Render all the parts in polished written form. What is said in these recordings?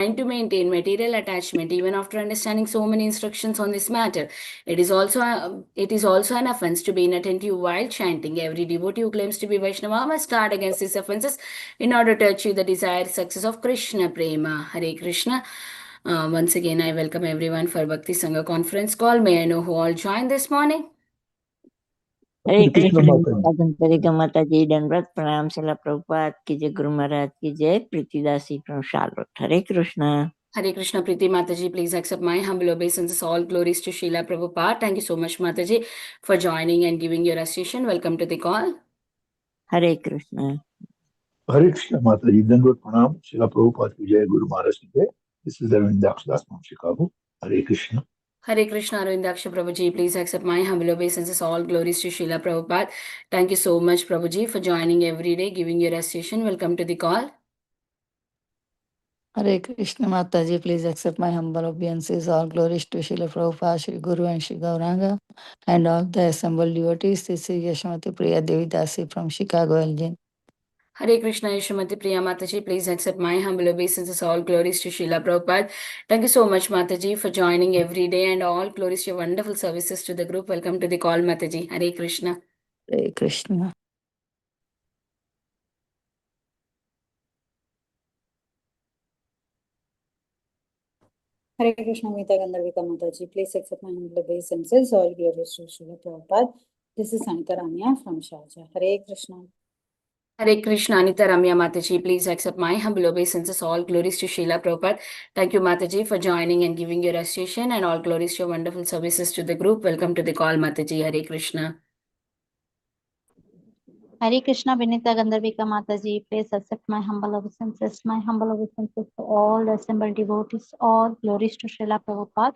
to maintain material attachment even after understanding so many instructions on this matter. It is also an offense to be inattentive while chanting. Every devotee who claims to be Vaishnava must guard against these offenses in order to achieve the desired success of Krishna Prema. Hare Krishna. Once again, I welcome everyone for Bhakti Sangha conference call. May I know who all joined this morning? हरे कृष्ण कृष्ण माता माता जी दंडवत प्रणाम शिला प्रभुपाद की जय गुरु महाराज की जय प्रीतिदासी from Charlotte. Hare Krishna. Hare Krishna Priti Mataji, please accept my humble obeisances. All glories to Srila Prabhupada. Thank you so much, Mataji, for joining and giving your association. Welcome to the call. हरे कृष्ण. हरे कृष्ण माता जी दंडवत प्रणाम शिला प्रभुपाद की जय गुरु महाराज की जय. This is Arvind Das from Chicago. Hare Krishna. Hare Krishna Arvindaksha Prabhuji, please accept my humble obeisances. All glories to Srila Prabhupada. Thank you so much, Prabhuji, for joining every day, giving your association. Welcome to the call. Hare Krishna Mataji, please accept my humble obeisances. All glories to Srila Prabhupada, Shri Guru and Shri Gauranga and all the assembled devotees. This is Yashamati Priya Devi Dasi from Chicago, Illinois. Hare Krishna Yashamati Priya Mataji, please accept my humble obeisances. All glories to Srila Prabhupada. Thank you so much, Mataji, for joining every day and all glories to your wonderful services to the group. Welcome to the call, Mataji. Hare Krishna. Hare Krishna. Hare Krishna, Meeta Gandharvika Mataji. Please accept my humble obeisances. All glories to Srila Prabhupada. This is Thakurani from Sharjah. Hare Krishna. Hare Krishna, Anita Ramya Mataji, please accept my humble obeisances. All glories to Srila Prabhupada. Thank you, Mataji, for joining and giving your association, and all glories to your wonderful services to the group. Welcome to the call, Mataji. Hare Krishna. Hare Krishna, Vinita Gandharvika Mataji, please accept my humble obeisances. My humble obeisances to all the assembled devotees. All glories to Srila Prabhupada.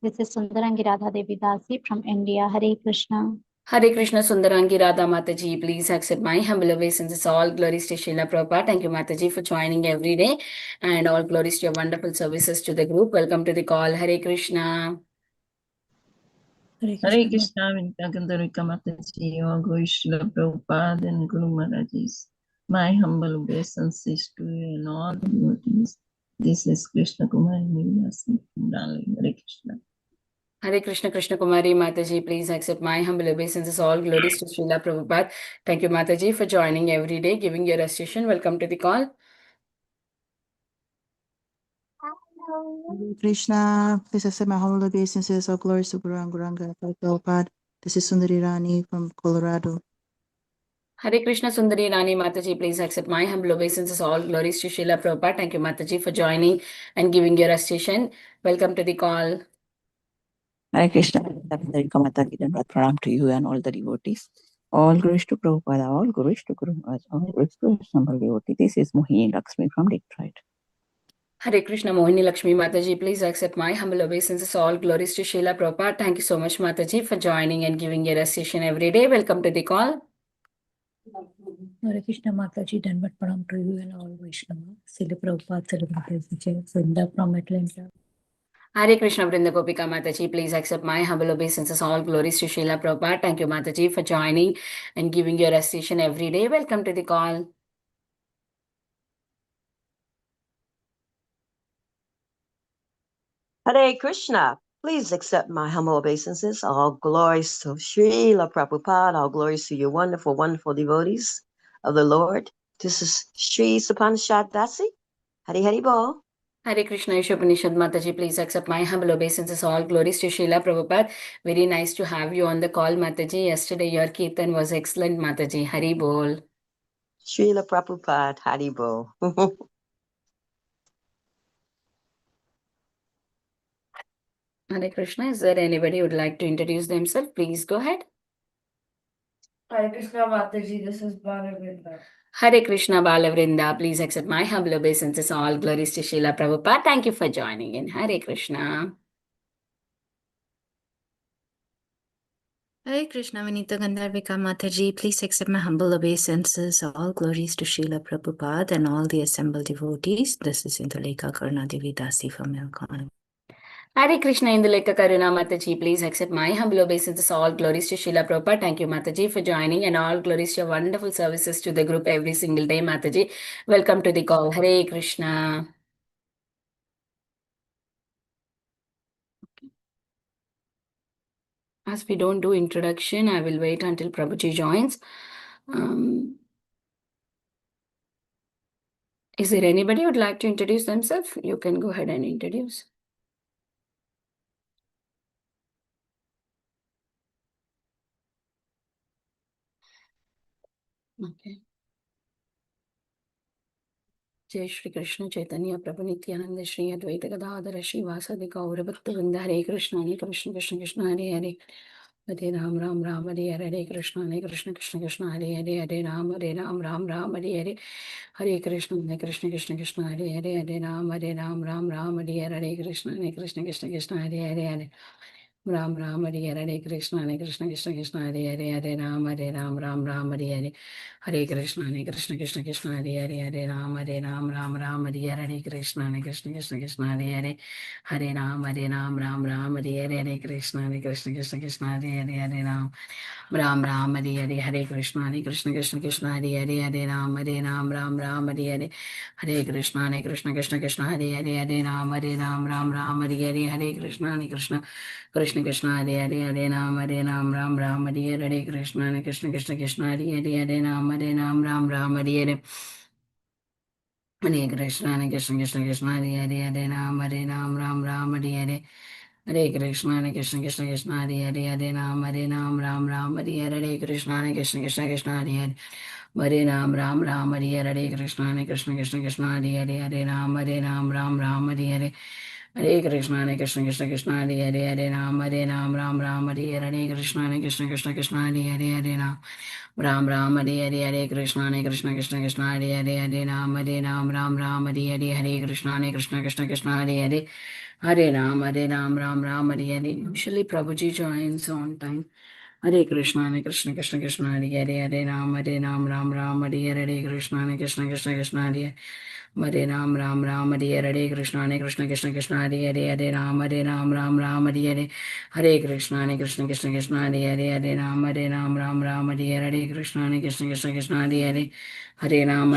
This is Sundarangi Radha Devi Dasi from India. Hare Krishna. Hare Krishna Sundarangi Radha Mataji, please accept my humble obeisances. All glories to Srila Prabhupada. Thank you, Mataji, for joining every day, and all glories to your wonderful services to the group. Welcome to the call. Hare Krishna. Hare Krishna, Vinita Gandharvika Mataji, all glories to Prabhupada and Guru Maharaji's. My humble obeisances to you and all the devotees. This is Krishna Kumari Nivasi from Darling. Hare Krishna. Hare Krishna Krishna Kumari Mataji, please accept my humble obeisances. All glories to Srila Prabhupada. Thank you, Mataji, for joining every day, giving your association. Welcome to the call. Hare Krishna, please accept my humble obeisances. All glories to Guru and Gauranga Prabhupada. This is Sundari Rani from Colorado. Hare Krishna Sundari Rani Mataji, please accept my humble obeisances. All glories to Srila Prabhupada. Thank you, Mataji, for joining and giving your association. Welcome to the call. Hare Krishna, Vinita Gandharvika Mataji dंडवत प्रणाम to you and all the devotees. All glories to Prabhupada, all glories to Guru Maharaj, all glories to assembled devotees. This is Mohini Lakshmi from Detroit. Hare Krishna Mohini Lakshmi Mataji, please accept my humble obeisances. All glories to Srila Prabhupada. Thank you so much, Mataji, for joining and giving your association every day. Welcome to the call. Hare Krishna Mataji, Dhanvat Pranam to you and all Vaishnava. Srila Prabhupada celebrates Vrinda from Atlanta. Hare Krishna Vrinda Gopika Mataji, please accept my humble obeisances. All glories to Srila Prabhupada. Thank you, Mataji, for joining and giving your association every day. Welcome to the call. Hare Krishna, please accept my humble obeisances. All glories to Srila Prabhupada. All glories to your wonderful, wonderful devotees of the Lord. This is Sri Sapanishad Dasi. Hari Hari Bol. Hare Krishna Ishopanishad Mataji, please accept my humble obeisances. All glories to Srila Prabhupada. Very nice to have you on the call, Mataji. Yesterday your Kirtan was excellent, Mataji. Hari Bol. Srila Prabhupada. Hari Bol. Hare Krishna, is there anybody who would like to introduce themselves? Please go ahead. Hare Krishna Mataji, this is Balavrinda. Hare Krishna Balavrinda, please accept my humble obeisances. All glories to Srila Prabhupada. Thank you for joining in. Hare Krishna. Hare Krishna Vinita Gandharvika Mataji, please accept my humble obeisances. All glories to Srila Prabhupada and all the assembled devotees. This is Indulekha Karunadevi Dasi from Melbourne. Hare Krishna Indulekha Karuna Mataji, please accept my humble obeisances. All glories to Srila Prabhupada. Thank you, Mataji, for joining, and all glories to your wonderful services to the group every single day, Mataji. Welcome to the call. Hare Krishna. As we don't do introduction, I will wait until Prabhuji joins. Is there anybody who would like to introduce themselves? You can go ahead and introduce. Okay. Jai Shri Krishna Chaitanya Prabhu Nityananda Shri Advaita Gadadhara Shri Vasadi Gaura Bhakta Vrinda Hare Krishna Krishna Krishna Krishna Hare Hare Hare Ram Ram Ram Hare Hare Hare Krishna Krishna Krishna Krishna Hare Hare Hare Ram Ram Ram Hare Hare Hare Krishna Krishna Krishna Krishna Hare Hare Hare Ram Ram Ram Hare Hare Hare Krishna Krishna Krishna Krishna Hare Hare Hare Ram Ram Hare Hare Hare Krishna Krishna Krishna Krishna Hare Hare Hare Ram Ram Ram Hare Hare Hare Krishna Krishna Krishna Krishna Hare Hare Hare Ram Ram Ram Hare Hare Hare Krishna Krishna Krishna Krishna Hare Hare Hare Ram Ram Ram Hare Hare Hare Krishna Krishna Krishna Krishna Hare Hare Hare Ram Ram Hare Hare Hare Krishna Krishna Krishna Krishna Hare Hare Hare Ram Ram Ram Hare Hare Hare Krishna Krishna Krishna Krishna Hare Hare Hare Ram Ram Hare Hare Hare Krishna Krishna Krishna Krishna Hare Hare Hare Ram Ram Hare Hare Hare Krishna Krishna Krishna Krishna Hare Hare Hare Ram Ram Hare Hare Hare Krishna Krishna Krishna Krishna Hare Hare Hare Ram Ram Hare Hare Hare Krishna Krishna Krishna Krishna Hare Hare Hare Ram Ram Hare Hare Hare Krishna Krishna Krishna Krishna Hare Hare Hare Ram Ram Hare Hare Hare Krishna Krishna Krishna Krishna Hare Hare Hare Ram Ram Hare Hare Hare Krishna Krishna Krishna Krishna Hare Hare Hare Ram Ram Hare Hare Hare Krishna Krishna Krishna Krishna Hare Hare Hare Ram Hare Hare Hare Krishna Krishna Krishna Krishna Hare Hare Hare Ram Ram Hare Hare Hare Krishna Krishna Krishna Krishna Hare Hare Hare Ram Ram Hare Hare. Usually Prabhuji joins on time. Hare Krishna Krishna Krishna Hare Hare Hare Ram Ram Hare Hare Hare Krishna Krishna Krishna Krishna Hare Hare Ram Hare Hare Krishna Krishna Krishna Krishna Hare Hare Hare Ram Ram Hare Hare Hare Krishna Krishna Krishna Krishna Hare Hare Hare Ram Ram Hare Hare Krishna Krishna Krishna Krishna Hare Hare Hare Ram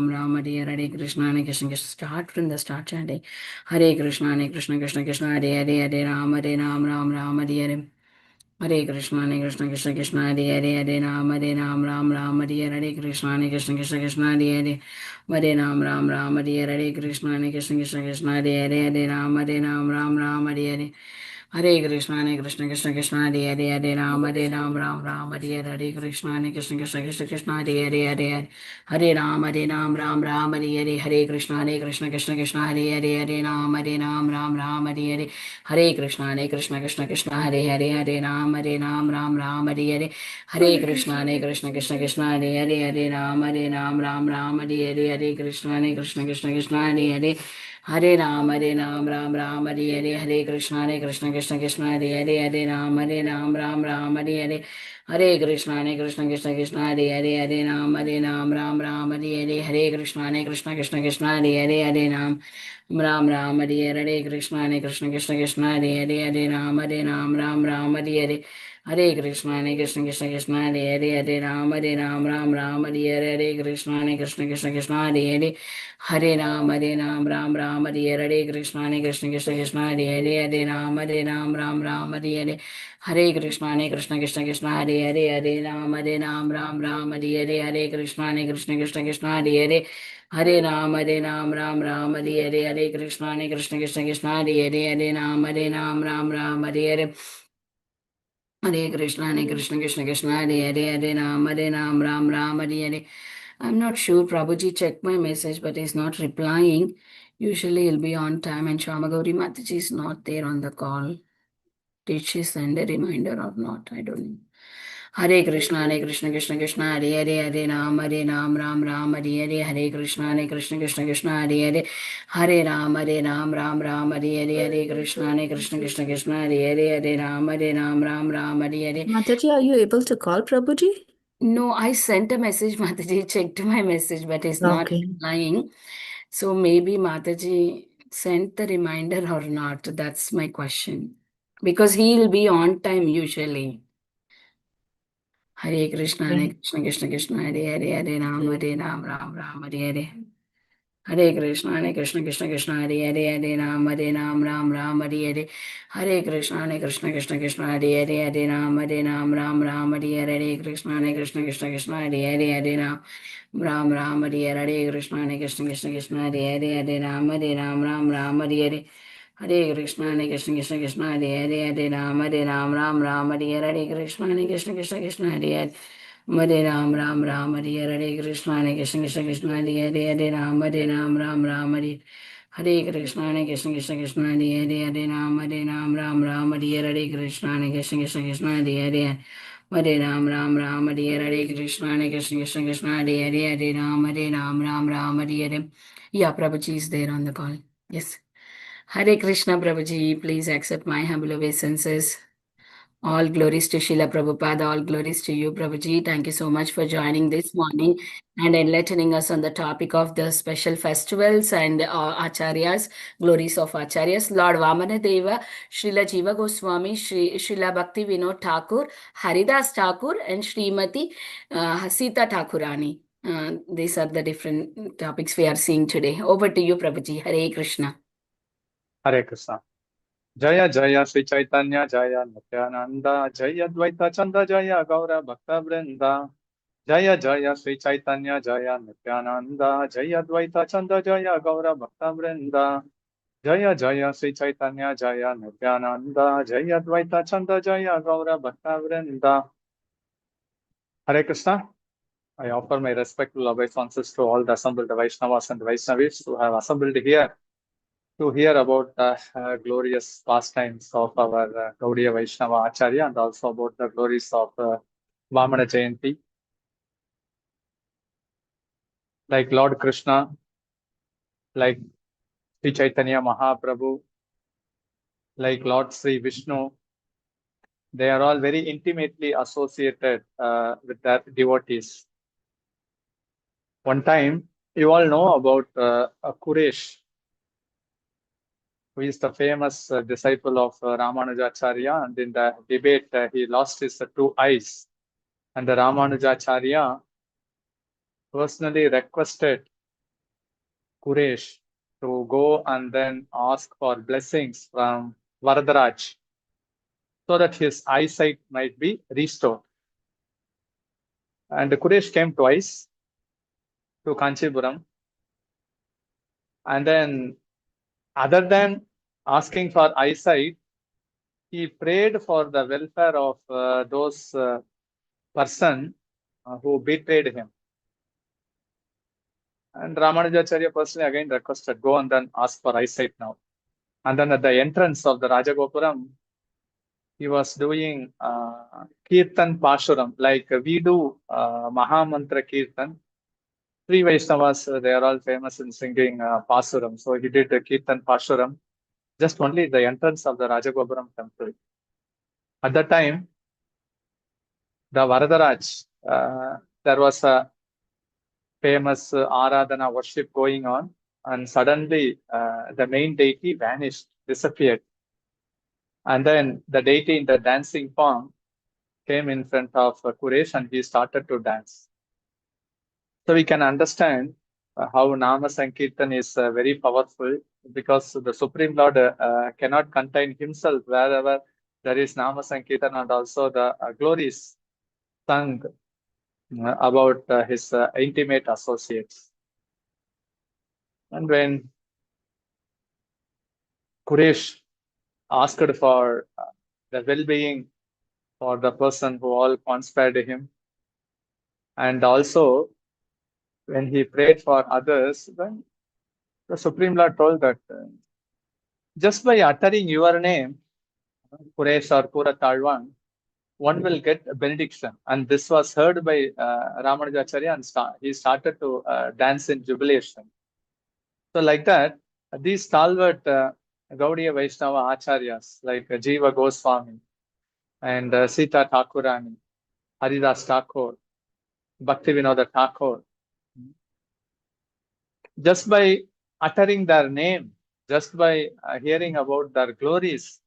Ram Hare Hare Krishna Krishna Krishna. Start from the start chanting. Hare Krishna Krishna Krishna Krishna Hare Hare Hare Ram Ram Hare Hare Hare Krishna Krishna Krishna Krishna Hare Hare Hare Ram Ram Hare Hare Krishna Krishna Krishna Krishna Hare Hare Hare Ram Hare Hare Krishna Krishna Krishna Krishna Hare Hare Hare Ram Ram Hare Hare Hare Krishna Krishna Krishna Krishna Hare Hare Hare Ram Hare Hare Krishna Krishna Krishna Krishna Hare Hare Hare Hare Ram Hare Hare Hare Krishna Krishna Krishna Krishna Hare Hare Hare Ram Hare Hare Hare Krishna Krishna Krishna Krishna Hare Hare Hare Ram Hare Hare Hare Krishna Krishna Krishna Krishna Hare Hare Hare Ram Hare Hare Hare Krishna Krishna Krishna Krishna Hare Hare Hare Ram Hare Hare Hare Krishna Krishna Krishna Krishna Hare Hare Hare Ram Hare Hare Hare Krishna Krishna Krishna Krishna Hare Hare Hare Ram Hare Hare Hare Krishna Krishna Krishna Krishna Hare Hare Hare Ram Hare Hare Krishna Krishna Krishna Krishna Hare Hare Hare Ram Hare Hare Hare Krishna Krishna Krishna Krishna Hare Hare Hare Ram Hare Hare Hare Krishna Krishna Krishna Krishna Hare Hare Hare Ram Hare Hare Krishna Krishna Krishna Krishna Hare Hare Hare Ram Hare Hare Hare Krishna Krishna Krishna Krishna Hare Hare Hare Ram Hare Hare Hare Krishna Krishna Krishna Krishna Hare Hare Hare Ram Hare Hare Hare Krishna Krishna Krishna Krishna Hare Hare Hare Ram Hare Hare Hare Krishna Krishna Krishna Hare Hare Hare Ram Hare Hare. I'm not sure. Prabhuji checked my message, but he's not replying. Usually he'll be on time, and Shamagauri Mataji is not there on the call. Did she send a reminder or not? I don't know. Hare Krishna Krishna Krishna Hare Hare Hare Ram Ram Hare Hare Hare Krishna Krishna Krishna Hare Hare Hare Ram Hare Hare Hare Krishna Krishna Krishna Hare Hare Hare Ram Hare Hare. Mataji, are you able to call Prabhuji? No, I sent a message. Mataji checked my message, but he's not Okay. replying. So maybe Mataji sent the reminder or not. That's my question. Because he'll be on time usually. Hare Krishna Okay. Krishna Krishna Hare Hare Hare Ram Ram Hare Hare Hare Krishna Krishna Krishna Hare Hare Hare Ram Ram Ram Hare Hare. Hare Krishna Krishna Krishna Hare Hare Hare Ram Ram Ram Hare Hare. Hare Krishna Krishna Hare Hare Hare Ram Ram Hare Hare. Hare Krishna Krishna Hare Hare Ram Ram Hare Hare. Hare Krishna Krishna Hare Hare Ram Ram Hare Hare. Hare Krishna Krishna Hare Hare. Ram Ram Hare Hare. Hare Krishna Krishna Hare Hare Ram Ram Hare. Hare Krishna Krishna Hare Hare Ram Ram Hare Hare. Hare Krishna Krishna Hare Hare. Hare Ram Hare Hare. Krishna Krishna Hare Hare Ram Hare Hare. Yeah, Prabhuji is there on the call. Yes. Hare Krishna Prabhuji, please accept my humble obeisances. All glories to Srila Prabhupada, all glories to you, Prabhuji. Thank you so much for joining this morning and enlightening us on the topic of the special festivals and Acharyas, glories of Acharyas. Lord Vamandev, Srila Jiva Goswami, Srila Bhakti Vinod Thakur, Haridas Thakur, and Srimati Sita Thakurani. These are the different topics we are seeing today. Over to you, Prabhuji. Hare Krishna. Hare Krishna. Jaya Jaya Sri Chaitanya Jaya Nityananda Jaya Dvaita Chanda Jaya Gaura Bhakta Vrinda Jaya Jaya Sri Chaitanya Jaya Nityananda Jaya Dvaita Chanda Jaya Gaura Bhakta Vrinda Jaya Jaya Sri Chaitanya Jaya Nityananda Jaya Dvaita Chanda Jaya Gaura Bhakta Vrinda. Hare Krishna. I offer my respectful obeisances to all the assembled Vaishnavas and Vaishnavis who have assembled here to hear about the glorious pastimes of our Gaudiya Vaishnava Acharya and also about the glories of Vamana Jayanti. Like Lord Krishna, like Sri Chaitanya Mahaprabhu, like Lord Sri Vishnu, they are all very intimately associated with their devotees. One time, you all know about Quresh, who is the famous disciple of Ramanujacharya, and in the debate he lost his two eyes, and the Ramanujacharya personally requested Quresh to go and then ask for blessings from Varadaraj so that his eyesight might be restored. And Quresh came twice to Kanchipuram, and then other than asking for eyesight, he prayed for the welfare of those person who betrayed him. And Ramanujacharya personally again requested, go and then ask for eyesight now. And then at the entrance of the Rajagopuram, he was doing Kirtan Pashuram, like we do Mahamantra Kirtan. Three Vaishnavas, they are all famous in singing Pasuram. So he did Kirtan Pashuram just only at the entrance of the Rajagopuram temple. At that time, the Varadaraj, there was a famous Aradhana worship going on, and suddenly the main deity vanished, disappeared. And then the deity in the dancing form came in front of Quresh and he started to dance. So we can understand how Nama Sankirtan is very powerful, because the Supreme Lord cannot contain himself wherever there is Nama Sankirtan, and also the glories sung about his intimate associates. And when Quresh asked for the well-being for the person who all conspired him, and also when he prayed for others, then the Supreme Lord told that just by uttering your name, Quresh or Puratalwan, one will get a benediction. And this was heard by Ramanujacharya, and he started to dance in jubilation. So like that, these stalwart Gaudiya Vaishnava Acharyas like Jiva Goswami and Sita Thakurani, Haridas Thakur, Bhakti Vinod Thakur, just by uttering their name, just by hearing about their glories,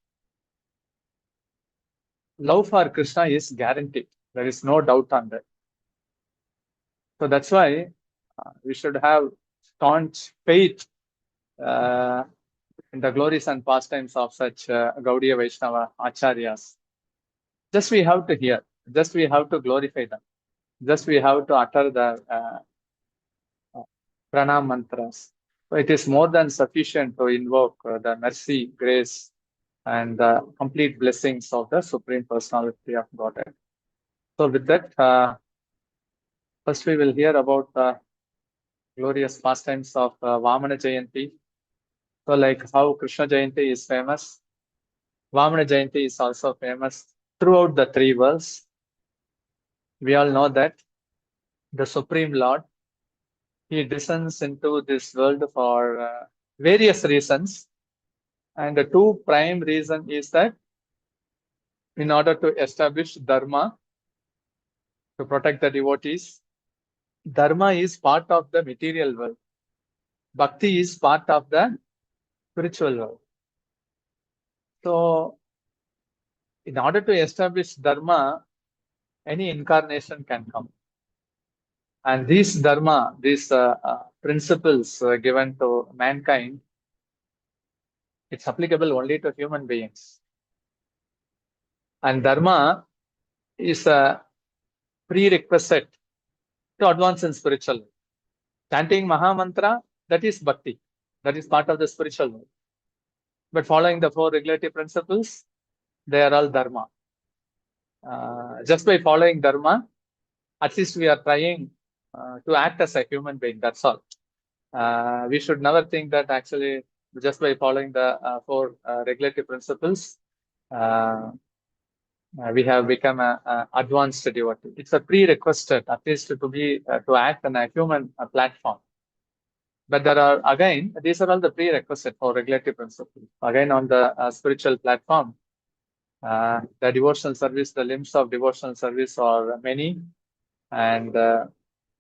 love for Krishna is guaranteed. There is no doubt on that. So that's why we should have staunch faith in the glories and pastimes of such Gaudiya Vaishnava Acharyas. Just we have to hear, just we have to glorify them, just we have to utter the pranam mantras. So it is more than sufficient to invoke the mercy, grace, and the complete blessings of the Supreme Personality of Godhead. So with that, first we will hear about the glorious pastimes of Vamana Jayanti. So like how Krishna Jayanti is famous, Vamana Jayanti is also famous throughout the three worlds. We all know that the Supreme Lord, he descends into this world for various reasons. And the two prime reason is that in order to establish Dharma, to protect the devotees, Dharma is part of the material world. Bhakti is part of the spiritual world. So, in order to establish Dharma, any incarnation can come. And these Dharma, these principles given to mankind, it's applicable only to human beings. And Dharma is a prerequisite to advance in spiritual life. Chanting Mahamantra, that is Bhakti. That is part of the spiritual world. But following the four regulative principles, they are all Dharma. Just by following Dharma, at least we are trying to act as a human being, that's all. We should never think that actually just by following the four regulative principles, we have become an advanced devotee. It's a prerequisite, at least to be to act on a human platform. But there are, again, these are all the prerequisites for regulative principles. Again, on the spiritual platform, the devotional service, the limbs of devotional service are many, and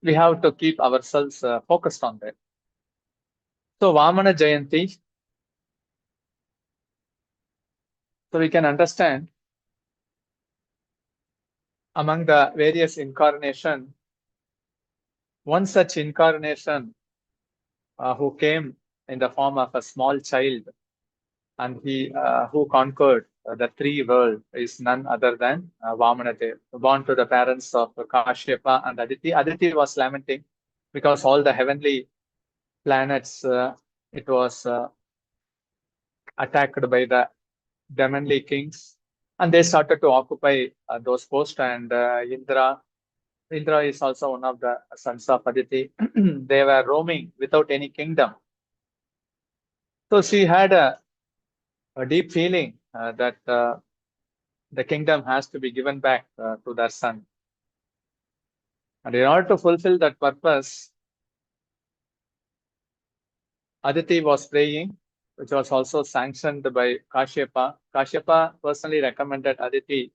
we have to keep ourselves focused on that. So, Vamana Jayanti, so we can understand among the various incarnation, one such incarnation who came in the form of a small child, and he who conquered the three worlds is none other than Vamandev, born to the parents of Kashyapa and Aditi. Aditi was lamenting because all the heavenly planets, it was attacked by the demonly kings, and they started to occupy those posts. And Indra is also one of the sons of Aditi. They were roaming without any kingdom. So she had a deep feeling that the kingdom has to be given back to their son. And in order to fulfill that purpose, Aditi was praying, which was also sanctioned by Kashyapa. Kashyapa personally recommended Aditi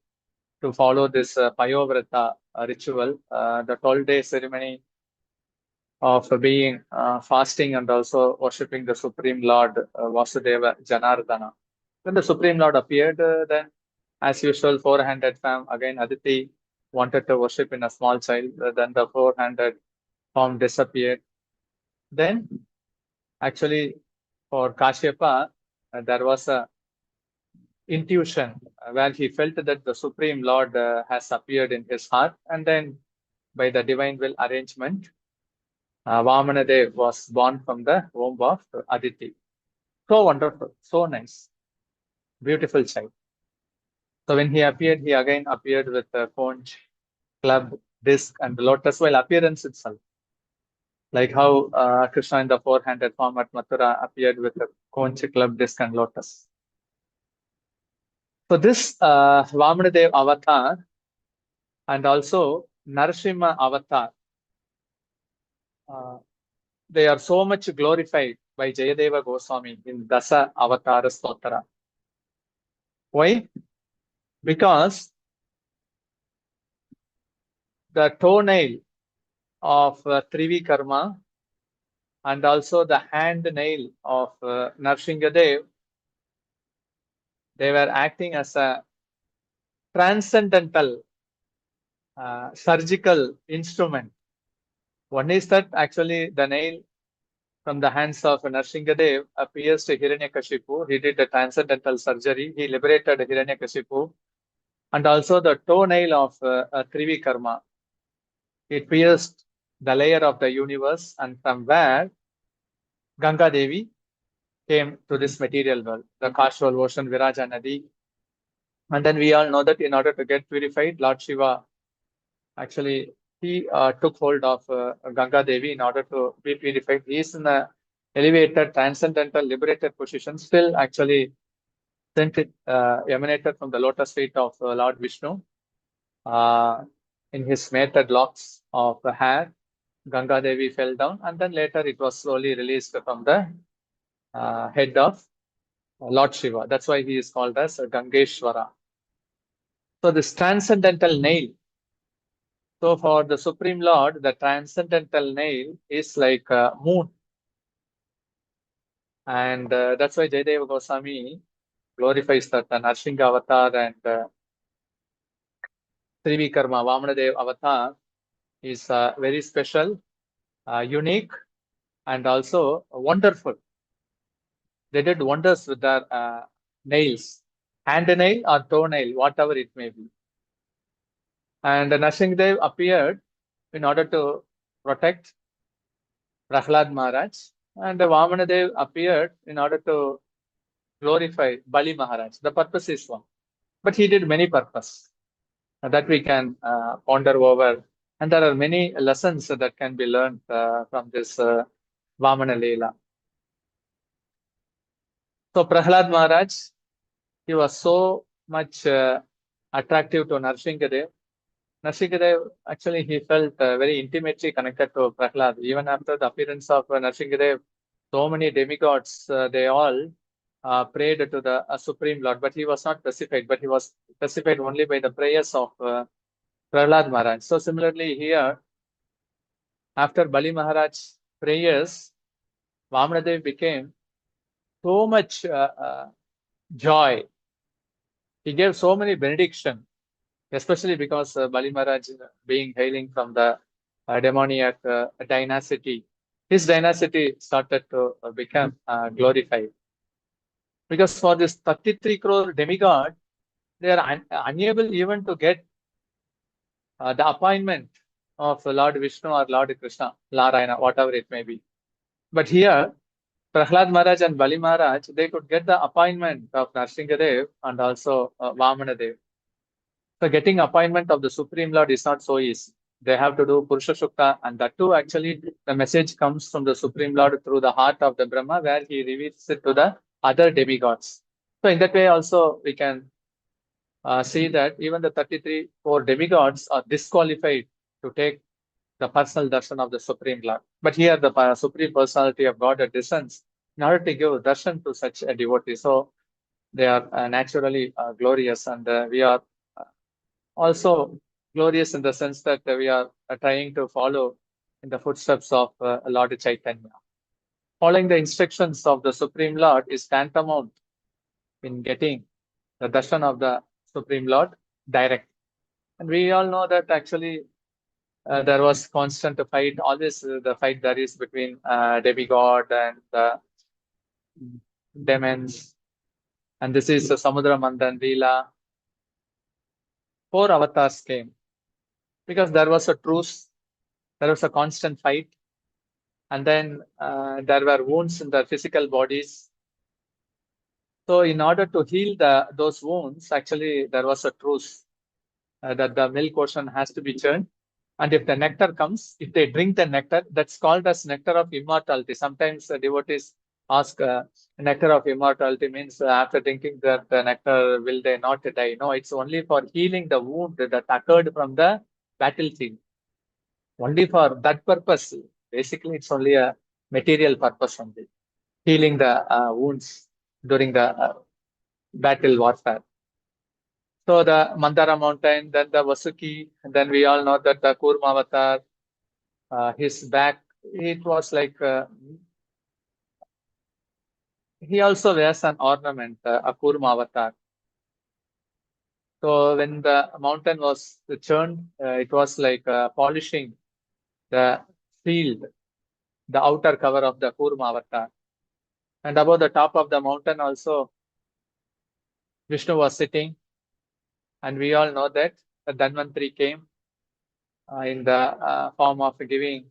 to follow this Payovrata ritual, the 12-day ceremony of being fasting and also worshipping the Supreme Lord Vasudeva Janardana. When the Supreme Lord appeared, then as usual, four-handed form, again Aditi wanted to worship in a small child, then the four-handed form disappeared. Then actually for Kashyapa, there was a intuition where he felt that the Supreme Lord has appeared in his heart, and then by the divine will arrangement, Vamanadev was born from the womb of Aditi. So wonderful, so nice, beautiful child. So when he appeared, he again appeared with a conch, club, disc, and lotus, while appearance itself. Like how Krishna in the four-handed form at Mathura appeared with a conch, club, disc, and lotus. So this Vamanadev avatar and also Narasimha avatar, they are so much glorified by Jayadeva Goswami in Dasa Avatara Stotra. Why? Because the toenail of Trivi Karma and also the hand nail of Narasimhadev, they were acting as a transcendental surgical instrument. One is that actually the nail from the hands of Narsinghadev pierced Hiranyakashipu. He did the transcendental surgery. He liberated Hiranyakashipu. And also the toenail of Trivikarma. It pierced the layer of the universe, and from where Ganga Devi came to this material world, the causal ocean, Viraja Nadi. And then we all know that in order to get purified, Lord Shiva actually he took hold of Ganga Devi in order to be purified. He is in a elevated, transcendental, liberated position, still actually emanated from the lotus feet of Lord Vishnu. In his matted locks of hair, Ganga Devi fell down, and then later it was slowly released from the head of Lord Shiva. That's why he is called as Gangeshwara. So this transcendental nail. So for the Supreme Lord, the transcendental nail is like a moon. And that's why Jayadeva Goswami glorifies that Narsingha avatar and Trivikarma Vamandev avatar is very special, unique, and also wonderful. They did wonders with their nails, hand nail or toe nail, whatever it may be. And Narsinghadev appeared in order to protect Prahlad Maharaj, and Vamanadev appeared in order to glorify Bali Maharaj. The purpose is one, but he did many purposes that we can ponder over, and there are many lessons that can be learned from this Vamana Leela. So Prahlad Maharaj, he was so much attractive to Narsinghadev. Narsinghadev, actually, he felt very intimately connected to Prahlad. Even after the appearance of Narsinghadev, so many demigods, they all prayed to the Supreme Lord, but he was not pacified, but he was pacified only by the prayers of Prahlad Maharaj. So similarly here, after Bali Maharaj's prayers, Vamanadev became so much joy. He gave so many benediction, especially because Bali Maharaj being hailing from the demoniac dynasty, his dynasty started to become glorified. Because for this 33 crore demigod, they are unable even to get the appointment of Lord Vishnu or Lord Krishna, Narayana, whatever it may be. But here, Prahlad Maharaj and Bali Maharaj, they could get the appointment of Narsinghadev and also Vamanadev. So getting appointment of the Supreme Lord is not so easy. They have to do Purusha Shukta, and that too actually the message comes from the Supreme Lord through the heart of the Brahma, where he reveals it to the other demigods. So in that way also we can see that even the 33 core demigods are disqualified to take the personal darshan of the Supreme Lord. But here the Supreme Personality of God descends in order to give darshan to such a devotee. So they are naturally glorious, and we are also glorious in the sense that we are trying to follow in the footsteps of Lord Chaitanya. Following the instructions of the Supreme Lord is tantamount in getting the darshan of the Supreme Lord direct. And we all know that actually there was constant fight, always the fight there is between demigod and demons. And this is Samudra Mandan Leela. 4 avatars came because there was a truce, there was a constant fight, and then there were wounds in the physical bodies. So in order to heal those wounds, actually there was a truce that the milk ocean has to be churned. And if the nectar comes, if they drink the nectar, that's called as nectar of immortality. Sometimes devotees ask, nectar of immortality means after drinking that nectar, will they not die? No, it's only for healing the wound that occurred from the battlefield. Only for that purpose. Basically, it's only a material purpose only. Healing the wounds during the battle warfare. So the Mandara mountain, then the Vasuki, and then we all know that the Kurma avatar, his back, it was like, he also wears an ornament, a Kurma avatar. So when the mountain was churned, it was like polishing the field the outer cover of the Kurma avatar. And above the top of the mountain also, Vishnu was sitting. And we all know that the Dhanvantari came in the form of giving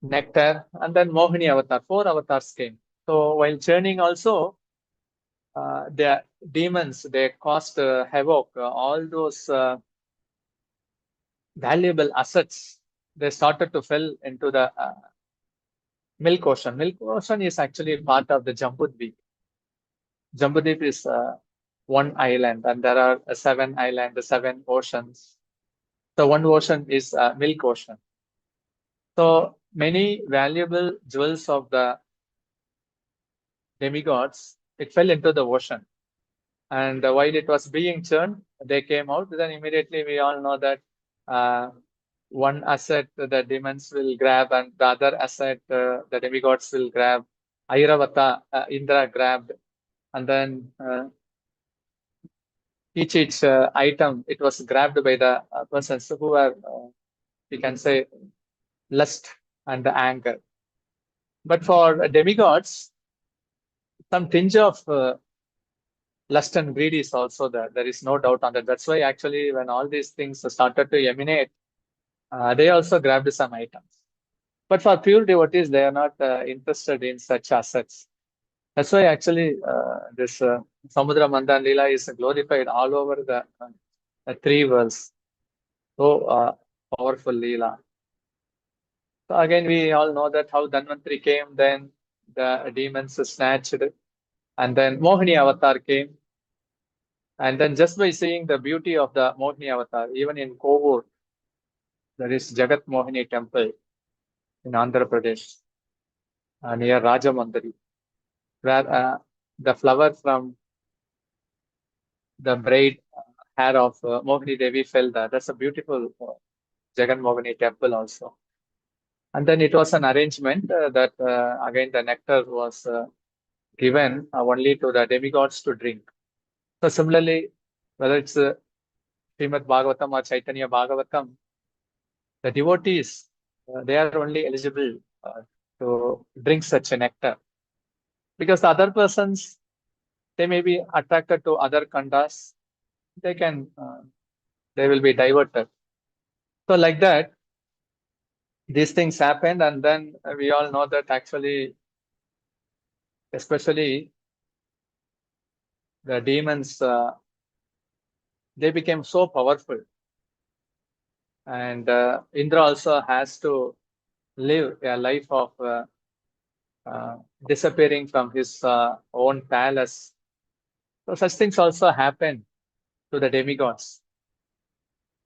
nectar. And then Mohini avatar, 4 avatars came. So while churning also, the demons, they caused havoc. All those valuable assets, they started to fall into the Milk Ocean. Milk Ocean is actually part of the Jambudvip. Jambudvip is one island, and there are 7 islands, 7 oceans. So one ocean is Milk Ocean. So many valuable jewels of the demigods, it fell into the ocean. And while it was being churned, they came out. Then immediately we all know that one asset the demons will grab, and the other asset the demigods will grab. Airavata, Indra grabbed, and then each item, it was grabbed by the persons who were, we can say, lust and anger. But for demigods, some tinge of lust and greed is also there. There is no doubt on that. That's why actually when all these things started to emanate, they also grabbed some items. But for pure devotees, they are not interested in such assets. That's why actually this Samudra Mandhan Leela is glorified all over the 3 worlds. So powerful Leela. So again, we all know that how Dhanvantari came, then the demons snatched, and then Mohini avatar came. And then just by seeing the beauty of the Mohini avatar, even in Kovur, there is Jagat Mohini temple in Andhra Pradesh near Rajamandari, where the flower from the braid hair of Mohini Devi fell there. That's a beautiful Jagat Mohini temple also. And then it was an arrangement that again the nectar was given only to the demigods to drink. So similarly, whether it's Srimad Bhagavatam or Chaitanya Bhagavatam, the devotees, they are only eligible to drink such a nectar. Because the other persons, they may be attracted to other kandas, they will be diverted. So like that, these things happened, and then we all know that actually, especially the demons, they became so powerful. And Indra also has to live a life of disappearing from his own palace. So such things also happen to the demigods.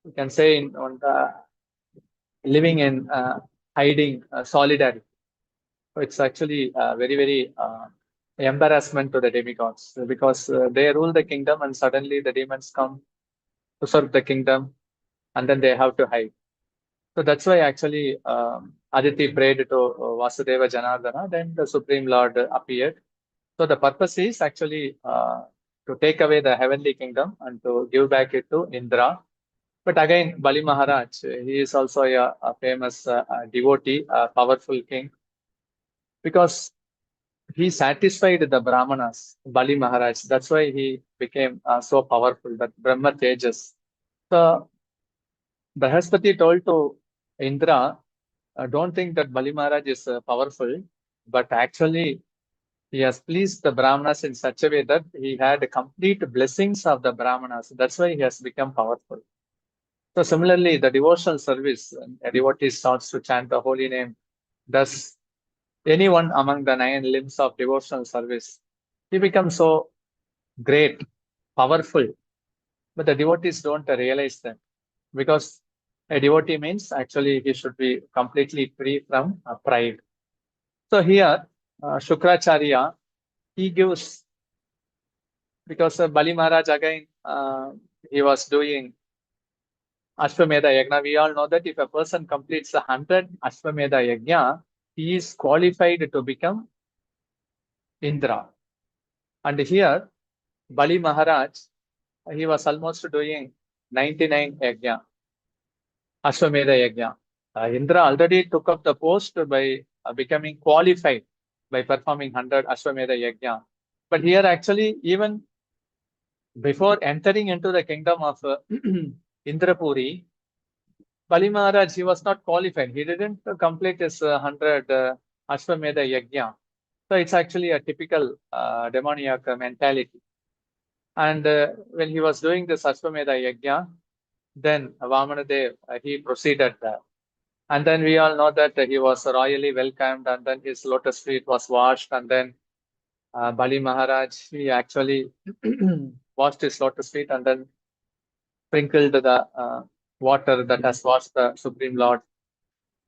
You can say living in hiding solidarity. So it's actually very, very embarrassment to the demigods, because they rule the kingdom and suddenly the demons come to serve the kingdom, and then they have to hide. So that's why actually Aditi prayed to Vasudeva Janardana, then the Supreme Lord appeared. So the purpose is actually to take away the heavenly kingdom and to give back it to Indra. But again, Bali Maharaj, he is also a famous devotee, a powerful king, because he satisfied the Brahmanas, Bali Maharaj. That's why he became so powerful, that Brahma Tejas. So Brahaspati told to Indra, don't think that Bali Maharaj is powerful, but actually he has pleased the Brahmanas in such a way that he had complete blessings of the Brahmanas. That's why he has become powerful. So similarly, the devotional service, a devotee starts to chant the holy name. Thus, anyone among the 9 limbs of devotional service, he becomes so great, powerful. But the devotees don't realize that, because a devotee means actually he should be completely free from pride. So here, Shukracharya, he gives, because Bali Maharaj again, he was doing Ashwamedha Yajna. We all know that if a person completes 100 Ashwamedha Yajna, he is qualified to become Indra. And here, Bali Maharaj, he was almost doing 99 Yajna, Ashwamedha Yajna. Indra already took up the post by becoming qualified by performing 100 Ashwamedha Yajna. But here actually, even before entering into the kingdom of Indrapuri, Bali Maharaj, he was not qualified. He didn't complete his 100 Ashwamedha Yajna. So it's actually a typical demoniac mentality. And when he was doing this Ashwamedha Yajna, then Vamandev, he proceeded there. And then we all know that he was royally welcomed, and then his lotus feet was washed, and then Bali Maharaj, he actually washed his lotus feet and then sprinkled the water that has washed the Supreme Lord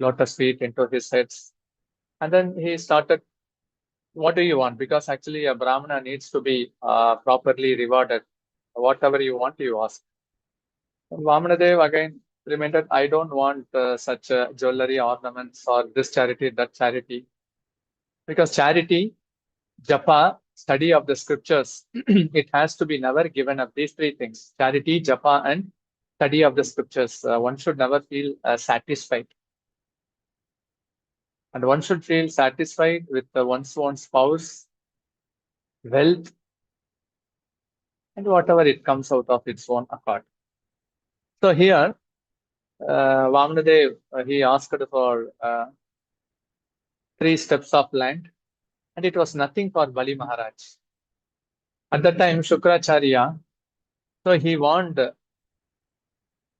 lotus feet into his heads. And then he started, what do you want? Because actually a Brahmana needs to be properly rewarded. Whatever you want, you ask. Vamanadev again reminded, I don't want such jewelry ornaments or this charity, that charity. Because charity, japa, study of the scriptures, it has to be never given up. These three things, charity, japa, and study of the scriptures. One should never feel satisfied. And one should feel satisfied with one's own spouse, wealth, and whatever it comes out of its own accord. So here, Vamanadev, he asked for 3 steps of land, and it was nothing for Bali Maharaj. At that time, Shukracharya, so he warned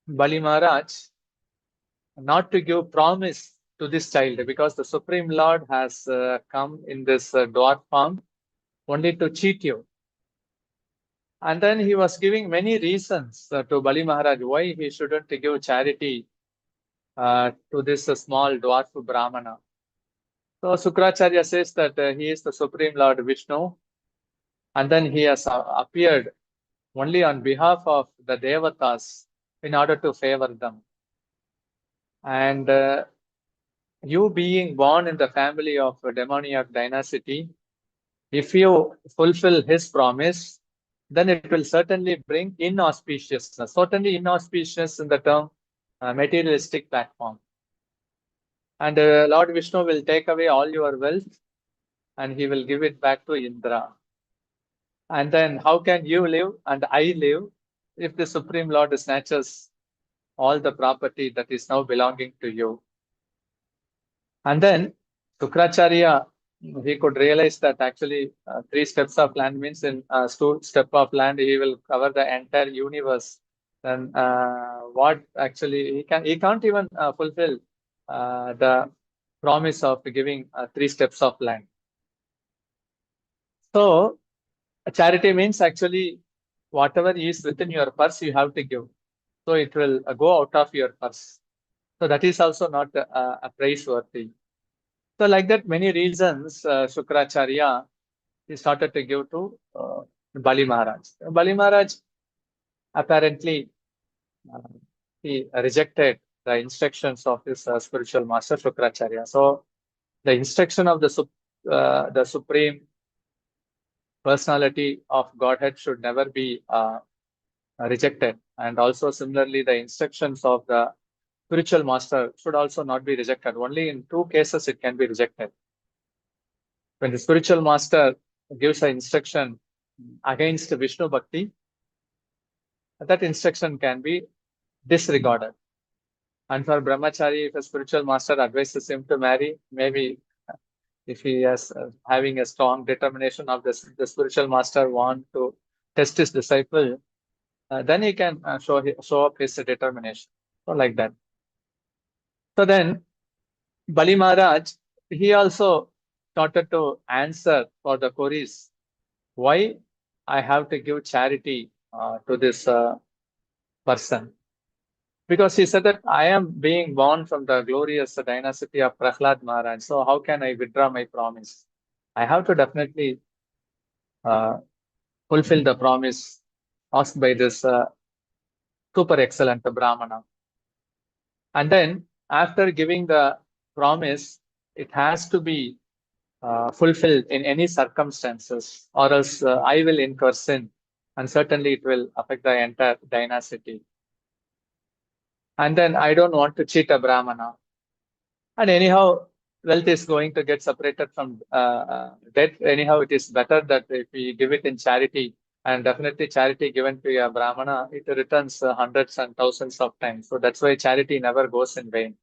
Bali Maharaj not to give promise to this child, because the Supreme Lord has come in this dwarf form only to cheat you. And then he was giving many reasons to Bali Maharaj why he shouldn't give charity to this small dwarf Brahmana. So Sukracharya says that he is the Supreme Lord Vishnu, and then he has appeared only on behalf of the Devatas in order to favor them. And you being born in the family of a demoniac dynasty, if you fulfill his promise, then it will certainly bring inauspiciousness, certainly inauspicious in the term materialistic platform. And Lord Vishnu will take away all your wealth and he will give it back to Indra. And then how can you live and I live if the Supreme Lord snatches all the property that is now belonging to you? And then Sukracharya, he could realize that actually 3 steps of land means in 2 steps of land, he will cover the entire universe. Then what actually, he can't even fulfill the promise of giving 3 steps of land. So charity means actually whatever is within your purse, you have to give. So it will go out of your purse. So that is also not praiseworthy. So like that, many reasons Shukracharya, he started to give to Bali Maharaj. Bali Maharaj apparently he rejected the instructions of his spiritual master Shukracharya. So the instruction of the Supreme Personality of Godhead should never be rejected. And also similarly, the instructions of the spiritual master should also not be rejected. Only in 2 cases it can be rejected. When the spiritual master gives an instruction against Vishnu Bhakti, that instruction can be disregarded. And for Brahmachari, if a spiritual master advises him to marry, maybe if he is having a strong determination of the spiritual master want to test his disciple, then he can show up his determination. So like that. So then Bali Maharaj, he also started to answer for the queries. Why I have to give charity to this person? Because he said that I am being born from the glorious dynasty of Prahlad Maharaj. So how can I withdraw my promise? I have to definitely fulfill the promise asked by this super excellent Brahmana. And then after giving the promise, it has to be fulfilled in any circumstances, or else I will incur sin, and certainly it will affect the entire dynasty. And then I don't want to cheat a Brahmana. And anyhow, wealth is going to get separated from debt. Anyhow, it is better that if we give it in charity, and definitely charity given to a Brahmana, it returns hundreds and thousands of times. So that's why charity never goes in vain.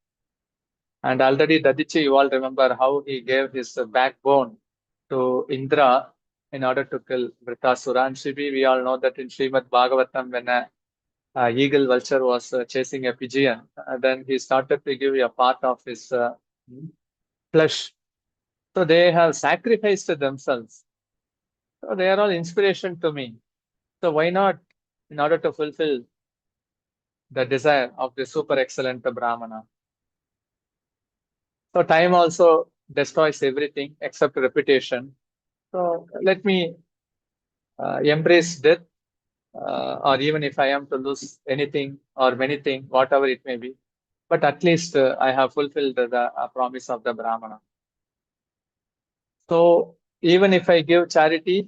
And already Dadichi, you all remember how he gave his backbone to Indra in order to kill Vritasura. And Shibi, we all know that in Srimad Bhagavatam, when a eagle vulture was chasing a pigeon, then he started to give a part of his flesh. So they have sacrificed themselves. So they are all inspiration to me. So why not, in order to fulfill the desire of the super excellent Brahmana? So time also destroys everything except reputation. So let me embrace death, or even if I am to lose anything or many things, whatever it may be, but at least I have fulfilled the promise of the Brahmana. So even if I give charity,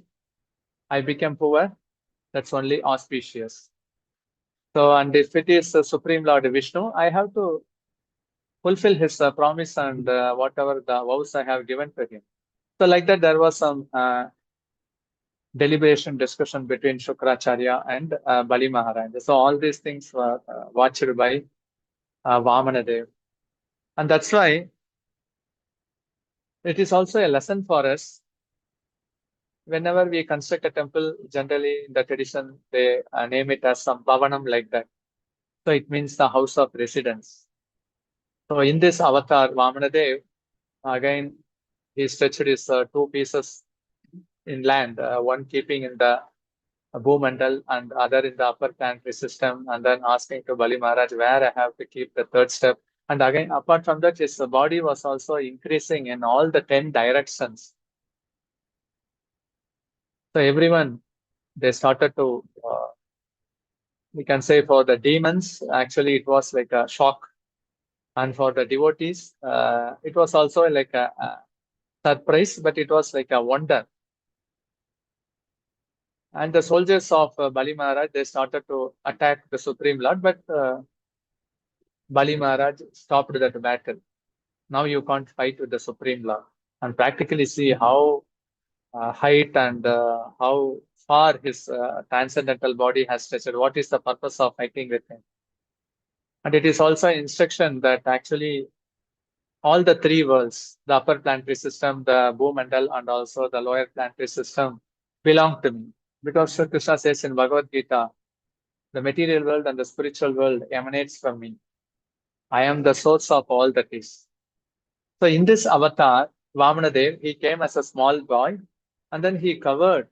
I become poor, that's only auspicious. So, and if it is Supreme Lord Vishnu, I have to fulfill his promise and whatever the vows I have given to him. So like that, there was some deliberation discussion between Shukracharya and Bali Maharaj. So all these things were watched by Vamandev. And that's why it is also a lesson for us. Whenever we construct a temple, generally in the tradition, they name it as some Bhavanam like that. So it means the house of residence. So in this avatar, Vamanadev, again, he stretched his two pieces in land, one keeping in the Bhumandal and other in the upper planetary system, and then asking to Bali Maharaj where I have to keep the third step. And again, apart from that, his body was also increasing in all the 10 directions. So everyone, they started to, we can say for the demons, actually it was like a shock. And for the devotees, it was also like a surprise, but it was like a wonder. And the soldiers of Bali Maharaj, they started to attack the Supreme Lord, but Bali Maharaj stopped that battle. Now you can't fight with the Supreme Lord. And practically see how height and how far his transcendental body has stretched. What is the purpose of fighting with him? And it is also an instruction that actually all the three worlds, the upper planetary system, the Bhumandal, and also the lower planetary system, belong to me. Because Sri Krishna says in Bhagavad Gita, the material world and the spiritual world emanates from me. I am the source of all that is. So in this avatar, Vamanadev, he came as a small boy, and then he covered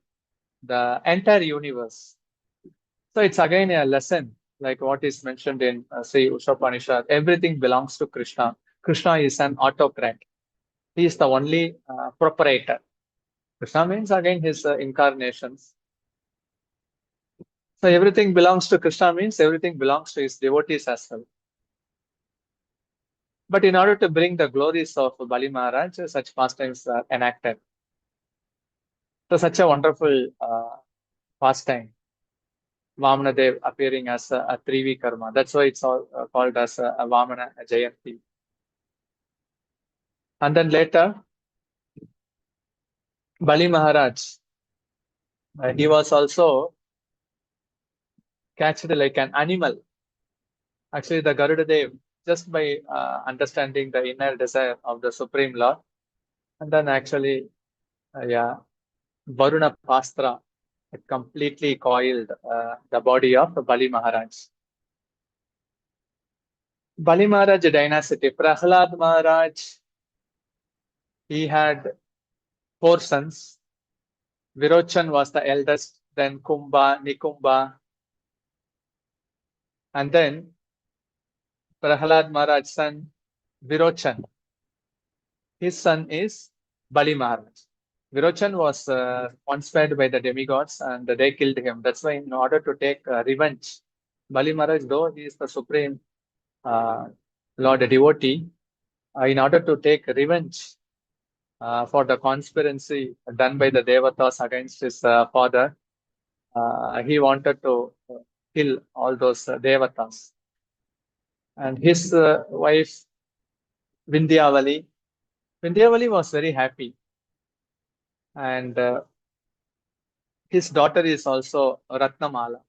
the entire universe. So it's again a lesson, like what is mentioned in say Upanishad. Everything belongs to Krishna. Krishna is an autocrat. He is the only proprietor. Krishna means again his incarnations. So everything belongs to Krishna means everything belongs to his devotees as well. But in order to bring the glories of Bali Maharaj, such pastimes are enacted. So such a wonderful pastime. Vamanadev appearing as a Trivi Karma. That's why it's all called as a Vamana Jayanti. And then later, Bali Maharaj, he was also catched like an animal. Actually, the Garuda Dev, just by understanding the inner desire of the Supreme Lord, and then actually, Varuna Pastra, it completely coiled the body of Bali Maharaj. Bali Maharaj dynasty, Prahlad Maharaj, he had 4 sons. Virochan was the eldest, then Kumbha, Nikumba, and then Prahlad Maharaj's son, Virochan. His son is Bali Maharaj. Virochan was once fed by the demigods and they killed him. That's why in order to take revenge, Bali Maharaj, though he is the supreme Lord devotee, in order to take revenge for the conspiracy done by the Devatas against his father, he wanted to kill all those Devatas. And his wife Vindhyavali. Vindhyavali was very happy, and his daughter is also Ratnamala.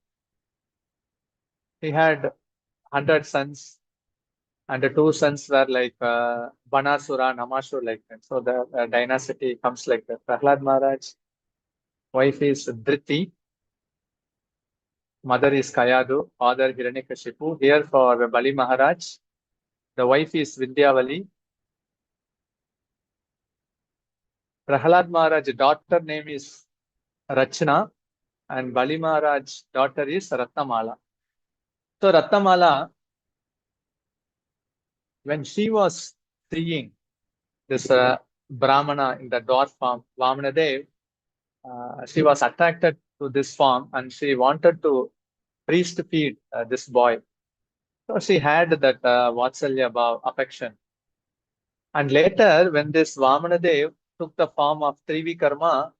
He had 100 sons, and the 2 sons were like Banasura, Namasur, like that. So the dynasty comes like that. Prahlad Maharaj, wife is Dhriti, mother is Kayadu, father Hiranyakashipu. Here for Bali Maharaj, the wife is Vindhyavali. Prahlad Maharaj, daughter name is Rachna, and Bali Maharaj, daughter is Ratnamala. So Ratnamala, when she was seeing this Brahmana in the dwarf form, Vamandev, she was attracted to this form and she wanted to priest feed this boy. So she had that Vatsalya Bhav, affection. And later, when this Vamanadev took the form of Trivikarma,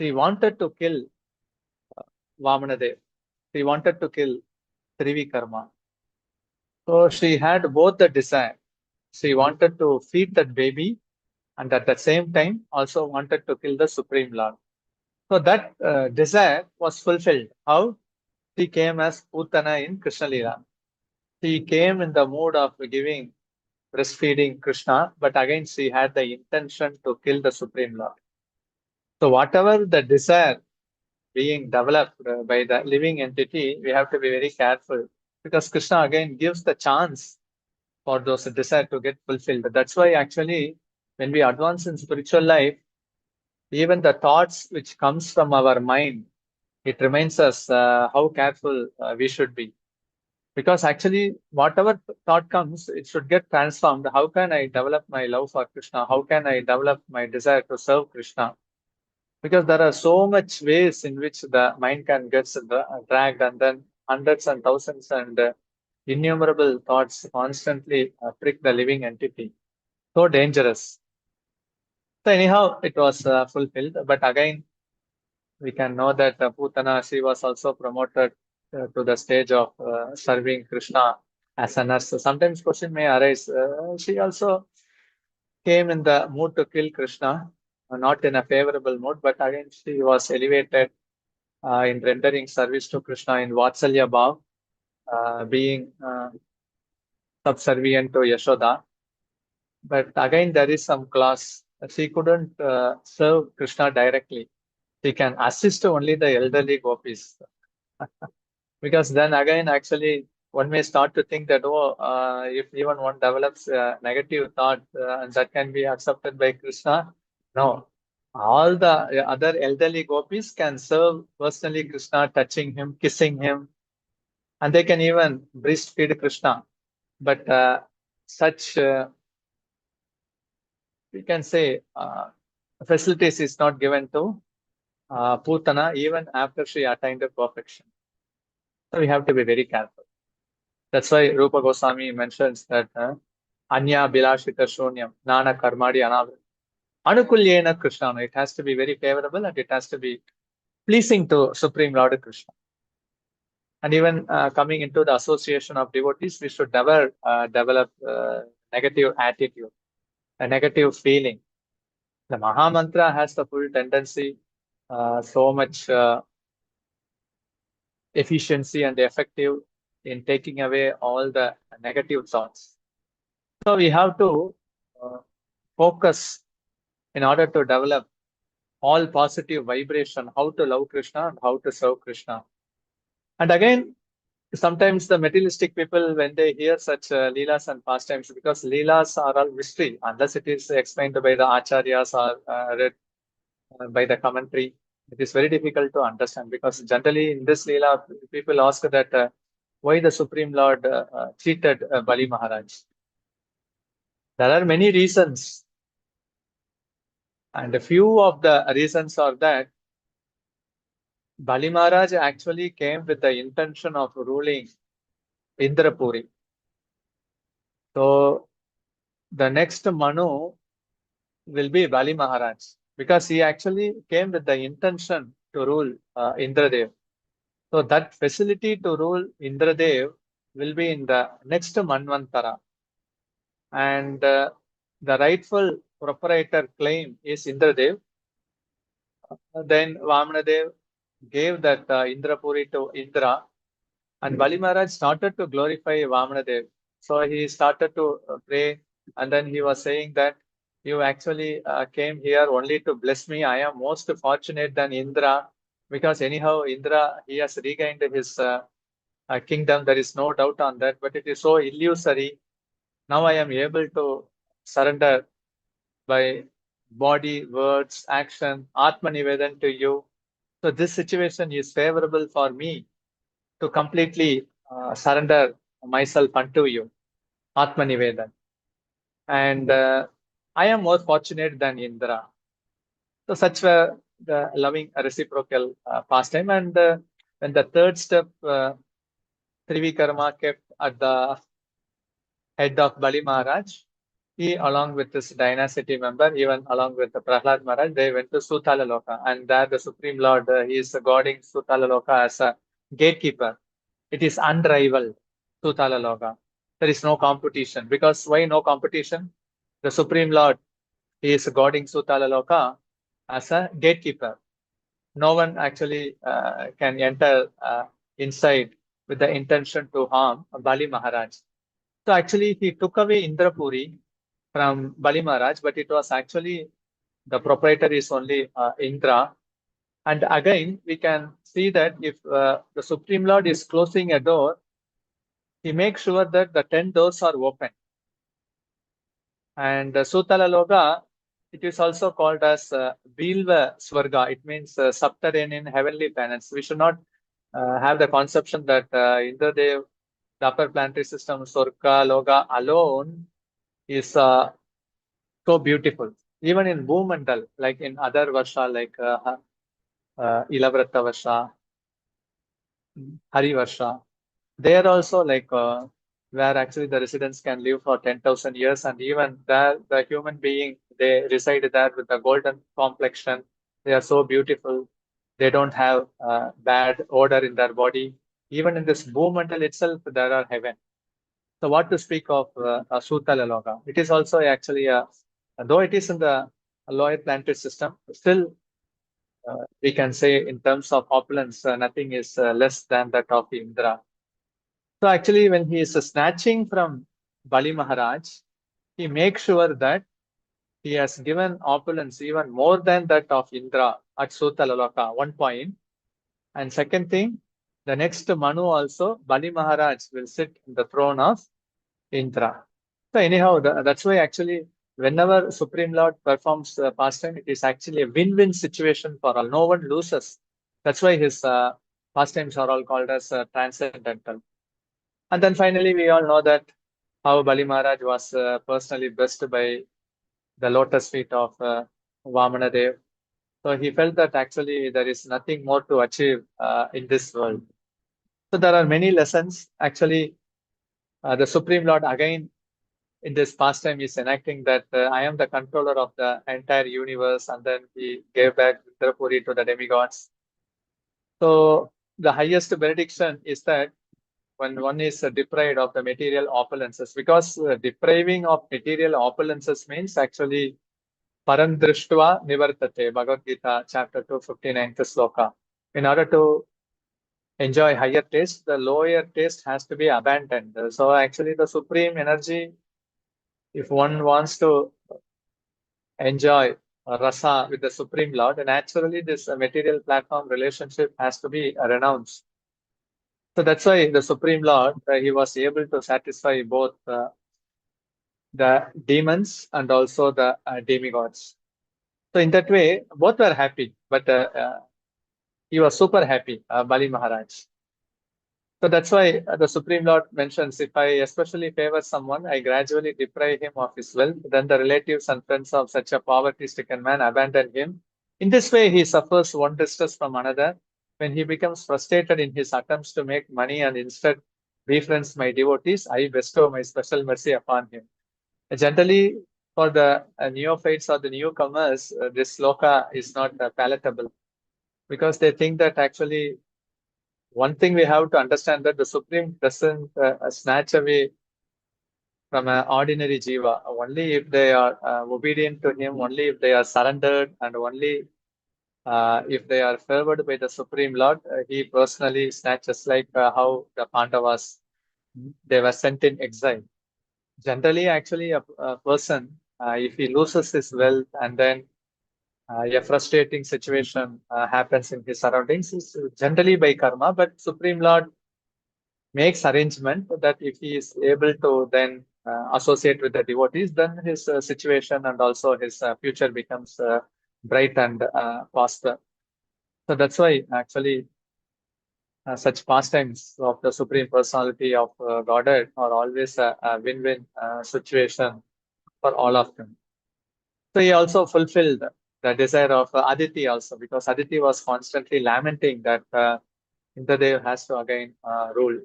she wanted to kill Vamanadev. She wanted to kill Trivikarma. So she had both the desire. She wanted to feed that baby and at the same time also wanted to kill the Supreme Lord. So that desire was fulfilled. How? She came as Putana in Krishna Leela. She came in the mood of giving, breastfeeding Krishna, but again she had the intention to kill the Supreme Lord. So whatever the desire being developed by the living entity, we have to be very careful because Krishna again gives the chance for those desire to get fulfilled. That's why actually when we advance in spiritual life, even the thoughts which comes from our mind, it reminds us how careful we should be. Because actually, whatever thought comes, it should get transformed. How can I develop my love for Krishna? How can I develop my desire to serve Krishna? Because there are so much ways in which the mind can get dragged, and then hundreds and thousands and innumerable thoughts constantly prick the living entity. So dangerous. So anyhow, it was fulfilled. But again, we can know that Putana, she was also promoted to the stage of serving Krishna as a nurse. So sometimes question may arise. She also came in the mood to kill Krishna, not in a favorable mood, but again she was elevated in rendering service to Krishna in Vatsalya Bhav, being subservient to Yashoda. But again, there is some clause. She couldn't serve Krishna directly. She can assist only the elderly gopis. Because then again, actually, one may start to think that, if even one develops a negative thought, and that can be accepted by Krishna. No, all the other elderly gopis can serve personally Krishna, touching him, kissing him, and they can even breastfeed Krishna. But such, we can say, facilities is not given to Putana even after she attained perfection. So we have to be very careful. That's why Rupa Goswami mentions that Anya Bilashita Shunyam, Nana Karmadi Anavrit. Anukulyena Krishna. It has to be very favorable and it has to be pleasing to Supreme Lord Krishna. And even coming into the association of devotees, we should never develop negative attitude, a negative feeling. The Maha Mantra has the full tendency, so much efficiency and effective in taking away all the negative thoughts. So we have to focus in order to develop all positive vibration, how to love Krishna and how to serve Krishna. And again, sometimes the materialistic people, when they hear such leelas and pastimes, because leelas are all mystery, unless it is explained by the acharyas or read by the commentary, it is very difficult to understand. Because generally in this leela, people ask that why the Supreme Lord cheated Bali Maharaj. There are many reasons. And a few of the reasons are that Bali Maharaj actually came with the intention of ruling Indrapuri. So the next Manu will be Bali Maharaj because he actually came with the intention to rule Indradev. So that facility to rule Indradev will be in the next Manvantara. and the rightful proprietor claim is Indradev. Then Vamandev gave that Indrapuri to Indra, and Bali Maharaj started to glorify Vamandev. So he started to pray, and then he was saying that you actually came here only to bless me. I am most fortunate than Indra, because anyhow Indra, he has regained his kingdom. There is no doubt on that, but it is so illusory. Now I am able to surrender by body, words, action, Atma Nivedan to you. So this situation is favorable for me to completely surrender myself unto you, Atma Nivedan. And I am more fortunate than Indra. So such were the loving reciprocal pastime. And when the third step, Trivikarma kept at the head of Bali Maharaj, he, along with this dynasty member, even along with the Prahlad Maharaj, they went to Sutala Loka. And there the Supreme Lord, he is guarding Sutala Loka as a gatekeeper. It is unrivaled, Sutala Loka. There is no competition. Because why no competition? The Supreme Lord, he is guarding Sutala Loka as a gatekeeper. No one actually can enter inside with the intention to harm Bali Maharaj. So actually, he took away Indrapuri from Bali Maharaj, but it was actually the proprietor is only Indra. And again, we can see that if the Supreme Lord is closing a door, he makes sure that the 10 doors are open. And Sutala Loka, it is also called as Bilva Swarga. It means subterranean heavenly planets. We should not have the conception that Indradev, the upper planetary system, Swarga Loka alone is so beautiful. Even in Bhumandal, like in other Varsha, like Ilavrata Varsha, Hari Varsha, they are also like where actually the residents can live for 10,000 years, and even there, the human being, they reside there with a golden complexion. They are so beautiful. They don't have bad odor in their body. Even in this Bhumandal itself, there are heaven. So what to speak of Sutala Loka? It is also actually, though it is in the lower planetary system, still we can say in terms of opulence, nothing is less than that of Indra. So actually, when he is snatching from Bali Maharaj, he makes sure that he has given opulence even more than that of Indra at Sutala Loka, one point. And second thing, the next Manu also, Bali Maharaj will sit in the throne of Indra. So anyhow, that's why actually whenever Supreme Lord performs pastime, it is actually a win-win situation for all. No one loses. That's why his pastimes are all called as transcendental. And then finally, we all know that how Bali Maharaj was personally blessed by the lotus feet of Vamanadev. So he felt that actually there is nothing more to achieve in this world. So there are many lessons. Actually, the Supreme Lord again in this pastime is enacting that I am the controller of the entire universe, and then he gave back Indrapuri to the demigods. So the highest benediction is that when one is deprived of the material opulences, because depriving of material opulences means actually parandrishtva nivartate, Bhagavad Gita chapter 2, 59th sloka. In order to enjoy higher taste, the lower taste has to be abandoned. So actually the supreme energy, if one wants to enjoy rasa with the Supreme Lord, naturally this material platform relationship has to be renounced. So that's why the Supreme Lord, he was able to satisfy both the demons and also the demigods. So in that way, both were happy, but he was super happy, Bali Maharaj. So that's why the Supreme Lord mentions, if I especially favor someone, I gradually deprive him of his wealth. Then the relatives and friends of such a poverty-stricken man abandon him. In this way, he suffers one distress from another. When he becomes frustrated in his attempts to make money and instead befriends my devotees, I bestow my special mercy upon him. Generally, for the neophytes or the newcomers, this sloka is not palatable, because they think that actually one thing we have to understand, that the Supreme doesn't snatch away from an ordinary jiva. Only if they are obedient to him, only if they are surrendered, and only if they are favored by the Supreme Lord, he personally snatches, like how the Pandavas, they were sent in exile. Generally, actually, a person, if he loses his wealth and then a frustrating situation happens in his surroundings, is generally by karma, but Supreme Lord makes arrangement that if he is able to then associate with the devotees, then his situation and also his future becomes bright and prosper. So that's why actually such pastimes of the Supreme Personality of Godhead are always a win-win situation for all of them. So he also fulfilled the desire of Aditi also, because Aditi was constantly lamenting that Indradev has to again rule.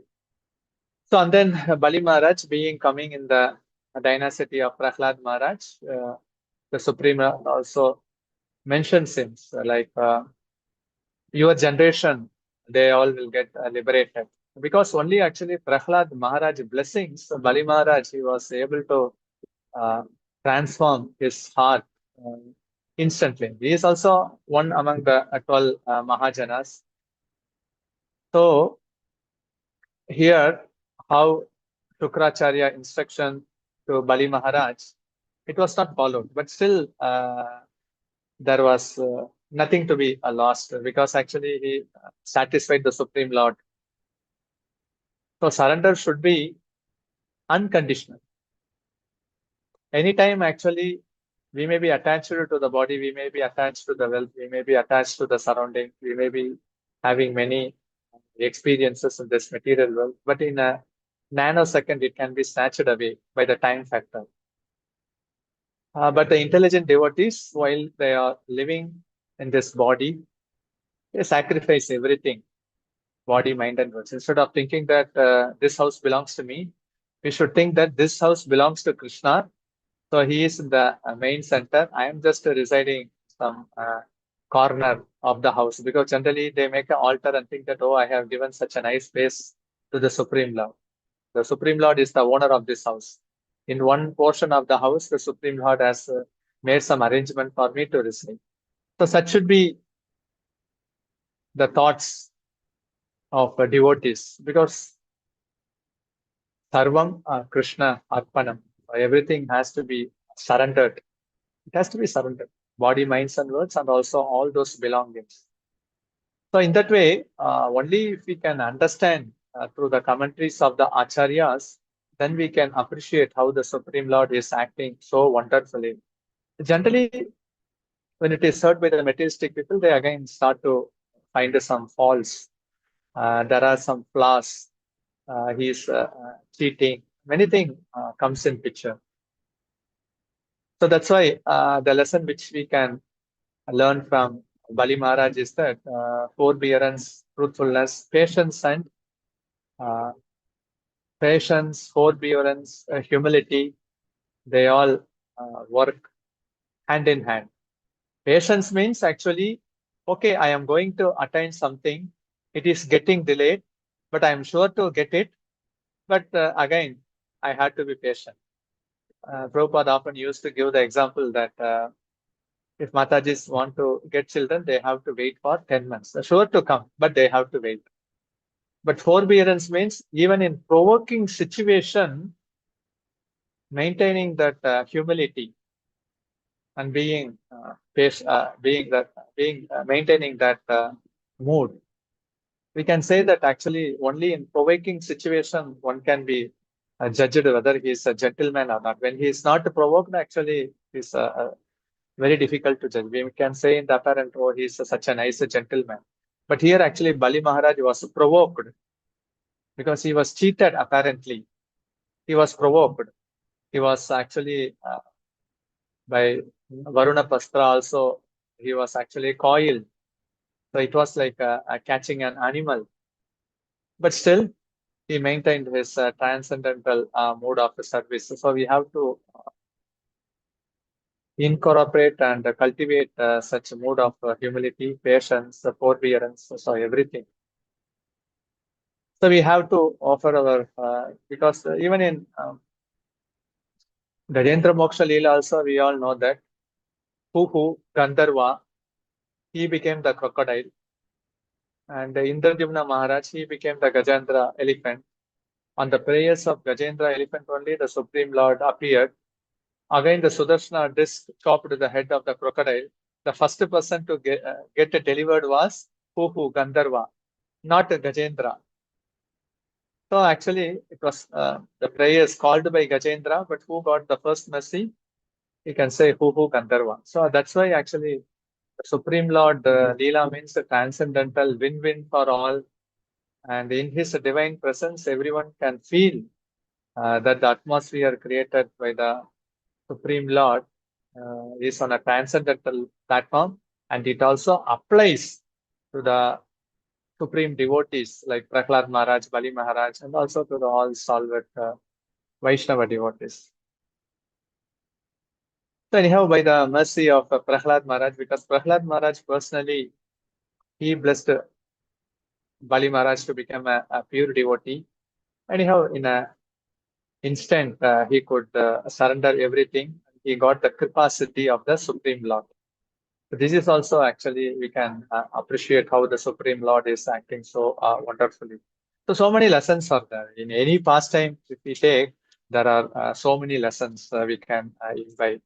So and then Bali Maharaj being coming in the dynasty of Prahlad Maharaj, the Supreme Lord also mentions him like your generation, they all will get liberated. Because only actually Prahlad Maharaj blessings, Bali Maharaj, he was able to transform his heart instantly. He is also one among the 12 Mahajanas. So here, how Shukracharya instruction to Bali Maharaj, it was not followed, but still there was nothing to be lost, because actually he satisfied the Supreme Lord. So surrender should be unconditional. Anytime actually we may be attached to the body, we may be attached to the wealth, we may be attached to the surrounding, we may be having many experiences in this material world, but in a nanosecond it can be snatched away by the time factor. But the intelligent devotees, while they are living in this body, they sacrifice everything, body, mind, and words. Instead of thinking that this house belongs to me, we should think that this house belongs to Krishna. So he is in the main center. I am just residing some corner of the house, because generally they make an altar and think that, oh, I have given such a nice space to the Supreme Lord. The Supreme Lord is the owner of this house. In one portion of the house, the Supreme Lord has made some arrangement for me to reside. So such should be the thoughts of devotees, because Sarvam Krishna Arpanam. Everything has to be surrendered. It has to be surrendered. Body, minds, and words, and also all those belongings. So in that way, only if we can understand through the commentaries of the Acharyas, then we can appreciate how the Supreme Lord is acting so wonderfully. Generally, when it is heard by the materialistic people, they again start to find some faults. There are some flaws. He is cheating. Many things comes in picture. So that's why the lesson which we can learn from Bali Maharaj is that forbearance, truthfulness, patience, and forbearance, humility, they all work hand in hand. Patience means actually, okay, I am going to attain something. It is getting delayed, but I am sure to get it. But again, I had to be patient. Prabhupada often used to give the example that if Matajis want to get children, they have to wait for 10 months. They're sure to come, but they have to wait. But forbearance means even in provoking situation, maintaining that humility and maintaining that mood. We can say that actually only in provoking situation one can be judged whether he is a gentleman or not. When he is not provoked, actually is very difficult to judge. We can say in the apparent, oh, he is such a nice gentleman. But here actually Bali Maharaj was provoked because he was cheated apparently. He was provoked. He was actually by Varuna Pastra also, he was actually coiled. So it was like catching an animal. But still, he maintained his transcendental mode of service. So we have to incorporate and cultivate such a mode of humility, patience, forbearance, so everything. So we have to offer our, because even in Gajendra Moksha Leela also, we all know that. Huhu, Gandharva, he became the crocodile. And Indradyumna Maharaj, he became the Gajendra elephant. On the prayers of Gajendra elephant only, the Supreme Lord appeared. Again, the Sudarshana disc chopped the head of the crocodile. The first person to get delivered was Huhu, Gandharva, not Gajendra. So actually, it was the prayers called by Gajendra, but who got the first mercy? You can say Huhu, Gandharva. So that's why actually the Supreme Lord Leela means the transcendental win-win for all. And in his divine presence, everyone can feel that the atmosphere created by the Supreme Lord is on a transcendental platform, and it also applies to the supreme devotees like Prahlad Maharaj, Bali Maharaj, and also to the all stalwart Vaishnava devotees. So anyhow, by the mercy of Prahlad Maharaj, because Prahlad Maharaj personally, he blessed Bali Maharaj to become a pure devotee. Anyhow, in an instant, he could surrender everything. He got the capacity of the Supreme Lord. So this is also actually, we can appreciate how the Supreme Lord is acting so wonderfully. So many lessons are there. In any pastime, if we take, there are so many lessons we can imbibe.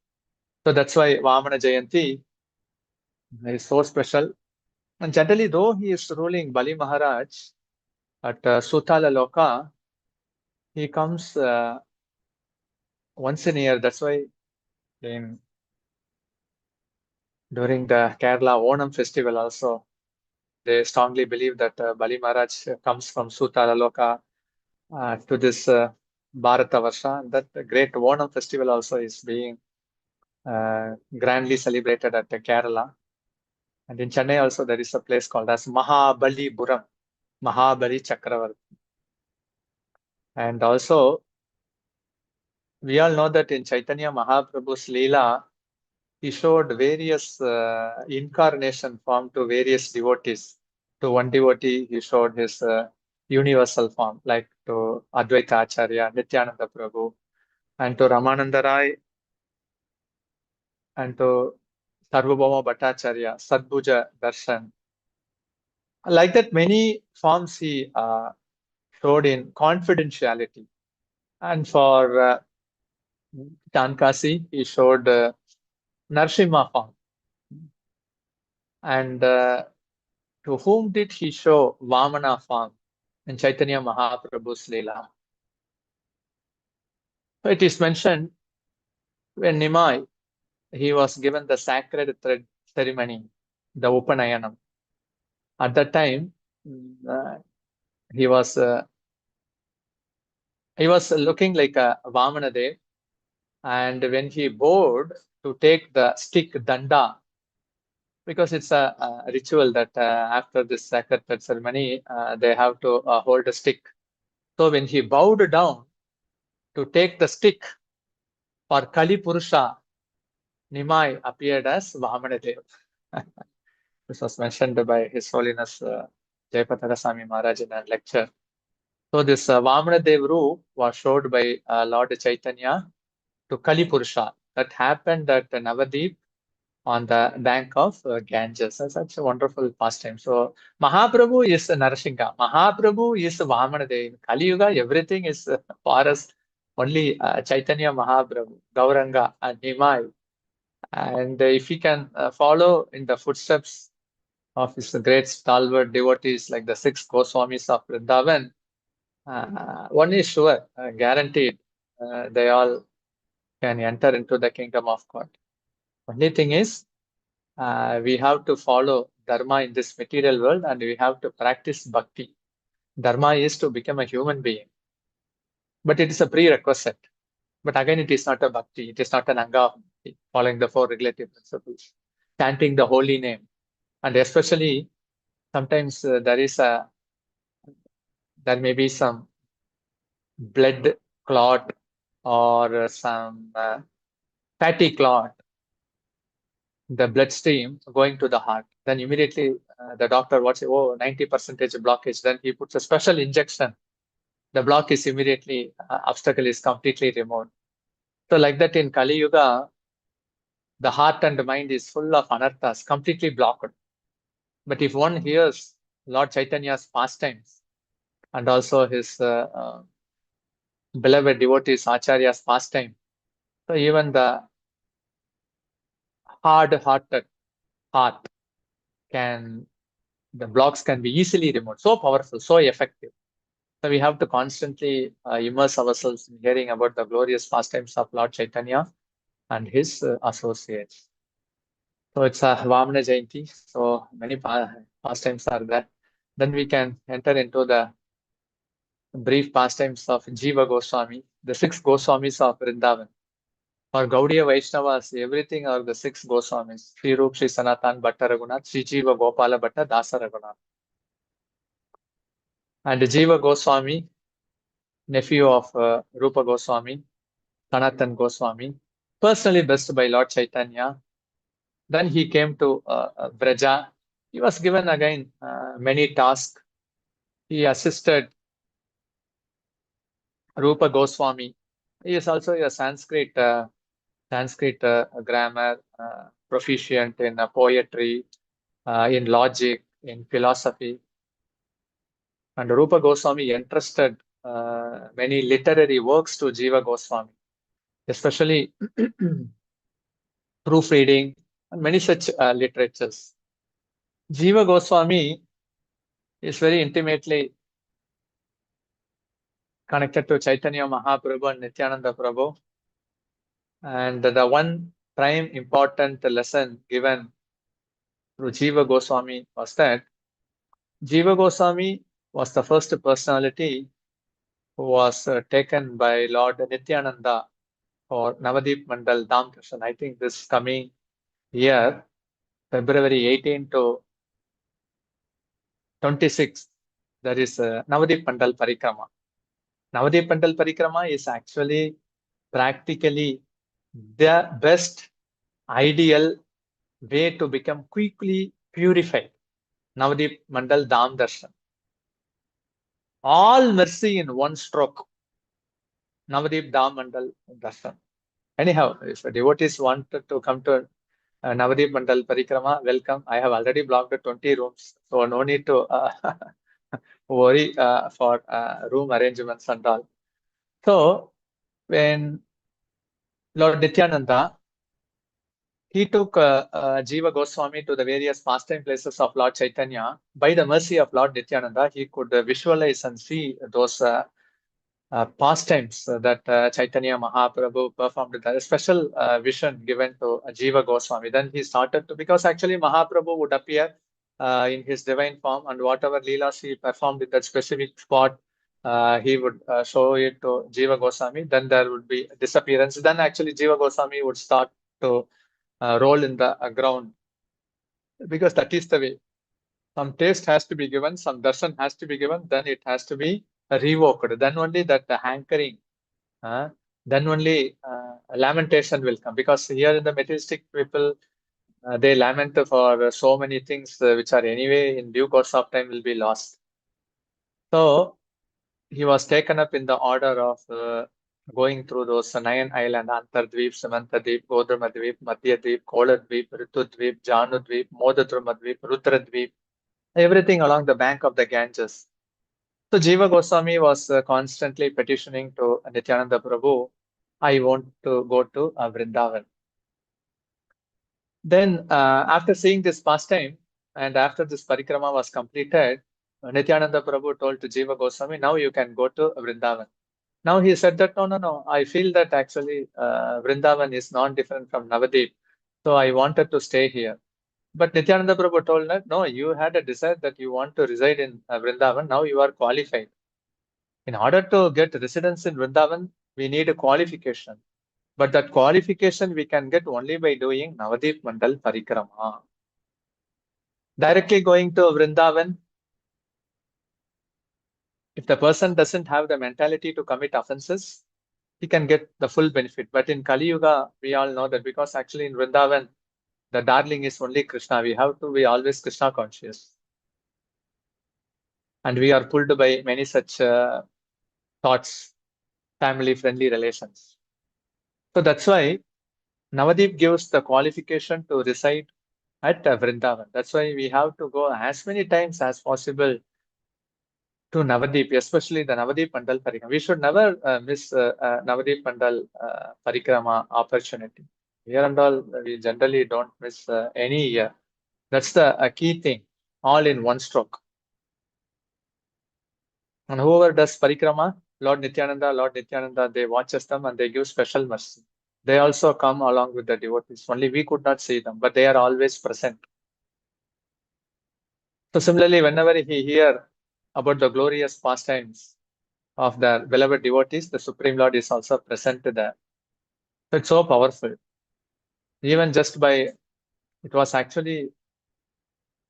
So that's why Vamana Jayanti is so special. And generally, though he is ruling Bali Maharaj at Sutala Loka, he comes once in a year. That's why during the Kerala Onam festival also, they strongly believe that Bali Maharaj comes from Sutala Loka to this Bharata Varsha. That great Onam festival also is being grandly celebrated at Kerala. And in Chennai also there is a place called as Mahabalipuram, Mahabali Chakravarti. And also, we all know that in Chaitanya Mahaprabhu's Leela, he showed various incarnation form to various devotees. To one devotee, he showed his universal form, like to Advaita Acharya, Nityananda Prabhu, and to Ramananda Rai, and to Sarvabhauma Bhattacharya, Sadbhuja Darshan. Like that, many forms he showed in confidentiality. And for Tankasi, he showed Narsimha form. And to whom did he show Vamana form in Chaitanya Mahaprabhu's Leela? So it is mentioned when Nimai, he was given the sacred thread ceremony, the Upanayanam. At that time, he was looking like a Vamanadev, and when he bowed to take the stick danda, because it's a ritual that after this sacred thread ceremony, they have to hold a stick. So when he bowed down to take the stick for Kali Purusha, Nimai appeared as Vamanadev. This was mentioned by His Holiness Jayapataka Swami Maharaj in a lecture. So this Vamanadev Roop was showed by Lord Chaitanya to Kali Purusha. That happened at Navadip on the bank of Ganges. Such a wonderful pastime. So Mahaprabhu is Narasingha. Mahaprabhu is Vamanadev. In Kali Yuga, everything is for us. Only Chaitanya Mahaprabhu, Gauranga, and Nimai. And if we can follow in the footsteps of his great stalwart devotees like the 6 Goswamis of Vrindavan, one is sure, guaranteed, they all can enter into the kingdom of God. Only thing is, we have to follow Dharma in this material world, and we have to practice Bhakti. Dharma is to become a human being, but it is a prerequisite. But again, it is not a Bhakti, it is not an Anga of Bhakti, following the 4 regulative principles, chanting the holy name. And especially, sometimes there may be some blood clot or some fatty clot, the bloodstream going to the heart. Then immediately the doctor watches, 90% blockage. Then he puts a special injection. The block is immediately, obstacle is completely removed. So like that in Kali Yuga, the heart and the mind is full of anarthas, completely blocked. But if one hears Lord Chaitanya's pastimes and also his beloved devotees Acharya's pastime, so even the hard-hearted heart the blocks can be easily removed. So powerful, so effective. So we have to constantly immerse ourselves in hearing about the glorious pastimes of Lord Chaitanya and his associates. So it's a Vamana Jayanti, so many pastimes are there. Then we can enter into the brief pastimes of Jiva Goswami, the 6 Goswamis of Vrindavan. For Gaudiya Vaishnavas, everything are the 6 Goswamis. Sri Rup, Sri Sanatan, Bhatta Raghunath, Sri Jiva Gopala Bhatta, Dasa Raghunath. And Jiva Goswami, nephew of Rupa Goswami, Sanatan Goswami, personally blessed by Lord Chaitanya. Then he came to Braja. He was given again many tasks. He assisted Rupa Goswami. He is also a Sanskrit grammar, proficient in poetry, in logic, in philosophy. And Rupa Goswami entrusted many literary works to Jiva Goswami, especially proofreading and many such literatures. Jiva Goswami is very intimately connected to Chaitanya Mahaprabhu and Nityananda Prabhu. And the one prime important lesson given through Jiva Goswami was that Jiva Goswami was the first personality who was taken by Lord Nityananda for Navadip Mandal Dham Darshan. I think this coming year, February 18 to 26, there is Navadip Mandal Parikrama. Navadip Mandal Parikrama is actually practically the best ideal way to become quickly purified. Navadip Mandal Dham Darshan. All mercy in one stroke. Navadip Dham Mandal Darshan. Anyhow, if devotees wanted to come to Navadip Mandal Parikrama, welcome. I have already blocked 20 rooms, so no need to worry for room arrangements and all. So, when Lord Nityananda, he took Jiva Goswami to the various pastime places of Lord Chaitanya. By the mercy of Lord Nityananda, he could visualize and see those pastimes that Chaitanya Mahaprabhu performed. There is a special vision given to Jiva Goswami. Then he started to, because actually Mahaprabhu would appear in his divine form, and whatever leelas he performed in that specific spot, he would show it to Jiva Goswami. Then there would be disappearance. Then actually Jiva Goswami would start to roll in the ground, because that is the way. Some taste has to be given, some darshan has to be given, then it has to be revoked. Then only that hankering, then only lamentation will come. Because here in the materialistic people, they lament for so many things which are anyway in due course of time will be lost. So he was taken up in the order of going through those 9 islands: Antardvip, Samantadvip, Godramadvip, Madhyadvip, Koladvip, Ritudvip, Janudvip, Modadrumadvip, Rudradvip, everything along the bank of the Ganges. So Jiva Goswami was constantly petitioning to Nityananda Prabhu, I want to go to Vrindavan. Then after seeing this pastime and after this parikrama was completed, Nityananda Prabhu told to Jiva Goswami, now you can go to Vrindavan. Now he said that, no, I feel that actually Vrindavan is non-different from Navadip. So I wanted to stay here. But Nityananda Prabhu told that, no, you had a desire that you want to reside in Vrindavan. Now you are qualified. In order to get residence in Vrindavan, we need a qualification. But that qualification we can get only by doing Navadip Mandal Parikrama. Directly going to Vrindavan, if the person doesn't have the mentality to commit offenses, he can get the full benefit. But in Kali Yuga, we all know that because actually in Vrindavan, the darling is only Krishna. We have to be always Krishna conscious. And we are pulled by many such thoughts, family-friendly relations. So that's why Navadip gives the qualification to reside at Vrindavan. That's why we have to go as many times as possible to Navadip, especially the Navadip Mandal Parikrama. We should never miss Navadip Mandal Parikrama opportunity. Here and all, we generally don't miss any year. That's the key thing, all in one stroke. And whoever does Parikrama, Lord Nityananda, they watches them and they give special mercy. They also come along with the devotees. Only we could not see them, but they are always present. So similarly, whenever he hear about the glorious pastimes of the beloved devotees, the Supreme Lord is also present there. So it's so powerful. Even just by, it was actually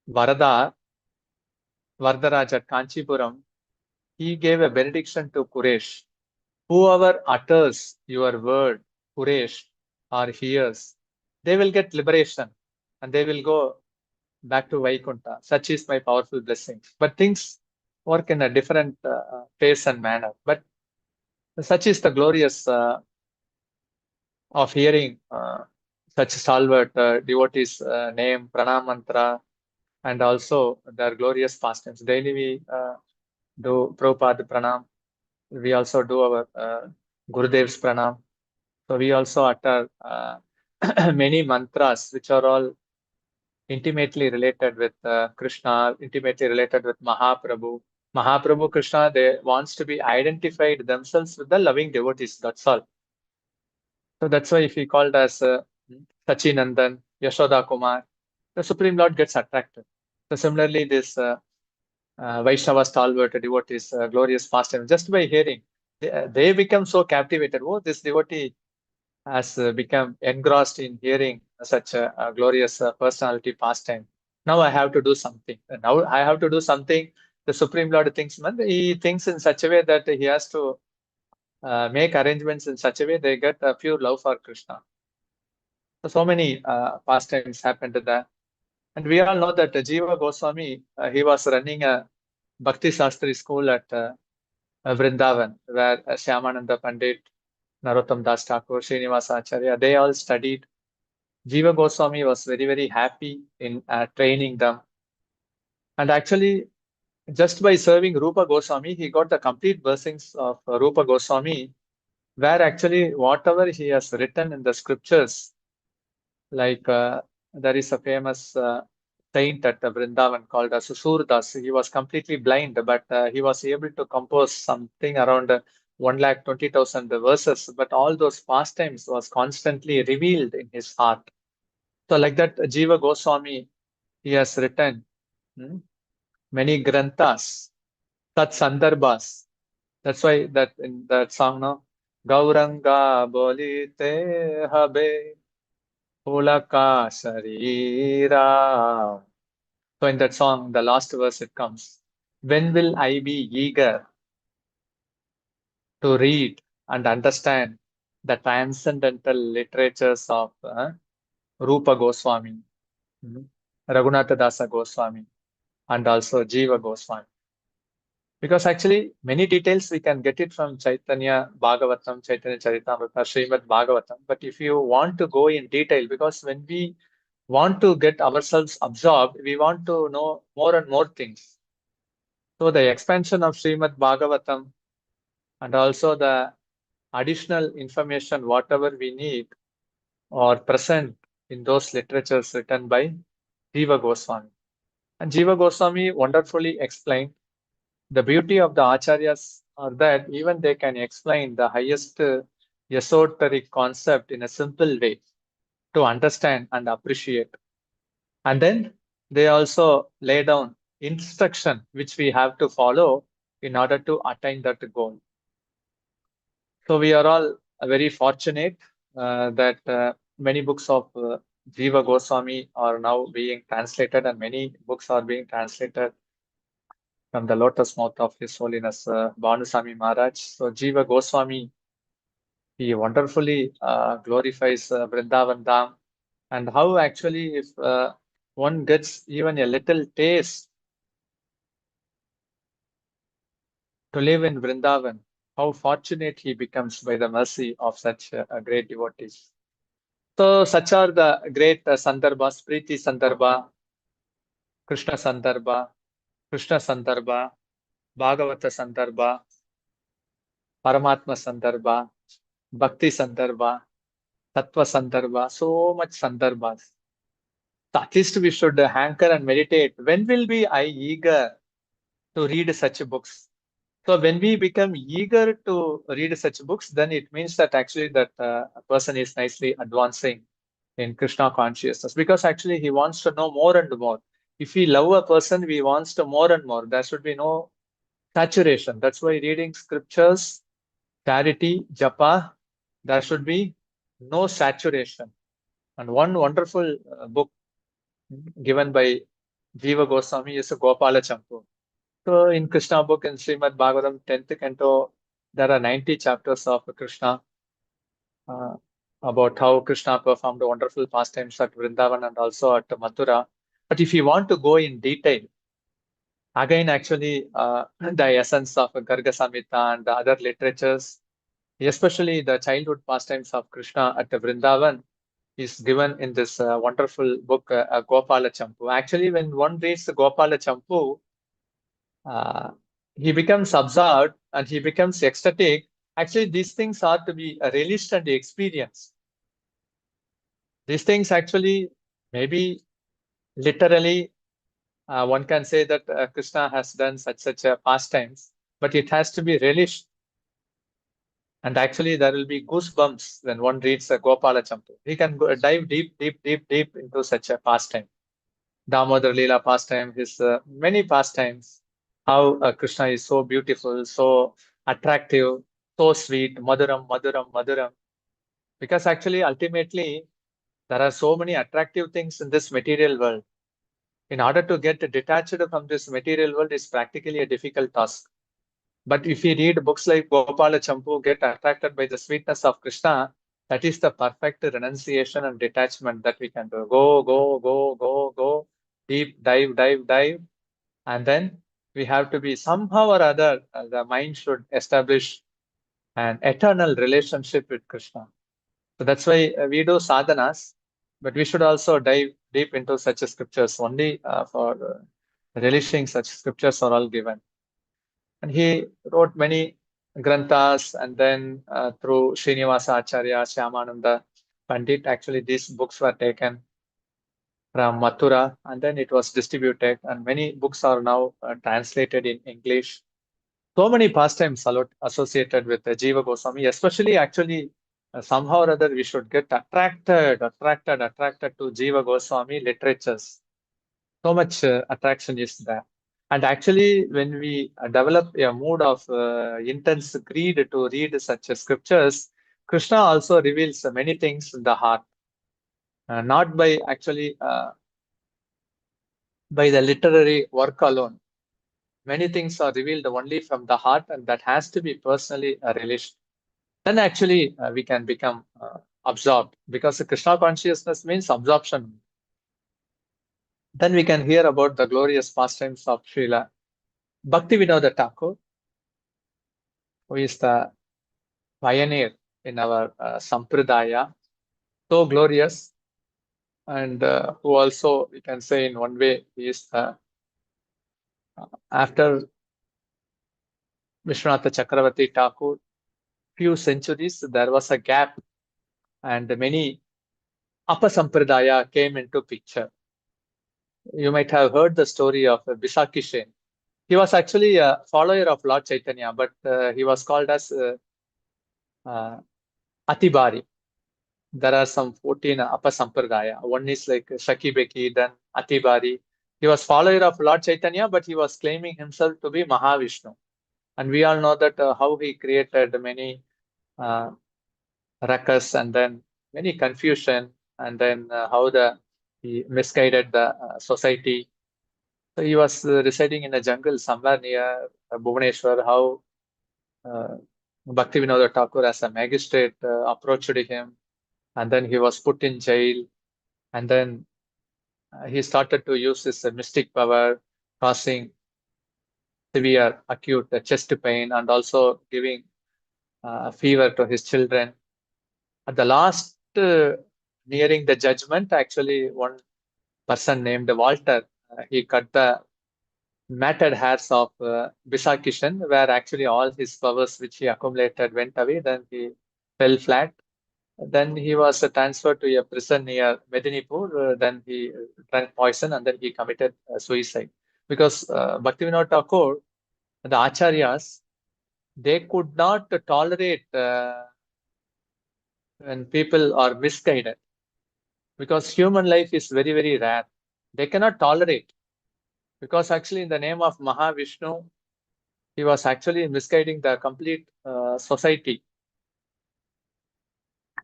Vardaraja at Kanchipuram, he gave a benediction to Quraysh. Whoever utters your word, Quraysh, or hears, they will get liberation and they will go back to Vaikuntha. Such is my powerful blessing. But things work in a different pace and manner. But such is the glorious of hearing such stalwart devotees' name, pranam mantra, and also their glorious pastimes. Daily we do Prabhupada pranam. We also do our Gurudev's pranam. So we also utter many mantras which are all intimately related with Krishna, intimately related with Mahaprabhu. Mahaprabhu Krishna, they wants to be identified themselves with the loving devotees. That's all. So that's why if he called as Sachinandan, Yashoda Kumar, the Supreme Lord gets attracted. So similarly, this Vaishnava stalwart devotees, glorious pastime, just by hearing, they become so captivated. Oh, this devotee has become engrossed in hearing such a glorious personality pastime. Now I have to do something. Now I have to do something. The Supreme Lord thinks, man, he thinks in such a way that he has to make arrangements in such a way they get a pure love for Krishna. So many pastimes happened there. And we all know that Jiva Goswami, he was running a Bhakti Shastri school at Vrindavan, where Shyamananda Pandit, Narottam Das Thakur, Srinivasa Acharya, they all studied. Jiva Goswami was very, very happy in training them. And actually, just by serving Rupa Goswami, he got the complete blessings of Rupa Goswami, where actually whatever he has written in the scriptures, like there is a famous saint at Vrindavan called Susurdas. He was completely blind, but he was able to compose something around 1,20,000 verses. But all those pastimes was constantly revealed in his heart. So like that, Jiva Goswami, he has written many granthas, such sandarbhas. That's why that in that song, no, Gauranga bolite habe Pulaka Sarira. So in that song, the last verse it comes. When will I be eager to read and understand the transcendental literatures of Rupa Goswami, Raghunatha Dasa Goswami, and also Jiva Goswami? Because actually, many details we can get it from Chaitanya Bhagavatam, Chaitanya Charitamrita, Srimad Bhagavatam. But if you want to go in detail, because when we want to get ourselves absorbed, we want to know more and more things. So the expansion of Srimad Bhagavatam and also the additional information, whatever we need, are present in those literatures written by Jiva Goswami. And Jiva Goswami wonderfully explained the beauty of the acharyas are that even they can explain the highest esoteric concept in a simple way to understand and appreciate. And then they also lay down instruction which we have to follow in order to attain that goal. So we are all very fortunate that many books of Jiva Goswami are now being translated, and many books are being translated from the lotus mouth of His Holiness Bhanusami Maharaj. So Jiva Goswami, he wonderfully glorifies Vrindavan Dham, and how actually if one gets even a little taste to live in Vrindavan, how fortunate he becomes by the mercy of such great devotees. So such are the great Sandarbhas, Priti Sandarbha, Krishna Sandarbha, Bhagavata Sandarbha, Paramatma Sandarbha, Bhakti Sandarbha, Tattva Sandarbha, so much Sandarbhas. So at least we should hanker and meditate. When will be I eager to read such books? So when we become eager to read such books, then it means that actually that a person is nicely advancing in Krishna consciousness, because actually he wants to know more and more. If we love a person, we wants to more and more. There should be no saturation. That's why reading scriptures, charity, japa, there should be no saturation. And one wonderful book given by Jiva Goswami is Gopala Champu. So in Krishna book in Srimad Bhagavatam 10th canto, there are 90 chapters of Krishna about how Krishna performed wonderful pastimes at Vrindavan and also at Mathura. But if you want to go in detail, again actually the essence of Garga Samhita and the other literatures, especially the childhood pastimes of Krishna at Vrindavan, is given in this wonderful book, Gopala Champu. Actually, when one reads the Gopala Champu, he becomes absorbed and he becomes ecstatic. Actually, these things are to be relished and experienced. These things actually, maybe literally, one can say that Krishna has done such a pastimes, but it has to be relished. And actually, there will be goosebumps when one reads the Gopala Champu. We can dive deep into such a pastime. Damodar Leela pastime, his many pastimes, how Krishna is so beautiful, so attractive, so sweet, Maduram, Maduram, Maduram. Because actually, ultimately, there are so many attractive things in this material world. In order to get detached from this material world is practically a difficult task. But if we read books like Gopala Champu, get attracted by the sweetness of Krishna, that is the perfect renunciation and detachment that we can do. Go, deep, dive. And then we have to be somehow or other, the mind should establish an eternal relationship with Krishna. So that's why we do sadhanas, but we should also dive deep into such scriptures. Only for relishing such scriptures are all given. And he wrote many granthas, and then through Srinivasa Acharya, Shyamananda Pandit, actually these books were taken from Mathura, and then it was distributed, and many books are now translated in English. So many pastimes associated with Jiva Goswami, especially actually somehow or other we should get attracted to Jiva Goswami literatures. So much attraction is there. And actually, when we develop a mood of intense greed to read such scriptures, Krishna also reveals many things in the heart, not by actually by the literary work alone. Many things are revealed only from the heart, and that has to be personally relished. Then actually we can become absorbed, because Krishna consciousness means absorption. Then we can hear about the glorious pastimes of Srila Bhakti Vinod Thakur, who is the pioneer in our Sampradaya, so glorious, and who also, we can say in one way, is after Vishwanatha Chakravarti Thakur, few centuries, there was a gap, and many Apasampradaya came into picture. You might have heard the story of Bisaki Sen. He was actually a follower of Lord Chaitanya, but he was called as Atibari. There are some 14 Apasampradaya. One is like Shaki Beki, then Atibari. He was follower of Lord Chaitanya, but he was claiming himself to be Mahavishnu. And we all know that how he created many ruckus, and then many confusion, and then how he misguided the society. So he was residing in a jungle somewhere near Bhubaneswar. How Bhakti Vinod Thakur as a magistrate approached him, and then he was put in jail, and then he started to use his mystic power, causing severe acute chest pain, and also giving fever to his children. At the last, nearing the judgment, actually, one person named Walter, he cut the matted hairs of Bisakishan, where actually all his powers which he accumulated went away. Then he fell flat. Then he was transferred to a prison near Medinipur. Then he drank poison and then he committed suicide. Because Bhaktivinoda Thakur, the Acharyas, they could not tolerate when people are misguided. Because human life is very, very rare. They cannot tolerate. Because actually in the name of Mahavishnu, he was actually misguiding the complete society.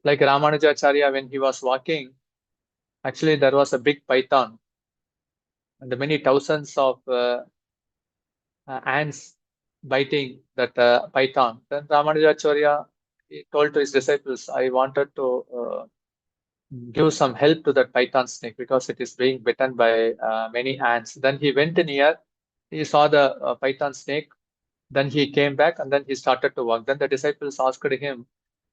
Like Ramanujacharya, when he was walking, actually there was a big python and many thousands of ants biting that python. Then Ramanujacharya he told to his disciples, I wanted to give some help to that python snake because it is being bitten by many ants. Then he went near, he saw the python snake. Then he came back and then he started to walk. Then the disciples asked him,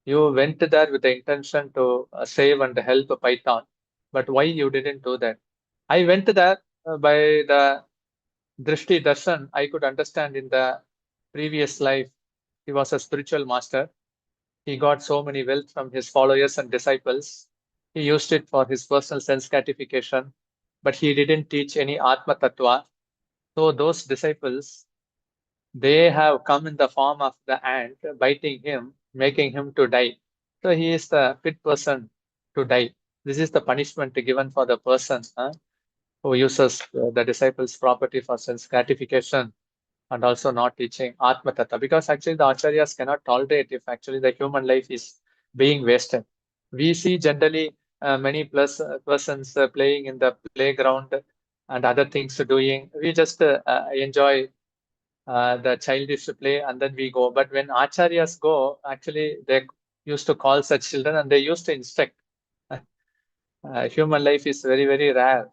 you went there with the intention to save and help a python, but why you didn't do that? I went there by the Drishti Darshan. I could understand in the previous life, he was a spiritual master. He got so many wealth from his followers and disciples. He used it for his personal sense gratification, but he didn't teach any Atma Tattva. So those disciples, they have come in the form of the ant, biting him, making him to die. So he is the fit person to die. This is the punishment given for the person who uses the disciples' property for sense gratification and also not teaching Atma Tattva. Because actually the Acharyas cannot tolerate if actually the human life is being wasted. We see generally many persons playing in the playground and other things doing. We just enjoy the childish play and then we go. But when Acharyas go, actually they used to call such children and they used to instruct. Human life is very, very rare.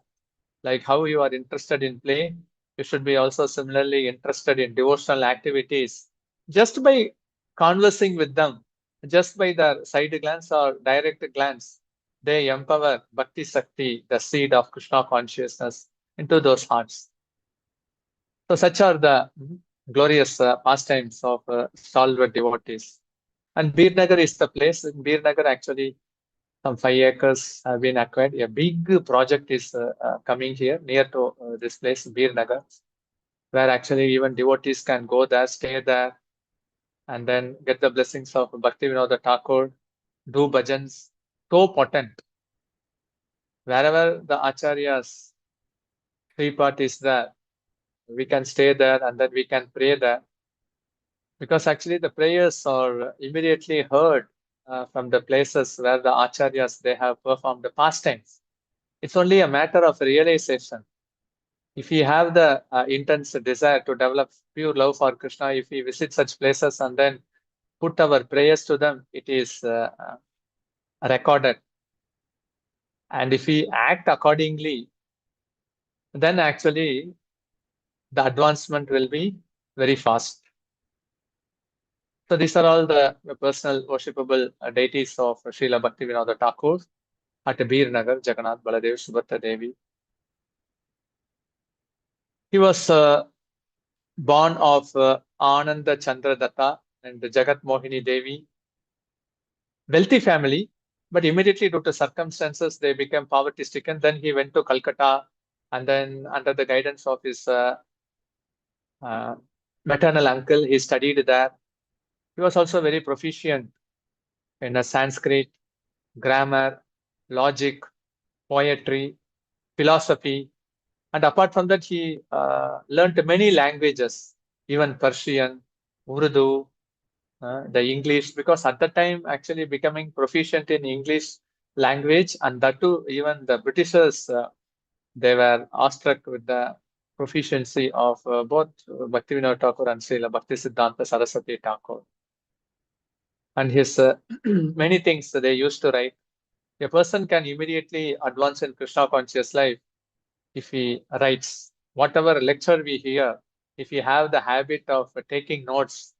Like how you are interested in play, you should be also similarly interested in devotional activities. Just by conversing with them, just by the side glance or direct glance, they empower Bhakti Sakti, the seed of Krishna consciousness, into those hearts. So such are the glorious pastimes of stalwart devotees. And Birnagar is the place. In Birnagar, actually, some 5 acres have been acquired. A big project is coming here near to this place, Birnagar, where actually even devotees can go there, stay there, and then get the blessings of Bhaktivinoda Thakur, do bhajans, so potent. Wherever the Acharyas, Sripat is there, we can stay there and then we can pray there. Because actually the prayers are immediately heard from the places where the Acharyas, they have performed the pastimes. It's only a matter of realization. If we have the intense desire to develop pure love for Krishna, if we visit such places and then put our prayers to them, it is recorded. And if we act accordingly, then actually the advancement will be very fast. So these are all the personal worshipable deities of Srila Bhaktivinoda Thakur at Birnagar, Jagannath, Baladev, Subhadra Devi. He was born of Ananda Chandra Datta and Jagat Mohini Devi. Wealthy family, but immediately due to circumstances, they became poverty stricken. Then he went to Calcutta and then under the guidance of his maternal uncle, he studied there. He was also very proficient in Sanskrit, grammar, logic, poetry, philosophy. And apart from that, he learned many languages, even Persian, Urdu, the English, because at the time, actually becoming proficient in English language, and that too, even the Britishers, they were awestruck with the proficiency of both Bhaktivinoda Thakur and Srila Bhaktisiddhanta Saraswati Thakur. And his many things they used to write. A person can immediately advance in Krishna conscious life if he writes. Whatever lecture we hear, if we have the habit of taking notes,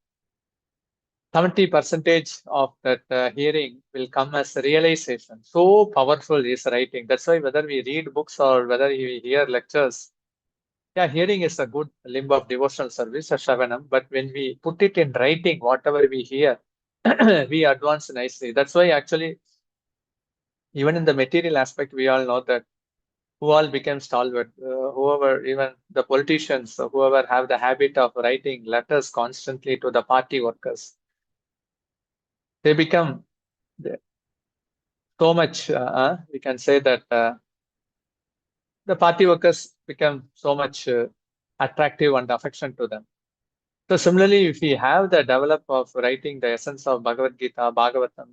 70% of that hearing will come as realization. So powerful is writing. That's why whether we read books or whether we hear lectures, yeah, hearing is a good limb of devotional service, a Shravanam. But when we put it in writing, whatever we hear, we advance nicely. That's why actually, even in the material aspect, we all know that who all became stalwart, whoever, even the politicians, whoever have the habit of writing letters constantly to the party workers, they become so much, we can say that the party workers become so much attractive and affection to them. So similarly, if we have the develop of writing the essence of Bhagavad Gita, Bhagavatam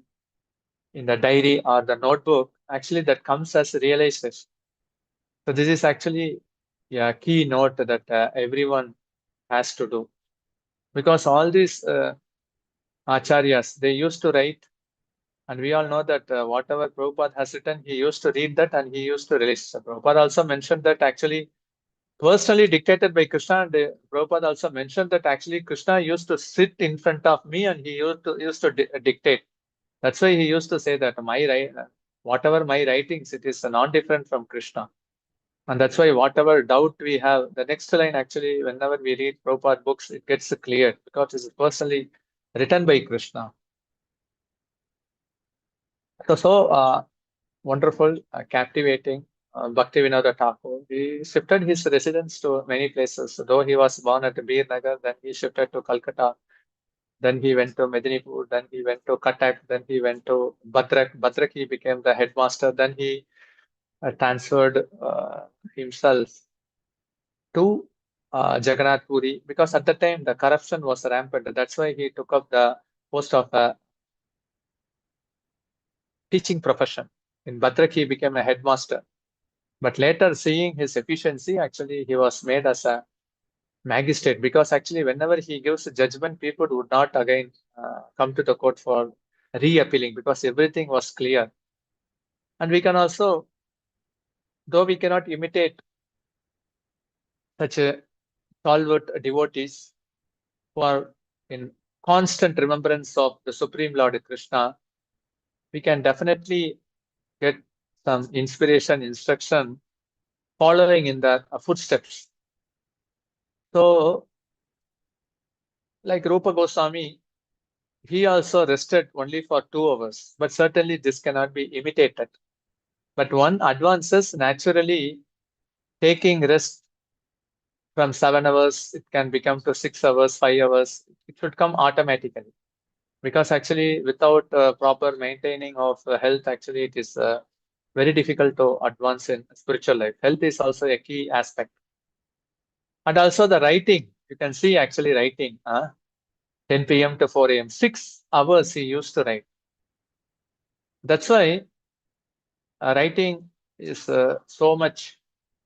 in the diary or the notebook, actually that comes as realization. So this is actually a key note that everyone has to do. Because all these acharyas, they used to write, and we all know that whatever Prabhupada has written, he used to read that and he used to release. So Prabhupada also mentioned that actually personally dictated by Krishna, and Prabhupada also mentioned that actually Krishna used to sit in front of me and he used to dictate. That's why he used to say that whatever my writings, it is non-different from Krishna. And that's why whatever doubt we have, the next line actually, whenever we read Prabhupada books, it gets cleared because it's personally written by Krishna. So wonderful, captivating. Bhakti Vinod Thakur. He shifted his residence to many places. Though he was born at Bir Nagar, then he shifted to Calcutta. Then he went to Medinipur. Then he went to Cuttack. Then he went to Bhadrak. Bhadrak, he became the headmaster. Then he transferred himself to Jagannath Puri because at the time the corruption was rampant. That's why he took up the post of a teaching profession. In Bhadrak, he became a headmaster. But later, seeing his efficiency, actually, he was made as a magistrate because actually, whenever he gives a judgment, people would not again come to the court for re-appealing because everything was clear. And we can also, though we cannot imitate such a stalwart devotees who are in constant remembrance of the Supreme Lord Krishna, we can definitely get some inspiration, instruction, following in their footsteps. So, like Rupa Goswami, he also rested only for 2 hours, but certainly this cannot be imitated. But one advances naturally, taking rest from 7 hours, it can become to 6 hours, 5 hours. It should come automatically. Because actually, without proper maintaining of health, actually, it is very difficult to advance in spiritual life. Health is also a key aspect. And also the writing, you can see actually writing, 10 p.m. to 4 a.m., 6 hours he used to write. That's why writing is so much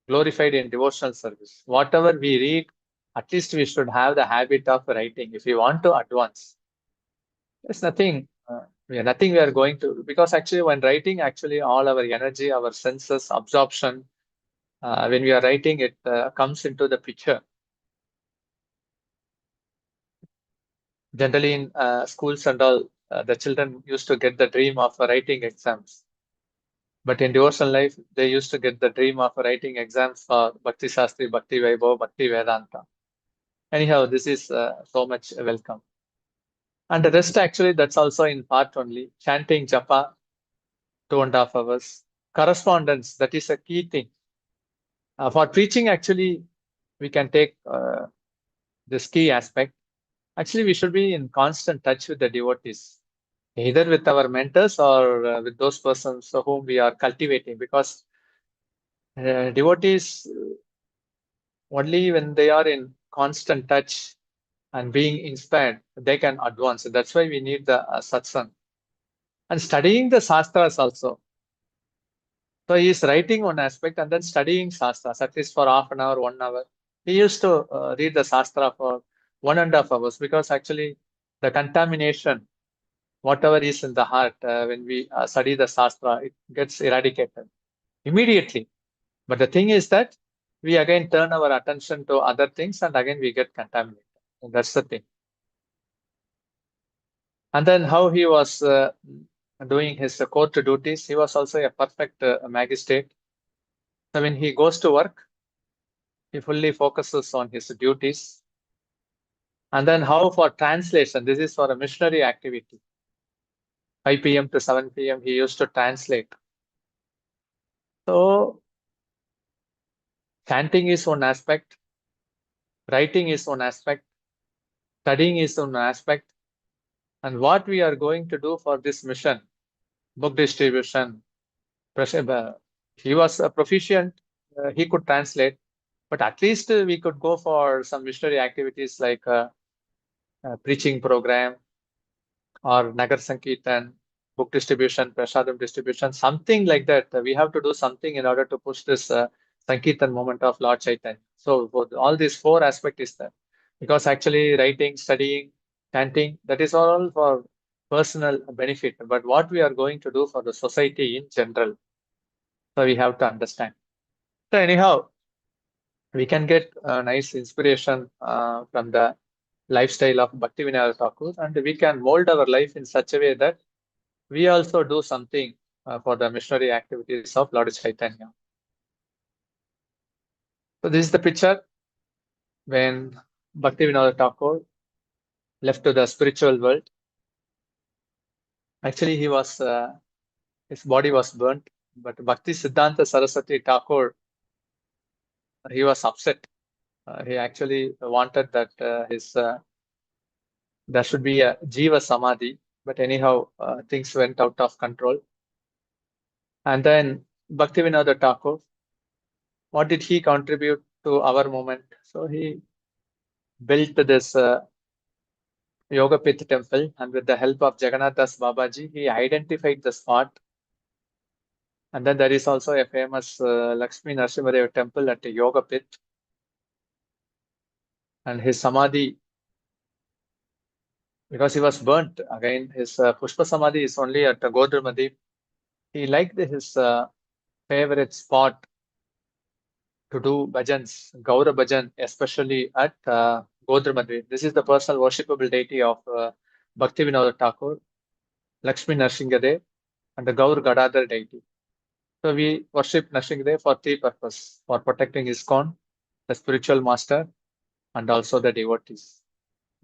glorified in devotional service. Whatever we read, at least we should have the habit of writing if we want to advance. There's nothing, nothing we are going to, because actually when writing, actually all our energy, our senses, absorption, when we are writing, it comes into the picture. Generally in schools and all, the children used to get the dream of writing exams. But in devotional life, they used to get the dream of writing exams for Bhakti Shastri, Bhakti Vaibhav, Bhakti Vedanta. Anyhow, this is so much welcome. And the rest actually, that's also in part only. Chanting japa, 2.5 hours. Correspondence, that is a key thing. For preaching, actually, we can take this key aspect. Actually, we should be in constant touch with the devotees, either with our mentors or with those persons whom we are cultivating, because devotees, only when they are in constant touch and being inspired, they can advance. That's why we need the satsang. And studying the shastras also. So he is writing one aspect and then studying shastras, at least for half an hour, 1 hour. He used to read the shastra for 1.5 hours because actually the contamination, whatever is in the heart, when we study the shastra, it gets eradicated immediately. But the thing is that we again turn our attention to other things and again we get contaminated. And that's the thing. And then how he was doing his court duties, he was also a perfect magistrate. So when he goes to work, he fully focuses on his duties. And then how for translation, this is for a missionary activity. 5 p.m. to 7 p.m. he used to translate. So chanting is one aspect, writing is one aspect, studying is one aspect, and what we are going to do for this mission, book distribution, he was a proficient, he could translate, but at least we could go for some missionary activities like a preaching program or Nagar Sankirtan, book distribution, Prasadam distribution, something like that. We have to do something in order to push this Sankirtan movement of Lord Chaitanya. So for all these four aspects is there. Because actually writing, studying, chanting, that is all for personal benefit. But what we are going to do for the society in general, so we have to understand. So anyhow, we can get a nice inspiration from the lifestyle of Bhaktivinoda Thakur, and we can mold our life in such a way that we also do something for the missionary activities of Lord Chaitanya. So this is the picture when Bhaktivinoda Thakur left to the spiritual world. Actually, he was his body was burnt, but Bhakti Siddhanta Saraswati Thakur, he was upset. He actually wanted that there should be a Jiva Samadhi, but anyhow, things went out of control. And then Bhaktivinoda Thakur, what did he contribute to our movement? So he built this Yoga Pith temple, and with the help of Jagannath Das Babaji, he identified the spot. And then there is also a famous Lakshmi Narasimhadev temple at Yoga Pith. And his Samadhi, because he was burnt, again, his Pushpa Samadhi is only at Godrumadip. He liked his favorite spot to do bhajans, Gaura bhajan, especially at Godrumadip. This is the personal worshipable deity of Bhaktivinoda Thakur, Lakshmi Narasimhadev, and the Gaur Gadadhar deity. So we worship Narasimhadev for three purposes: for protecting ISKCON, the spiritual master, and also the devotees.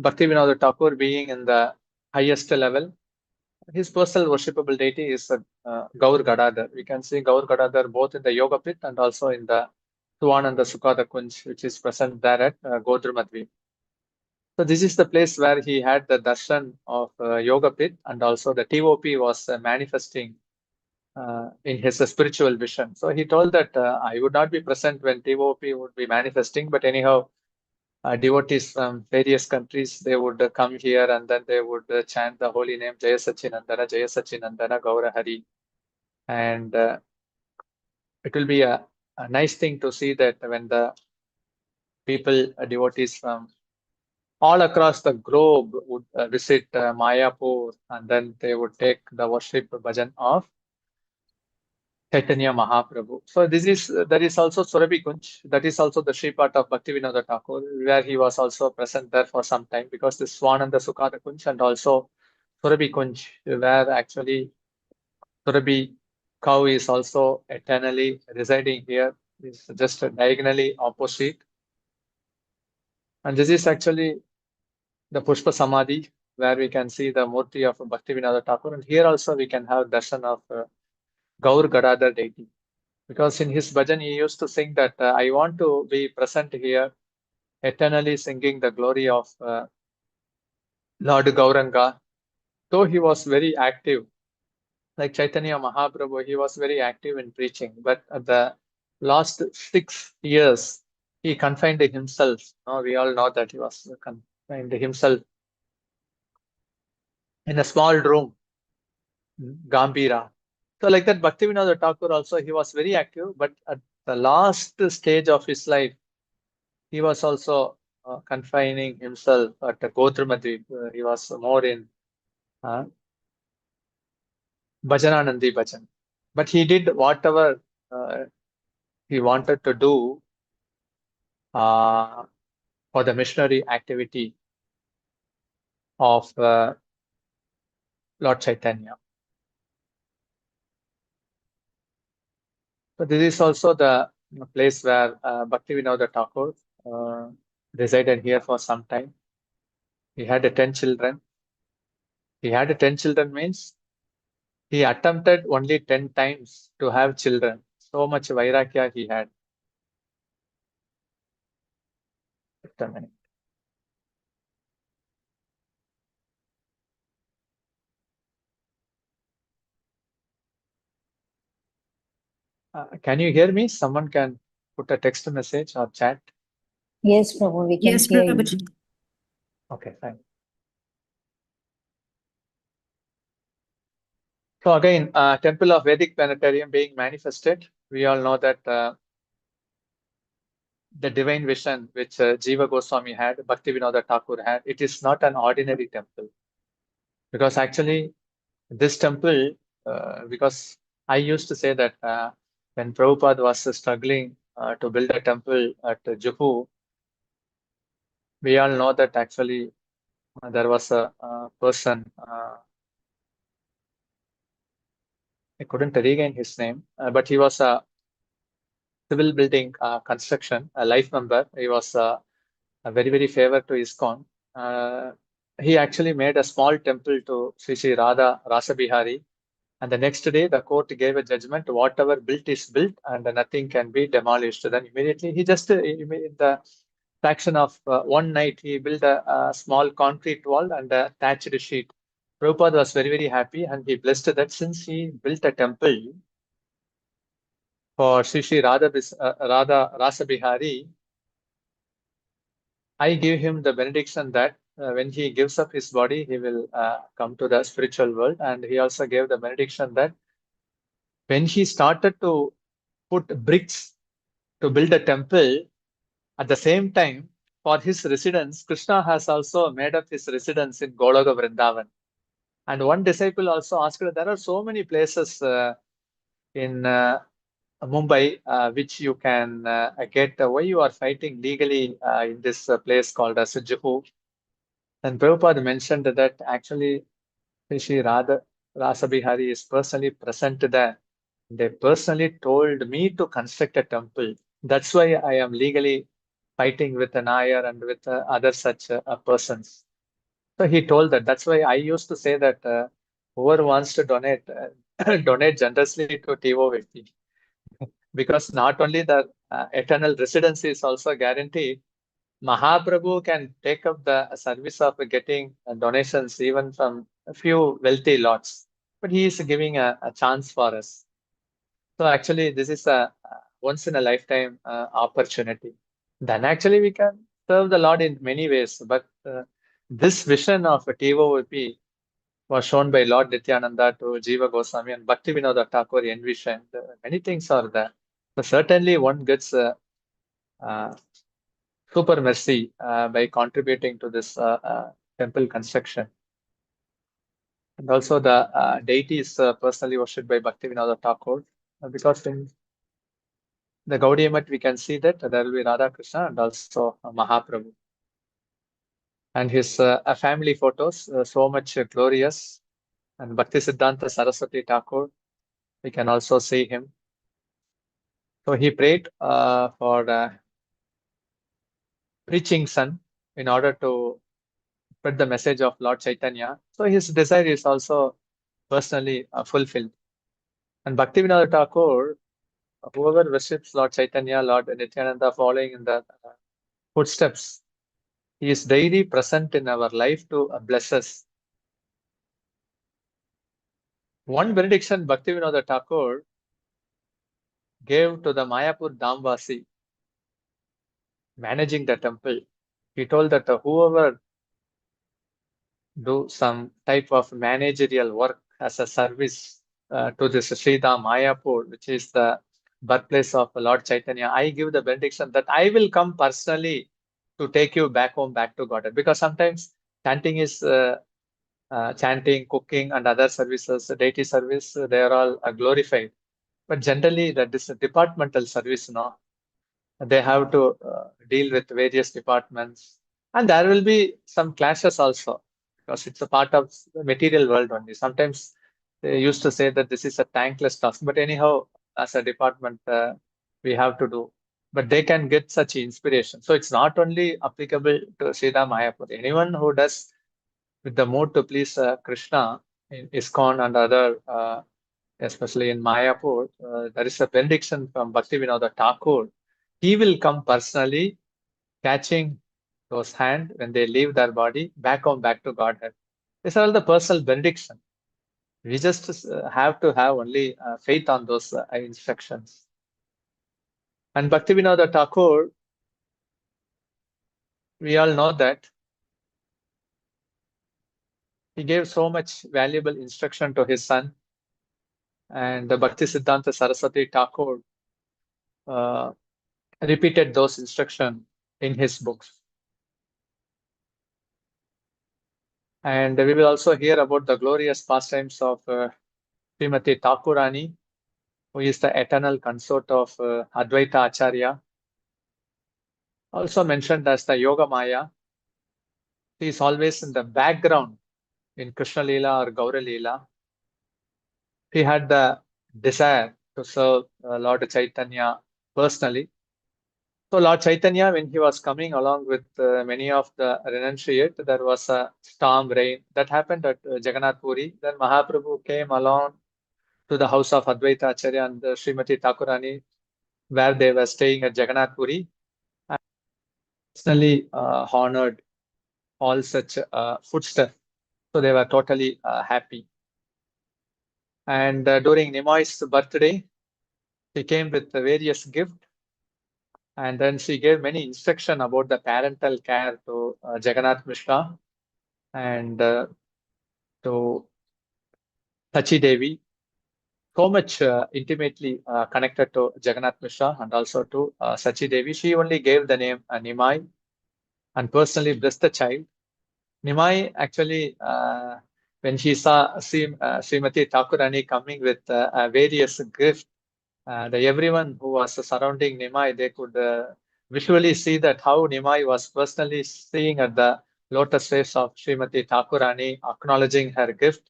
Bhaktivinoda Thakur being in the highest level, his personal worshipable deity is Gaur Gadadhar. We can see Gaur Gadadhar both in the Yoga Pit and also in the Suvananda Sukhada Kunj, which is present there at Godrumadvi. So this is the place where he had the darshan of Yoga Pit, and also the TOP was manifesting in his spiritual vision. So he told that I would not be present when TOP would be manifesting, but anyhow, devotees from various countries, they would come here and then they would chant the holy name Jaya Sachinandana GauraHari. And it will be a nice thing to see that when the people, devotees from all across the globe would visit Mayapur, and then they would take the worship bhajan of Chaitanya Mahaprabhu. So this is there is also Surabhi Kunj. That is also the Shripad of Bhaktivinoda Thakur, where he was also present there for some time, because this Swananda Sukhada Kunj and also Surabhi Kunj, where actually Surabhi cow is also eternally residing here, is just diagonally opposite. And this is actually the Pushpa Samadhi, where we can see the Murti of Bhaktivinoda Thakur. And here also we can have darshan of Gaur Gadadhar deity. Because in his bhajan, he used to sing that I want to be present here, eternally singing the glory of Lord Gauranga. Though he was very active, like Chaitanya Mahaprabhu, he was very active in preaching. But at the last 6 years, he confined himself. We all know that he was confined himself in a small room, Gambira. So like that, Bhaktivinoda Thakur also, he was very active, but at the last stage of his life, he was also confining himself at the Godrumadip. He was more in Bhajananandi Bhajan. But he did whatever he wanted to do for the missionary activity of Lord Chaitanya. So this is also the place where Bhakti Vinod Thakur resided here for some time. He had 10 children. He had 10 children means he attempted only 10 times to have children. So much Vairagya he had. Just a minute. Can you hear me? Someone can put a text message or chat. Yes, Prabhu, we can Yes, hear you. Prabhuji. Okay, fine. So again, temple of Vedic planetarium being manifested. We all know that the divine vision which Jiva Goswami had, Bhakti Vinod Thakur had, it is not an ordinary temple. Because actually, this temple, because I used to say that when Prabhupada was struggling to build a temple at Juhu, we all know that actually there was a person, I couldn't regain his name, but he was a civil building construction, a life member. He was a very, very favored to ISKCON. He actually made a small temple to Sri Radha Rasabihari. And the next day, the court gave a judgment, whatever built is built and nothing can be demolished. Then immediately, he just, in the fraction of one night, he built a small concrete wall and a thatched sheet. Prabhupada was very, very happy and he blessed that since he built a temple for Sri Radha Rasabihari, I give him the benediction that when he gives up his body, he will come to the spiritual world. And he also gave the benediction that when he started to put bricks to build a temple, at the same time, for his residence, Krishna has also made up his residence in Goloka Vrindavan. And one disciple also asked, there are so many places in Mumbai which you can get. Why you are fighting legally in this place called Juhu? And Prabhupada mentioned that actually Sri Radha Rasabihari is personally present there. They personally told me to construct a temple. That's why I am legally fighting with an Nair and with other such persons. So he told that. That's why I used to say that whoever wants to donate, donate generously to TOVP. Because not only the eternal residency is also guaranteed, Mahaprabhu can take up the service of getting donations even from a few wealthy lots. But he is giving a chance for us. So actually, this is a once in a lifetime opportunity. Then actually we can serve the Lord in many ways. But this vision of a TOVP was shown by Lord Nityananda to Jiva Goswami and Bhakti Vinod Thakur envisioned. Many things are there. So certainly one gets super mercy by contributing to this temple construction. And also the deity is personally worshipped by Bhakti Vinod Thakur because in the Gaudiya Math we can see that there will be Radha Krishna and also Mahaprabhu. And his family photos, so much glorious. And Bhakti Siddhanta Saraswati Thakur, we can also see him. So he prayed for preaching son in order to spread the message of Lord Chaitanya. So his desire is also personally fulfilled. And Bhakti Vinod Thakur, whoever worships Lord Chaitanya, Lord Nityananda, following in the footsteps, he is daily present in our life to bless us. One benediction Bhakti Vinod Thakur gave to the Mayapur Damvasi, managing the temple. He told that whoever do some type of managerial work as a service to this Sridham Mayapur, which is the birthplace of Lord Chaitanya, I give the benediction that I will come personally to take you back home, back to Godhead. Because sometimes chanting is chanting, cooking, and other services, deity service, they are all glorified. But generally, that is a departmental service, no? They have to deal with various departments, and there will be some clashes also. because it's a part of the material world only. Sometimes they used to say that this is a thankless task, but anyhow, as a department, we have to do. But they can get such inspiration. So it's not only applicable to Sita Mayapur. Anyone who does with the mood to please Krishna in ISKCON and other, especially in Mayapur, there is a benediction from Bhakti Vinod Thakur. He will come personally, catching those hands when they leave their body, back to Godhead. These are all the personal benediction. We just have to have only faith on those instructions. And Bhakti Vinod Thakur, we all know that he gave so much valuable instruction to his son. And the Bhakti Siddhanta Saraswati Thakur repeated those instructions in his books. And we will also hear about the glorious pastimes of Srimati Thakurani, who is the eternal consort of Advaita Acharya, also mentioned as the Yoga Maya. She is always in the background in Krishna Leela or Gaura Leela. He had the desire to serve Lord Chaitanya personally. So Lord Chaitanya, when he was coming along with many of the renunciate, there was a storm rain that happened at Jagannath Puri. Then Mahaprabhu came along to the house of Advaita Acharya and Srimati Thakurani, where they were staying at Jagannath Puri, and personally honored all such footsteps. So they were totally happy. And during Nimai's birthday, she came with various gifts. And then she gave many instruction about the parental care to Jagannath Mishra and to Sachi Devi. So much intimately connected to Jagannath Mishra and also to Sachi Devi. She only gave the name Nimai and personally blessed the child. Nimai actually, when she saw Srimati Thakurani coming with various gifts, everyone who was surrounding Nimai, they could visually see that how Nimai was personally seeing at the lotus face of Srimati Thakurani, acknowledging her gift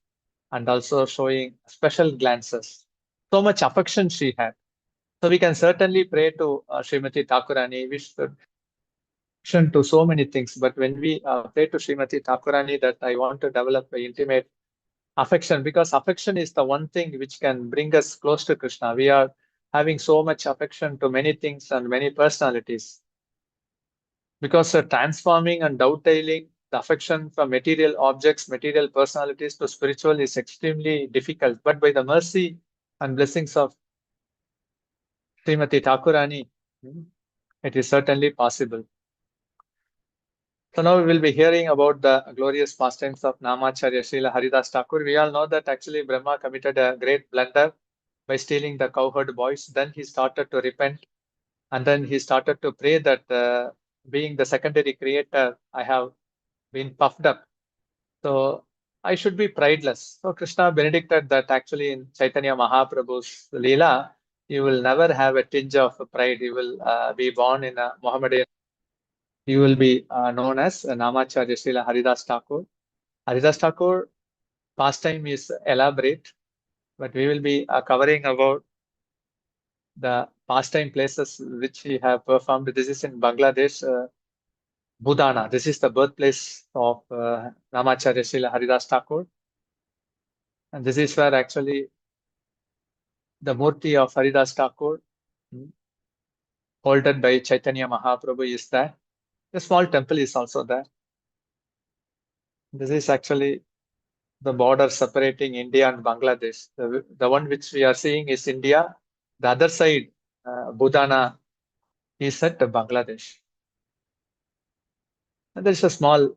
and also showing special glances. So much affection she had. So we can certainly pray to Srimati Thakurani. We should to so many things, but when we pray to Srimati Thakurani that I want to develop an intimate affection, because affection is the one thing which can bring us close to Krishna. We are having so much affection to many things and many personalities. Because transforming and dovetailing the affection from material objects, material personalities to spiritual is extremely difficult. But by the mercy and blessings of Srimati Thakurani, it is certainly possible. So now we will be hearing about the glorious pastimes of Namacharya Srila Haridas Thakur. We all know that actually Brahma committed a great blunder by stealing the cowherd boys. Then he started to repent, and then he started to pray that being the secondary creator, I have been puffed up. So I should be prideless. So Krishna benedicted that actually in Chaitanya Mahaprabhu's Leela, you will never have a tinge of pride. You will be born in a Mohammedan. You will be known as Namacharya Srila Haridas Thakur. Haridas Thakur pastime is elaborate, but we will be covering about the pastime places which he have performed. This is in Bangladesh, Budana. This is the birthplace of Namacharya Srila Haridas Thakur. And this is where actually the Murti of Haridas Thakur, holded by Chaitanya Mahaprabhu, is there. The small temple is also there. This is actually the border separating India and Bangladesh. The one which we are seeing is India. The other side, Budana, is at Bangladesh. And there is a small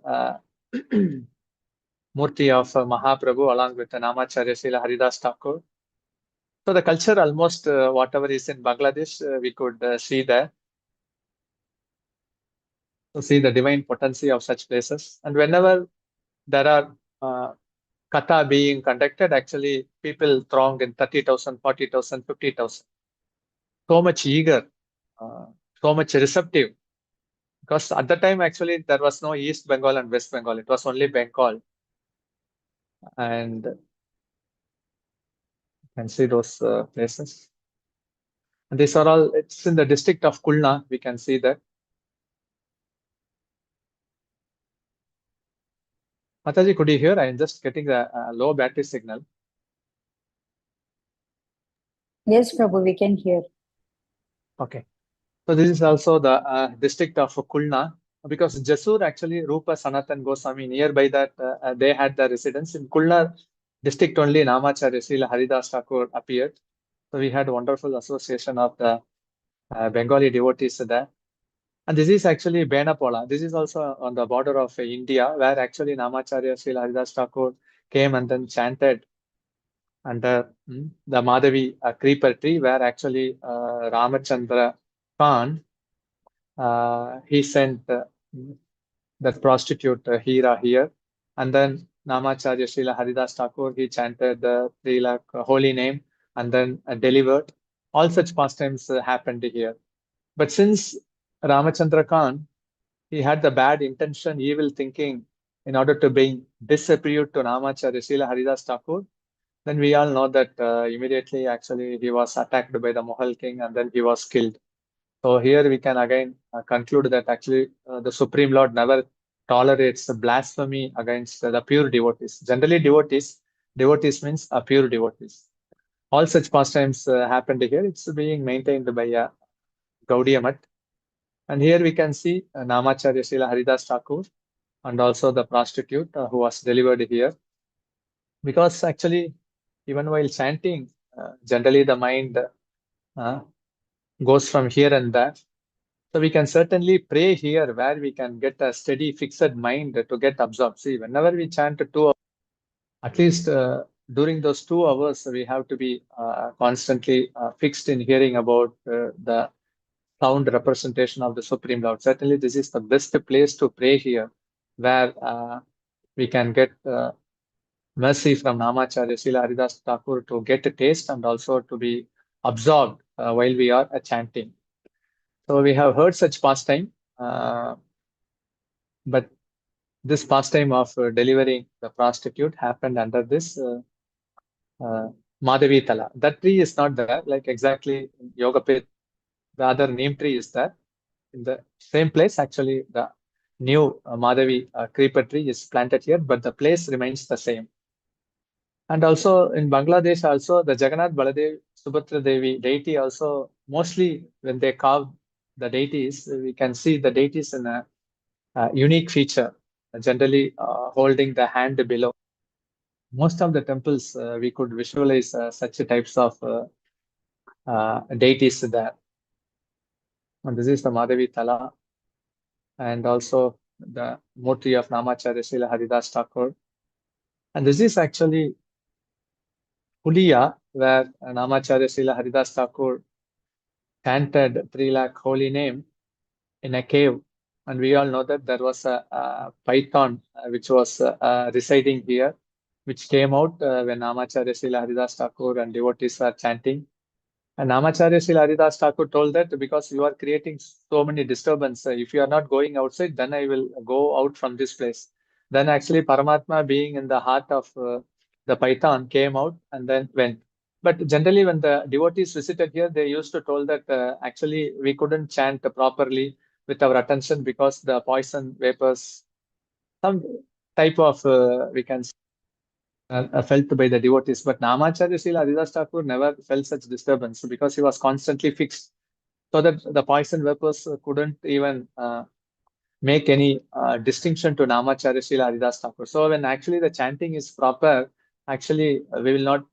Murti of Mahaprabhu along with the Namacharya Srila Haridas Thakur. So the culture almost whatever is in Bangladesh, we could see there. To see the divine potency of such places. And whenever there are katha being conducted, actually people throng in 30,000, 40,000, 50,000. So much eager, so much receptive. Because at the time, actually, there was no East Bengal and West Bengal. It was only Bengal. And you can see those places. And these are all, it's in the district of Kulna, we can see that. Mataji, could you hear? I am just getting a low battery signal. Yes, Prabhu, we can hear. Okay. So this is also the district of Kulna, because Jasur actually, Rupa Sanatan Goswami, nearby that they had the residence. In Kulna district only, Namacharya Srila Haridas Thakur appeared. So we had a wonderful association of the Bengali devotees there. And this is actually Benapola. This is also on the border of India, where actually Namacharya Srila Haridas Thakur came and then chanted under the Madhavi creeper tree, where actually Ramachandra Khan, he sent that prostitute Hira here. And then Namacharya Srila Haridas Thakur, he chanted the 3 lakh holy name and then delivered. All such pastimes happened here. But since Ramachandra Khan, he had the bad intention, evil thinking, in order to bring disrepute to Namacharya Srila Haridas Thakur, then we all know that immediately actually he was attacked by the Mughal king and then he was killed. So here we can again conclude that actually the Supreme Lord never tolerates blasphemy against the pure devotees. Generally devotees means pure devotees. All such pastimes happened here. It's being maintained by Gaudiya Math. And here we can see Namacharya Srila Haridas Thakur and also the prostitute who was delivered here. Because actually, even while chanting, generally the mind goes from here and there. So we can certainly pray here where we can get a steady, fixed mind to get absorbed. See, whenever we chant 2 hours, at least during those 2 hours, we have to be constantly fixed in hearing about the sound representation of the Supreme Lord. Certainly, this is the best place to pray here, where we can get mercy from Namacharya Srila Haridas Thakur to get a taste and also to be absorbed while we are chanting. So we have heard such pastime, but this pastime of delivering the prostitute happened under this Madhavi Tala. That tree is not there, like exactly in Yogapith, the other neem tree is there. In the same place, actually, the new Madhavi creeper tree is planted here, but the place remains the same. And also in Bangladesh, also the Jagannath Baladev Subhadra Devi deity also, mostly when they carve the deities, we can see the deities in a unique feature, generally holding the hand below. Most of the temples, we could visualize such types of deities there. And this is the Madhavi Tala, and also the Murti of Namacharya Srila Haridas Thakur. And this is actually Puliya, where Namacharya Srila Haridas Thakur chanted 3 lakh holy name in a cave. And we all know that there was a python which was residing here, which came out when Namacharya Srila Haridas Thakur and devotees were chanting. And Namacharya Srila Haridas Thakur told that because you are creating so many disturbance, if you are not going outside, then I will go out from this place. Then actually Paramatma, being in the heart of the python, came out and then went. But generally when the devotees visited here, they used to told that actually we couldn't chant properly with our attention because the poison vapors, some type of, we can say, felt by the devotees. But Namacharya Srila Haridas Thakur never felt such disturbance because he was constantly fixed, so that the poison vapors couldn't even make any distinction to Namacharya Srila Haridas Thakur. So when actually the chanting is proper, actually we will not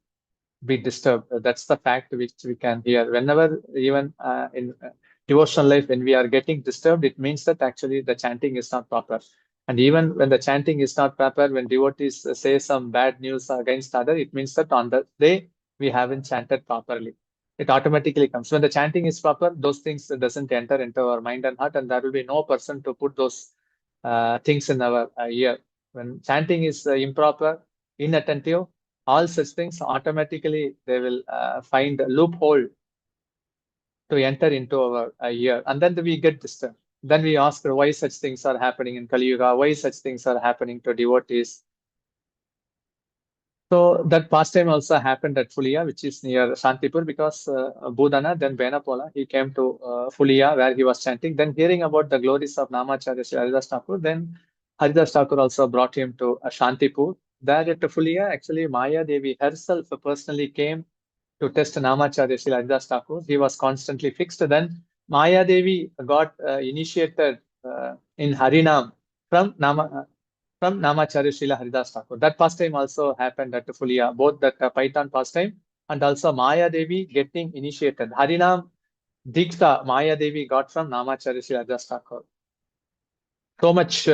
be disturbed. That's the fact which we can hear. Whenever, even in devotional life, when we are getting disturbed, it means that actually the chanting is not proper. And even when the chanting is not proper, when devotees say some bad news against other, it means that on the day we haven't chanted properly. It automatically comes. When the chanting is proper, those things doesn't enter into our mind and heart, and there will be no person to put those things in our ear. When chanting is improper, inattentive, all such things automatically they will find a loophole to enter into our ear, and then we get disturbed. Then we ask why such things are happening in Kali Yuga, why such things are happening to devotees. So that pastime also happened at Fulia, which is near Shantipur, because Budana, then Benapola, he came to Fulia where he was chanting. Then hearing about the glories of Namacharya Sri Haridas Thakur, then Haridas Thakur also brought him to Shantipur. There at Fulia, actually Maya Devi herself personally came to test Namacharya Sri Haridas Thakur. He was constantly fixed. Then Maya Devi got initiated in Harinam from Namacharya Srila Haridas Thakur. That pastime also happened at Fulia, both that Paitan pastime and also Maya Devi getting initiated. Harinam Diksha Maya Devi got from Namacharya Srila Haridas Thakur. So much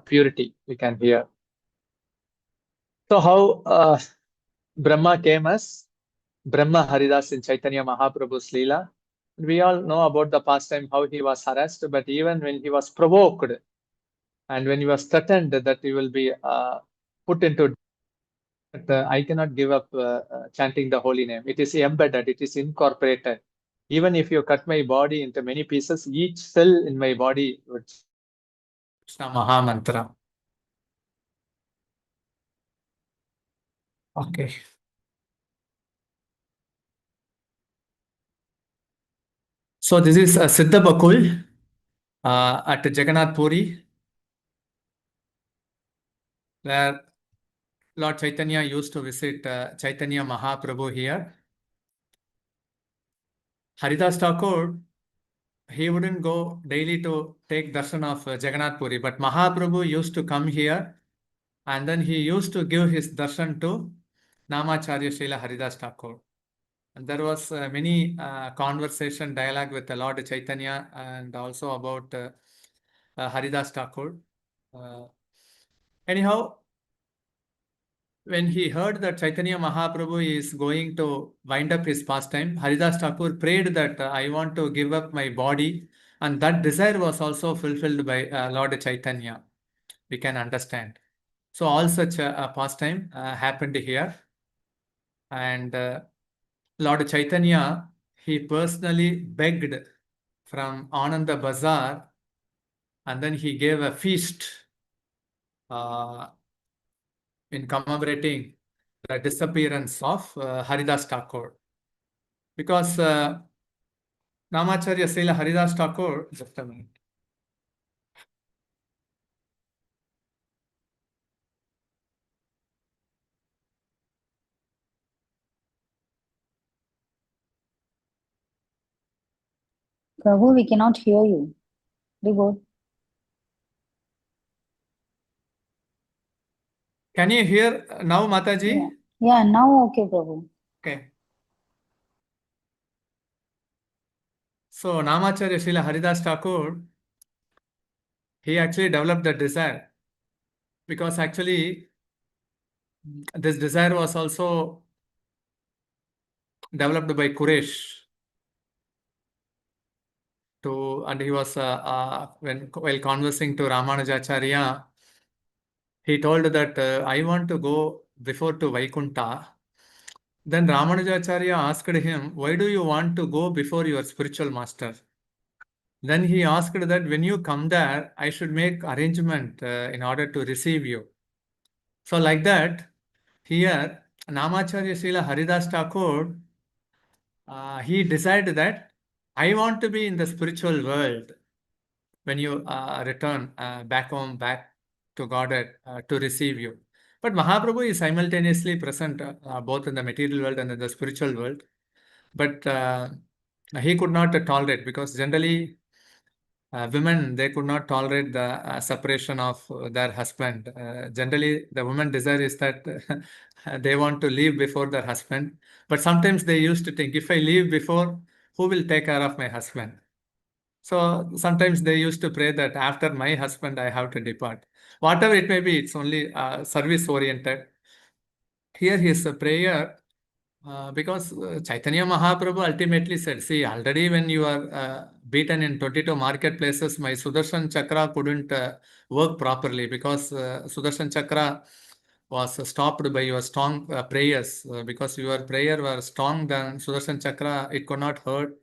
purity we can hear. So how Brahma came as Brahma Haridas in Chaitanya Mahaprabhu's Leela. We all know about the pastime, how he was harassed, but even when he was provoked and when he was threatened that he will be put into, I cannot give up chanting the holy name. It is embedded, it is incorporated. Even if you cut my body into many pieces, each cell in my body would Krishna Maha Mantra. Okay. So this is Siddha Bakul at Jagannath Puri, where Lord Chaitanya used to visit Chaitanya Mahaprabhu here. Haridas Thakur, he wouldn't go daily to take darshan of Jagannath Puri, but Mahaprabhu used to come here and then he used to give his darshan to Namacharya Srila Haridas Thakur. And there was many conversation, dialogue with the Lord Chaitanya and also about Haridas Thakur. Anyhow, when he heard that Chaitanya Mahaprabhu is going to wind up his pastime, Haridas Thakur prayed that I want to give up my body, and that desire was also fulfilled by Lord Chaitanya. We can understand. So all such a pastime happened here, and Lord Chaitanya, he personally begged from Ananda Bazaar, and then he gave a feast in commemorating the disappearance of Haridas Thakur. Because Namacharya Srila Haridas Thakur, just a minute. Prabhu, we cannot hear you. Reboot. Can you hear now, Mataji? Yeah. Yeah, now okay, Prabhu. Okay. So Namacharya Srila Haridas Thakur, he actually developed the desire, because actually this desire was also developed by Quraysh. And he was while conversing to Ramanujacharya, he told that I want to go before to Vaikunta. Then Ramanujacharya asked him, why do you want to go before your spiritual master? Then he asked that when you come there, I should make arrangement in order to receive you. So like that, here, Namacharya Srila Haridas Thakur, he decided that I want to be in the spiritual world when you return back home, back to Godhead to receive you. But Mahaprabhu is simultaneously present both in the material world and in the spiritual world. But he could not tolerate, because generally women, they could not tolerate the separation of their husband. Generally, the women desire is that they want to leave before their husband. But sometimes they used to think, if I leave before, who will take care of my husband? So sometimes they used to pray that after my husband, I have to depart. Whatever it may be, it's only service oriented. Here his prayer, because Chaitanya Mahaprabhu ultimately said, see, already when you are beaten in 22 marketplaces, my Sudarshan Chakra couldn't work properly, because Sudarshan Chakra was stopped by your strong prayers. Because your prayer was strong, then Sudarshan Chakra, it could not hurt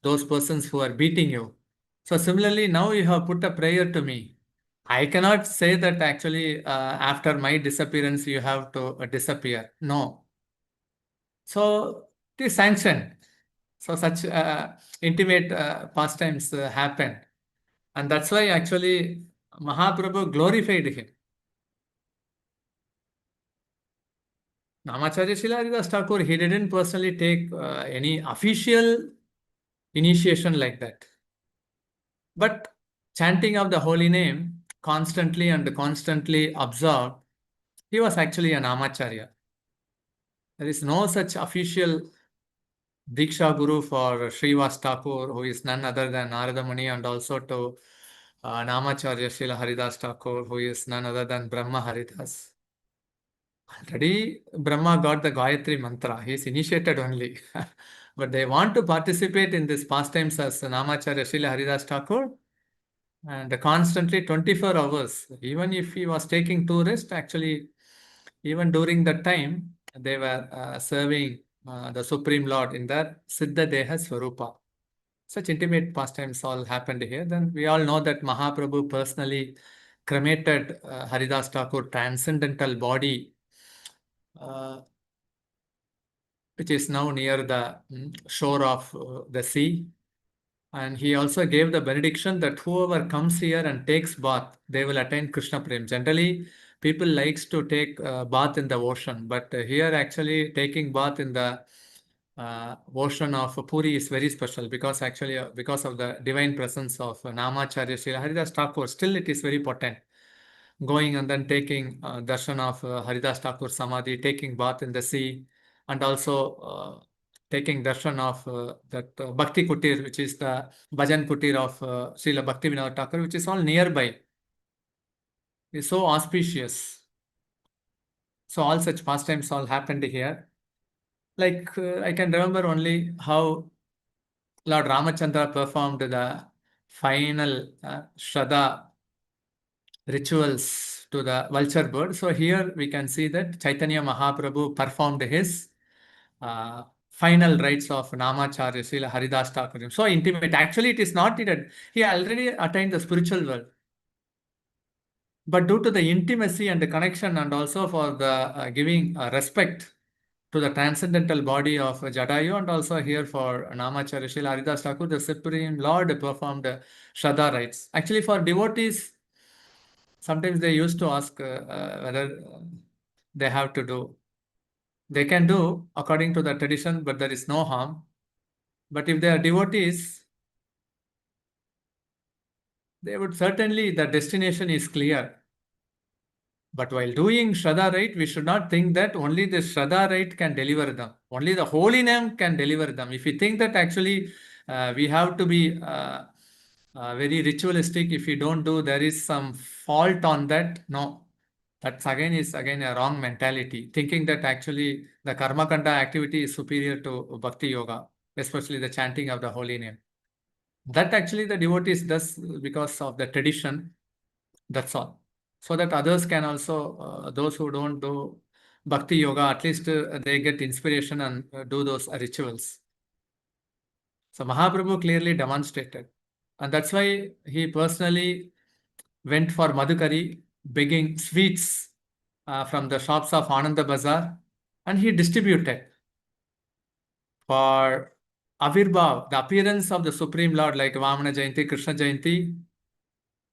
those persons who are beating you. So similarly, now you have put a prayer to me. I cannot say that actually after my disappearance you have to disappear. No. So it is sanctioned. So such intimate pastimes happen. And that's why actually Mahaprabhu glorified him. Namacharya Srila Haridas Thakur, he didn't personally take any official initiation like that. But chanting of the holy name constantly and constantly observed, he was actually an Namacharya. There is no such official Diksha Guru for Srivas Thakur, who is none other than Narada Muni, and also to Namacharya Srila Haridas Thakur, who is none other than Brahma Haridas. Already Brahma got the Gayatri Mantra. He is initiated only. But they want to participate in this pastimes as Namacharya Srila Haridas Thakur. And constantly 24 hours. Even if he was taking two rest, actually, even during that time, they were serving the Supreme Lord in their Siddha Deha Swarupa. Such intimate pastimes all happened here. Then we all know that Mahaprabhu personally cremated Haridas Thakur transcendental body, which is now near the shore of the sea. And he also gave the benediction that whoever comes here and takes bath, they will attain Krishna Prem. Generally, people likes to take bath in the ocean, but here actually taking bath in the ocean of Puri is very special because actually because of the divine presence of Namacharya Srila Haridas Thakur, still it is very potent. Going and then taking darshan of Haridas Thakur Samadhi, taking bath in the sea, and also taking darshan of that Bhakti Kutir, which is the Bhajan Kutir of Srila Bhakti Vinod Thakur, which is all nearby. It's so auspicious. So all such pastimes all happened here. Like I can remember only how Lord Ramachandra performed the final Shraddha rituals to the vulture bird. So here we can see that Chaitanya Mahaprabhu performed his final rites of Namacharya Srila Haridas Thakur. So intimate. Actually, it is not needed. He already attained the spiritual world. But due to the intimacy and the connection, and also for the giving respect to the transcendental body of Jadayu, and also here for Namacharya Srila Haridas Thakur, the Supreme Lord performed Shraddha rites. Actually, for devotees, sometimes they used to ask whether they have to do. They can do according to the tradition, but there is no harm. But if they are devotees, they would certainly, the destination is clear. But while doing Shraddha rite, we should not think that only the Shraddha rite can deliver them. Only the holy name can deliver them. If we think that actually we have to be very ritualistic, if we don't do, there is some fault on that. No, that's again a wrong mentality. Thinking that actually the Karma Kanda activity is superior to Bhakti Yoga, especially the chanting of the holy name. That actually the devotees does because of the tradition. That's all. So that others can also, those who don't do Bhakti Yoga, at least they get inspiration and do those rituals. So Mahaprabhu clearly demonstrated. And that's why he personally went for Madhukari, begging sweets from the shops of Ananda Bazar, and he distributed. For Avirbhav, the appearance of the Supreme Lord, like Vamana Jayanti, Krishna Jayanti,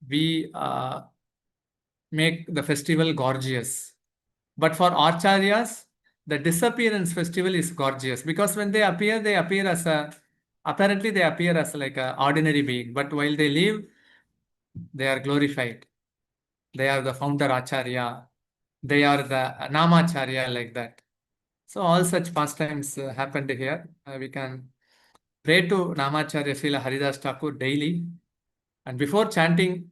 we make the festival gorgeous. But for Acharyas, the disappearance festival is gorgeous because when they appear as apparently they appear as like an ordinary being. But while they live, they are glorified. They are the founder Acharya. They are the Namacharya, like that. So all such pastimes happened here. We can pray to Namacharya Srila Haridas Thakur daily. And before chanting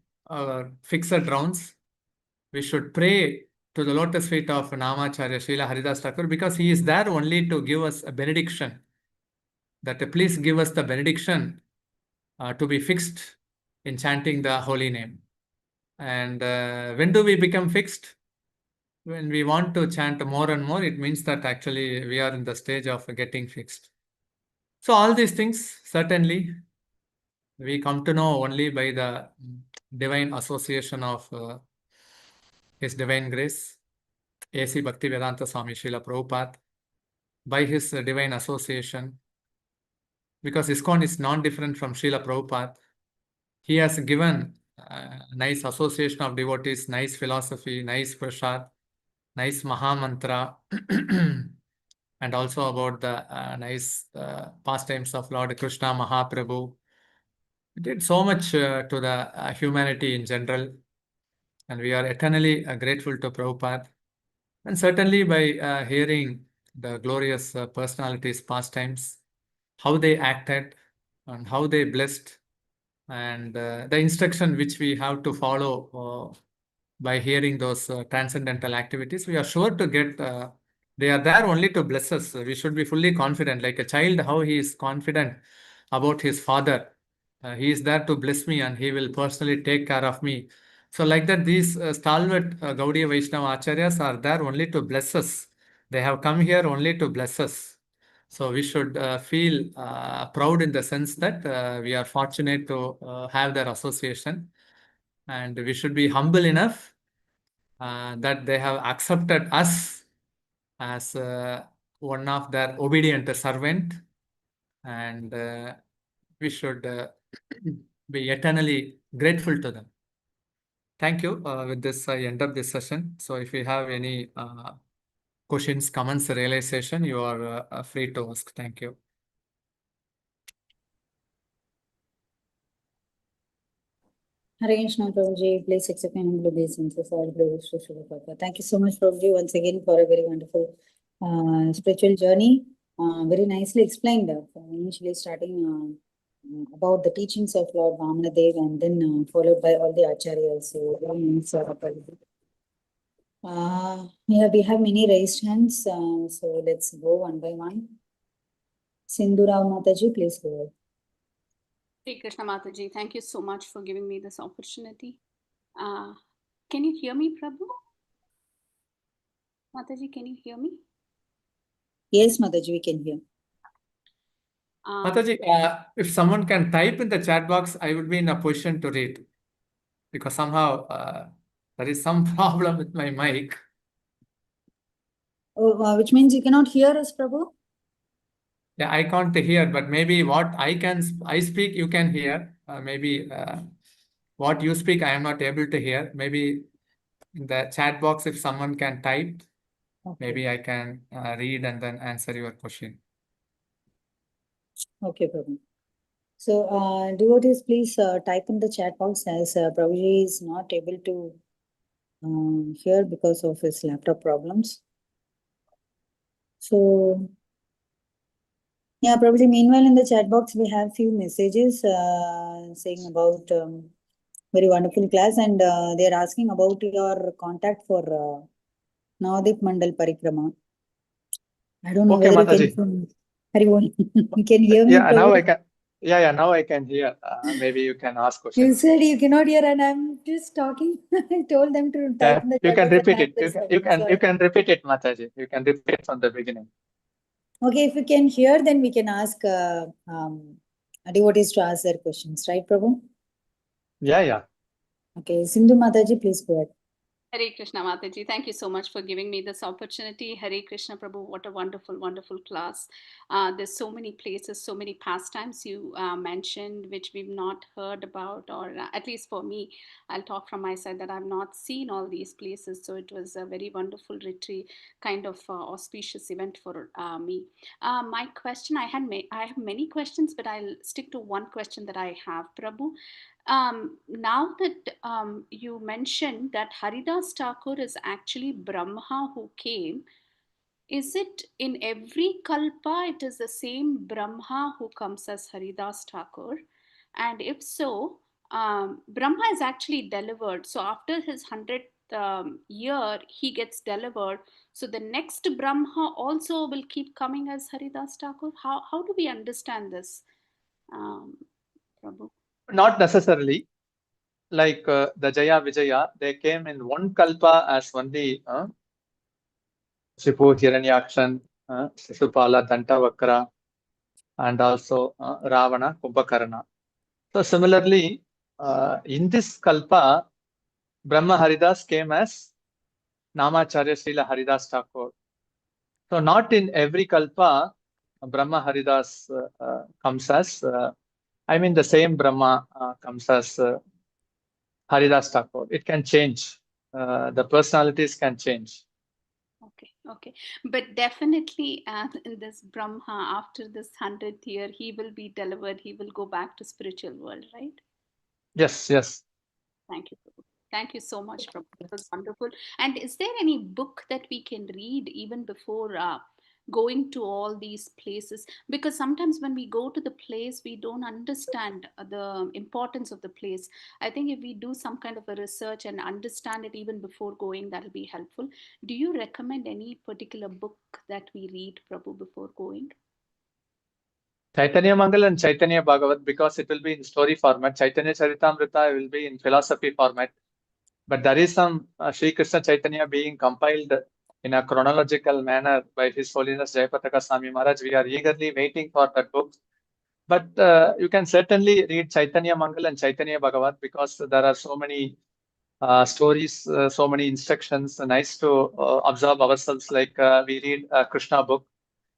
fixed rounds, we should pray to the lotus feet of Namacharya Srila Haridas Thakur because he is there only to give us a benediction. That please give us the benediction to be fixed in chanting the holy name. And when do we become fixed? When we want to chant more and more, it means that actually we are in the stage of getting fixed. So all these things, certainly, we come to know only by the divine association of His Divine Grace, A.C. Bhaktivedanta Swami Srila Prabhupada, by his divine association, because ISKCON is non-different from Srila Prabhupada. He has given nice association of devotees, nice philosophy, nice prasad, nice Mahamantra, and also about the nice pastimes of Lord Krishna Mahaprabhu. He did so much to the humanity in general, and we are eternally grateful to Prabhupada. And certainly by hearing the glorious personalities' pastimes, how they acted and how they blessed, and the instruction which we have to follow by hearing those transcendental activities, we are sure to get, they are there only to bless us. We should be fully confident, like a child, how he is confident about his father. He is there to bless me and he will personally take care of me. So like that, these stalwart Gaudiya Vaishnava Acharyas are there only to bless us. They have come here only to bless us. So we should feel proud in the sense that we are fortunate to have their association, and we should be humble enough that they have accepted us as one of their obedient servant, and we should be eternally grateful to them. Thank you. With this, I end up this session. So if you have any questions, comments, realization, you are free to ask. Thank you. Hare Krishna, Prabhuji. Please accept my humble obeisances. All glories to Srila Prabhupada. Thank you so much, Prabhuji, once again for a very wonderful spiritual journey. Very nicely explained. Initially starting about the teachings of Lord Vamandev and then followed by all the acharyas. So very nice, Prabhuji. Yeah, we have many raised hands. So let's go one by one. Sindhura Mataji, please go ahead. Hey Krishna Mataji, thank you so much for giving me this opportunity. Can you hear me, Prabhu? Mataji, can you hear me? Yes, Mataji, we can hear. Mataji, if someone can type in the chat box, I would be in a position to read, because somehow there is some problem with my mic. Oh, which means you cannot hear us, Prabhu? Yeah, I can't hear, but maybe what I speak, you can hear. Maybe what you speak, I am not able to hear. Maybe in the chat box, if someone can type, maybe I can read and then answer your question. Okay, Prabhu. So, devotees, please type in the chat box, as Prabhuji is not able to hear because of his laptop problems. So, yeah, Prabhuji, meanwhile, in the chat box, we have few messages saying about very wonderful class, and they are asking about your contact for Navadip Mandal Parikrama. I don't know Okay, whether Mataji. you can hear me. Yeah, now Prabhu? I can. Yeah, now I can hear. Maybe you can ask You questions. said you cannot hear, and I'm just talking. I told them to type in the You chat can box and repeat I'm it. just You can repeat it, Mataji. You can repeat it from the beginning. Okay, if you can hear, then we can ask devotees to ask their questions, right, Prabhu? Yeah. Okay, Sindhu Mataji, please go ahead. Hare Krishna Mataji, thank you so much for giving me this opportunity. Hare Krishna Prabhu, what a wonderful, wonderful class. There's so many places, so many pastimes you mentioned, which we've not heard about, or at least for me, I'll talk from my side that I've not seen all these places. So it was a very wonderful retreat, kind of auspicious event for me. My question, I have many questions, but I'll stick to one question that I have, Prabhu. Now that you mentioned that Haridas Thakur is actually Brahma who came, is it in every kalpa it is the same Brahma who comes as Haridas Thakur? And if so, Brahma is actually delivered. So after his 100th year, he gets delivered. So the next Brahma also will keep coming as Haridas Thakur. How do we understand this, Prabhu? Not necessarily. Like the Jaya Vijaya, they came in one kalpa as only Shipu, Hiranyakshan, Shishupala, Dantavakra, and also Ravana, Kumbhakarna. So similarly, in this Kalpa, Brahma Haridas came as Namacharya Srila Haridas Thakur. So not in every Kalpa, Brahma Haridas comes as, the same Brahma comes as Haridas Thakur. It can change. The personalities can change. Okay. But definitely in this Brahma, after this 100th year, he will be delivered. He will go back to spiritual world, right? Yes. Thank you, Prabhu. Thank you so much, Prabhu. It was wonderful. And is there any book that we can read even before going to all these places? Because sometimes when we go to the place, we don't understand the importance of the place. I think if we do some kind of a research and understand it even before going, that'll be helpful. Do you recommend any particular book that we read, Prabhu, before going? Chaitanya Mangal and Chaitanya Bhagavat, because it will be in story format. Chaitanya Charitamrita will be in philosophy format. But there is some Sri Krishna Chaitanya being compiled in a chronological manner by His Holiness Jayapataka Swami Maharaj. We are eagerly waiting for that book. But you can certainly read Chaitanya Mangal and Chaitanya Bhagavat, because there are so many stories, so many instructions. Nice to observe ourselves like we read a Krishna book.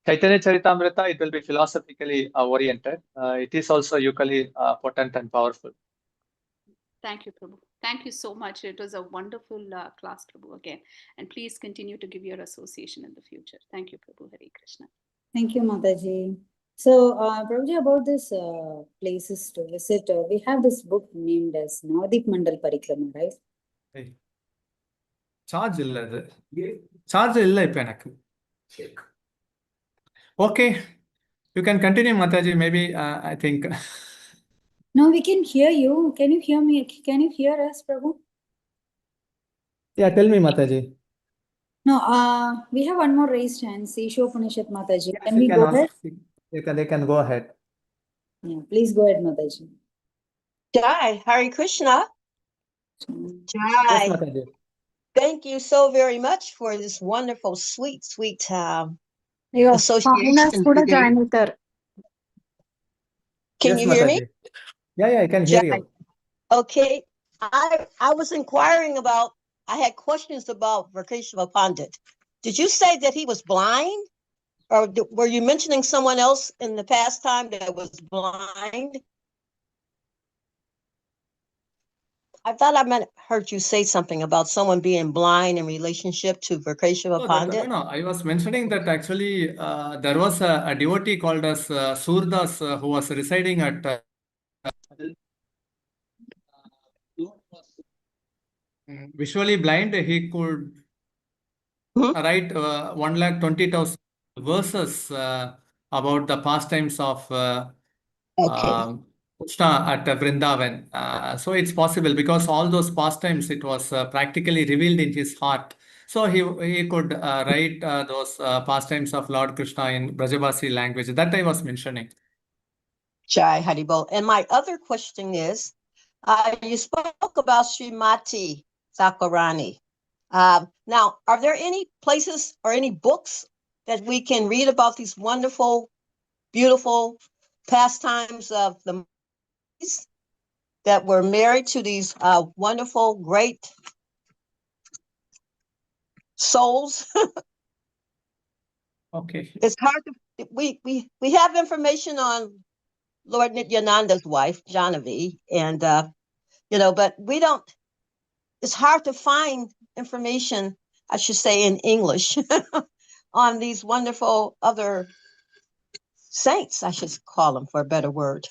Chaitanya Charitamrita, it will be philosophically oriented. It is also equally potent and powerful. Thank you, Prabhu. Thank you so much. It was a wonderful class, Prabhu, again. And please continue to give your association in the future. Thank you, Prabhu. Hare Krishna. Thank you, Mataji. So, Prabhuji, about this places to visit, we have this book named as Navadip Mandal Parikrama, right? Charge illa idu. Charge illa ipo enakku. Okay, you can continue, Mataji. Maybe I think. No, we can hear you. Can you hear me? Can you hear us, Prabhu? Yeah, tell me, Mataji. No, we have one more raised hand. Sisho Upanishad Mataji. Yes, Can you we can go ask. ahead? They can go ahead. Yeah, please go ahead, Mataji. Jai, Hare Krishna. Yes, Jai. Mataji. Thank you so very much for this wonderful, sweet అయ్యో association కూడా today. Join అవుతారు. Can Yes, you hear me? Mataji. Yeah, I can hear Jai. you. Okay. I was inquiring about, I had questions about Vakeshava Pandit. Did you say that he was blind? Or were you mentioning someone else in the past time that was blind? I thought I heard you say something about someone being blind in relationship to Vakeshava Pandit. No, I was mentioning that actually there was a devotee called as Surdas who was residing at visually blind. He could write 120,000 verses about the pastimes of Krishna at Vrindavan. So it's possible because all those pastimes, it was practically revealed in his heart. So he could write those pastimes of Lord Krishna in Brajabasi language. That I was mentioning. Jai Haribol. And my other question is, you spoke about Srimati Thakurani. Now, are there any places or any books that we can read about these wonderful, beautiful pastimes of the that were married to these wonderful, great souls? Okay. It's hard to, we have information on Lord Nityananda's wife, Janavi, and, but we don't, it's hard to find information, I should say in English, on these wonderful other saints, I should call them for a better word.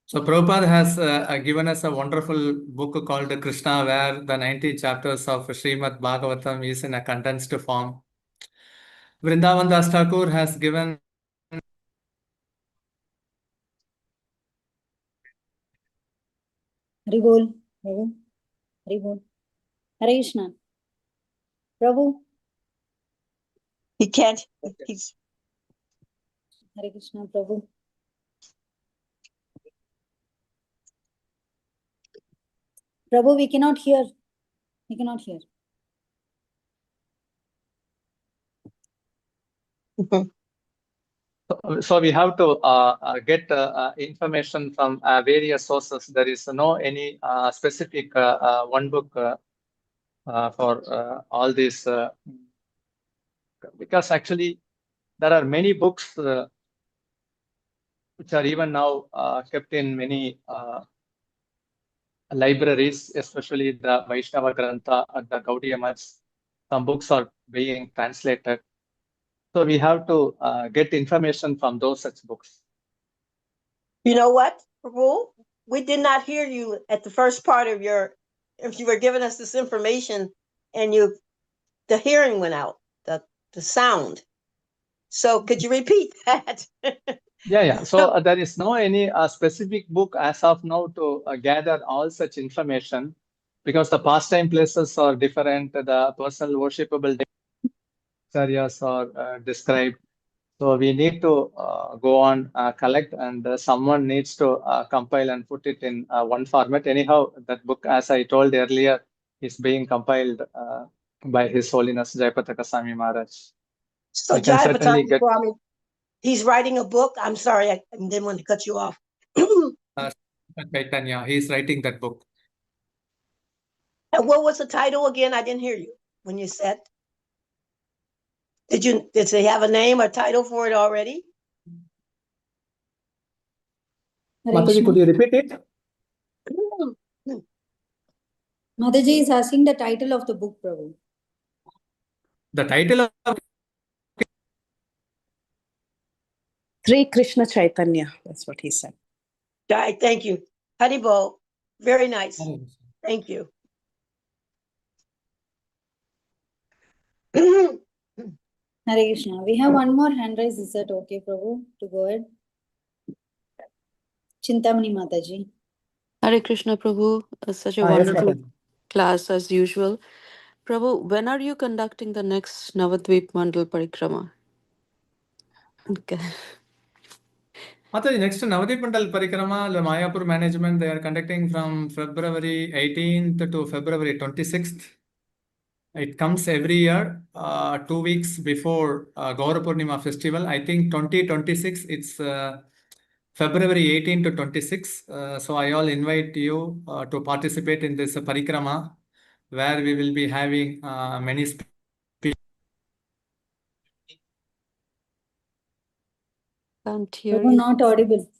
So Prabhupada has given us a wonderful book called Krishna, where the 90 chapters of Srimad Bhagavatam is in a condensed form. Vrindavan Das Thakur has given Haribol, Prabhu. Haribol. Hare Krishna. Prabhu. He can't, he's. Hare Krishna, Prabhu. Prabhu, we cannot hear. We cannot hear. So we have to get information from various sources. There is no any specific one book for all these, because actually there are many books which are even now kept in many libraries, especially the Vaishnava Grantha and the Gaudiya Maths. Some books are being translated. So we have to get information from those such books. You know what, Prabhu? We did not hear you at the first part of your, if you were giving us this information and the hearing went out, the sound. So could you repeat that? Yeah. So there is no any specific book as of now to gather all such information, because the pastime places are different, the personal worshipable areas are described. So we need to go on, collect, and someone needs to compile and put it in one format. Anyhow, that book, as I told earlier, is being compiled by His Holiness Jayapataka Swami Maharaj. So We can certainly Jayapataka Swami, he's writing a book. I'm sorry, I didn't want to cut you off. Chaitanya, he is writing that book. And what was the title again? I didn't hear you when you said. Did they have a name or title for it already? Mataji, could you repeat it? Mataji is asking the title of the book, Prabhu. The title of Sri Krishna Chaitanya, that's what he said. Right, thank you. Haribo, very nice. Thank you. Hare Krishna. We have one more hand raise. Is that okay, Prabhu, to go ahead? Chintamani Mataji. Hare Krishna, Prabhu. Such a wonderful class as usual. Prabhu, when are you conducting the next Navadvip Mandal Parikrama? Okay. Mataji, next Navadvip Mandal Parikrama, the Mayapur management, they are conducting from February 18th to February 26th. It comes every year, 2 weeks before Gaura Purnima festival. I think 2026, it's February 18 to 26. So I all invite you to participate in this parikrama, where we will be having many speeches. Can't hear Prabhu, you. not audible.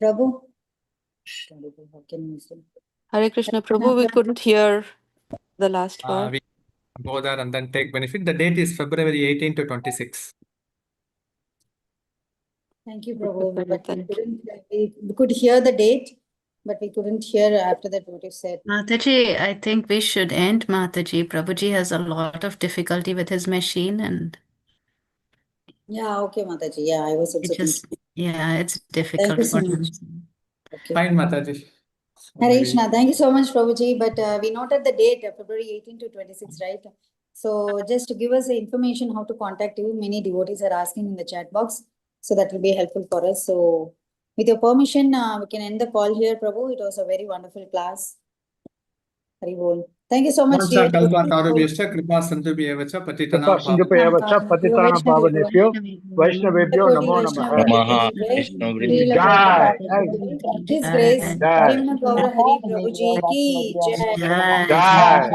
Prabhu? How can we say? Hare Krishna, Prabhu, we couldn't hear the last part. We go there and then take benefit. The date is February 18 to 26. Thank you, Prabhu. We could hear the date, but we couldn't hear after that what you said. Mataji, I think we should end, Mataji. Prabhuji has a lot of difficulty with his machine, and Yeah, okay, Mataji. Yeah, I was also thinking. yeah, it's difficult Thank you so for him. much. Okay. Fine, Mataji. Hare Krishna. Thank you so much, Prabhuji. But we noted the date, February 18 to 26, right? So just to give us the information how to contact you, many devotees are asking in the chat box. So that will be helpful for us. So with your permission, we can end the call here, Prabhu. It was a very wonderful class. Hari Bol. Thank you so much, dear. Vaishnavebhyo Namo Namaha. His Grace, Srila Jiva Goswami Prabhuji ki jai. Jai.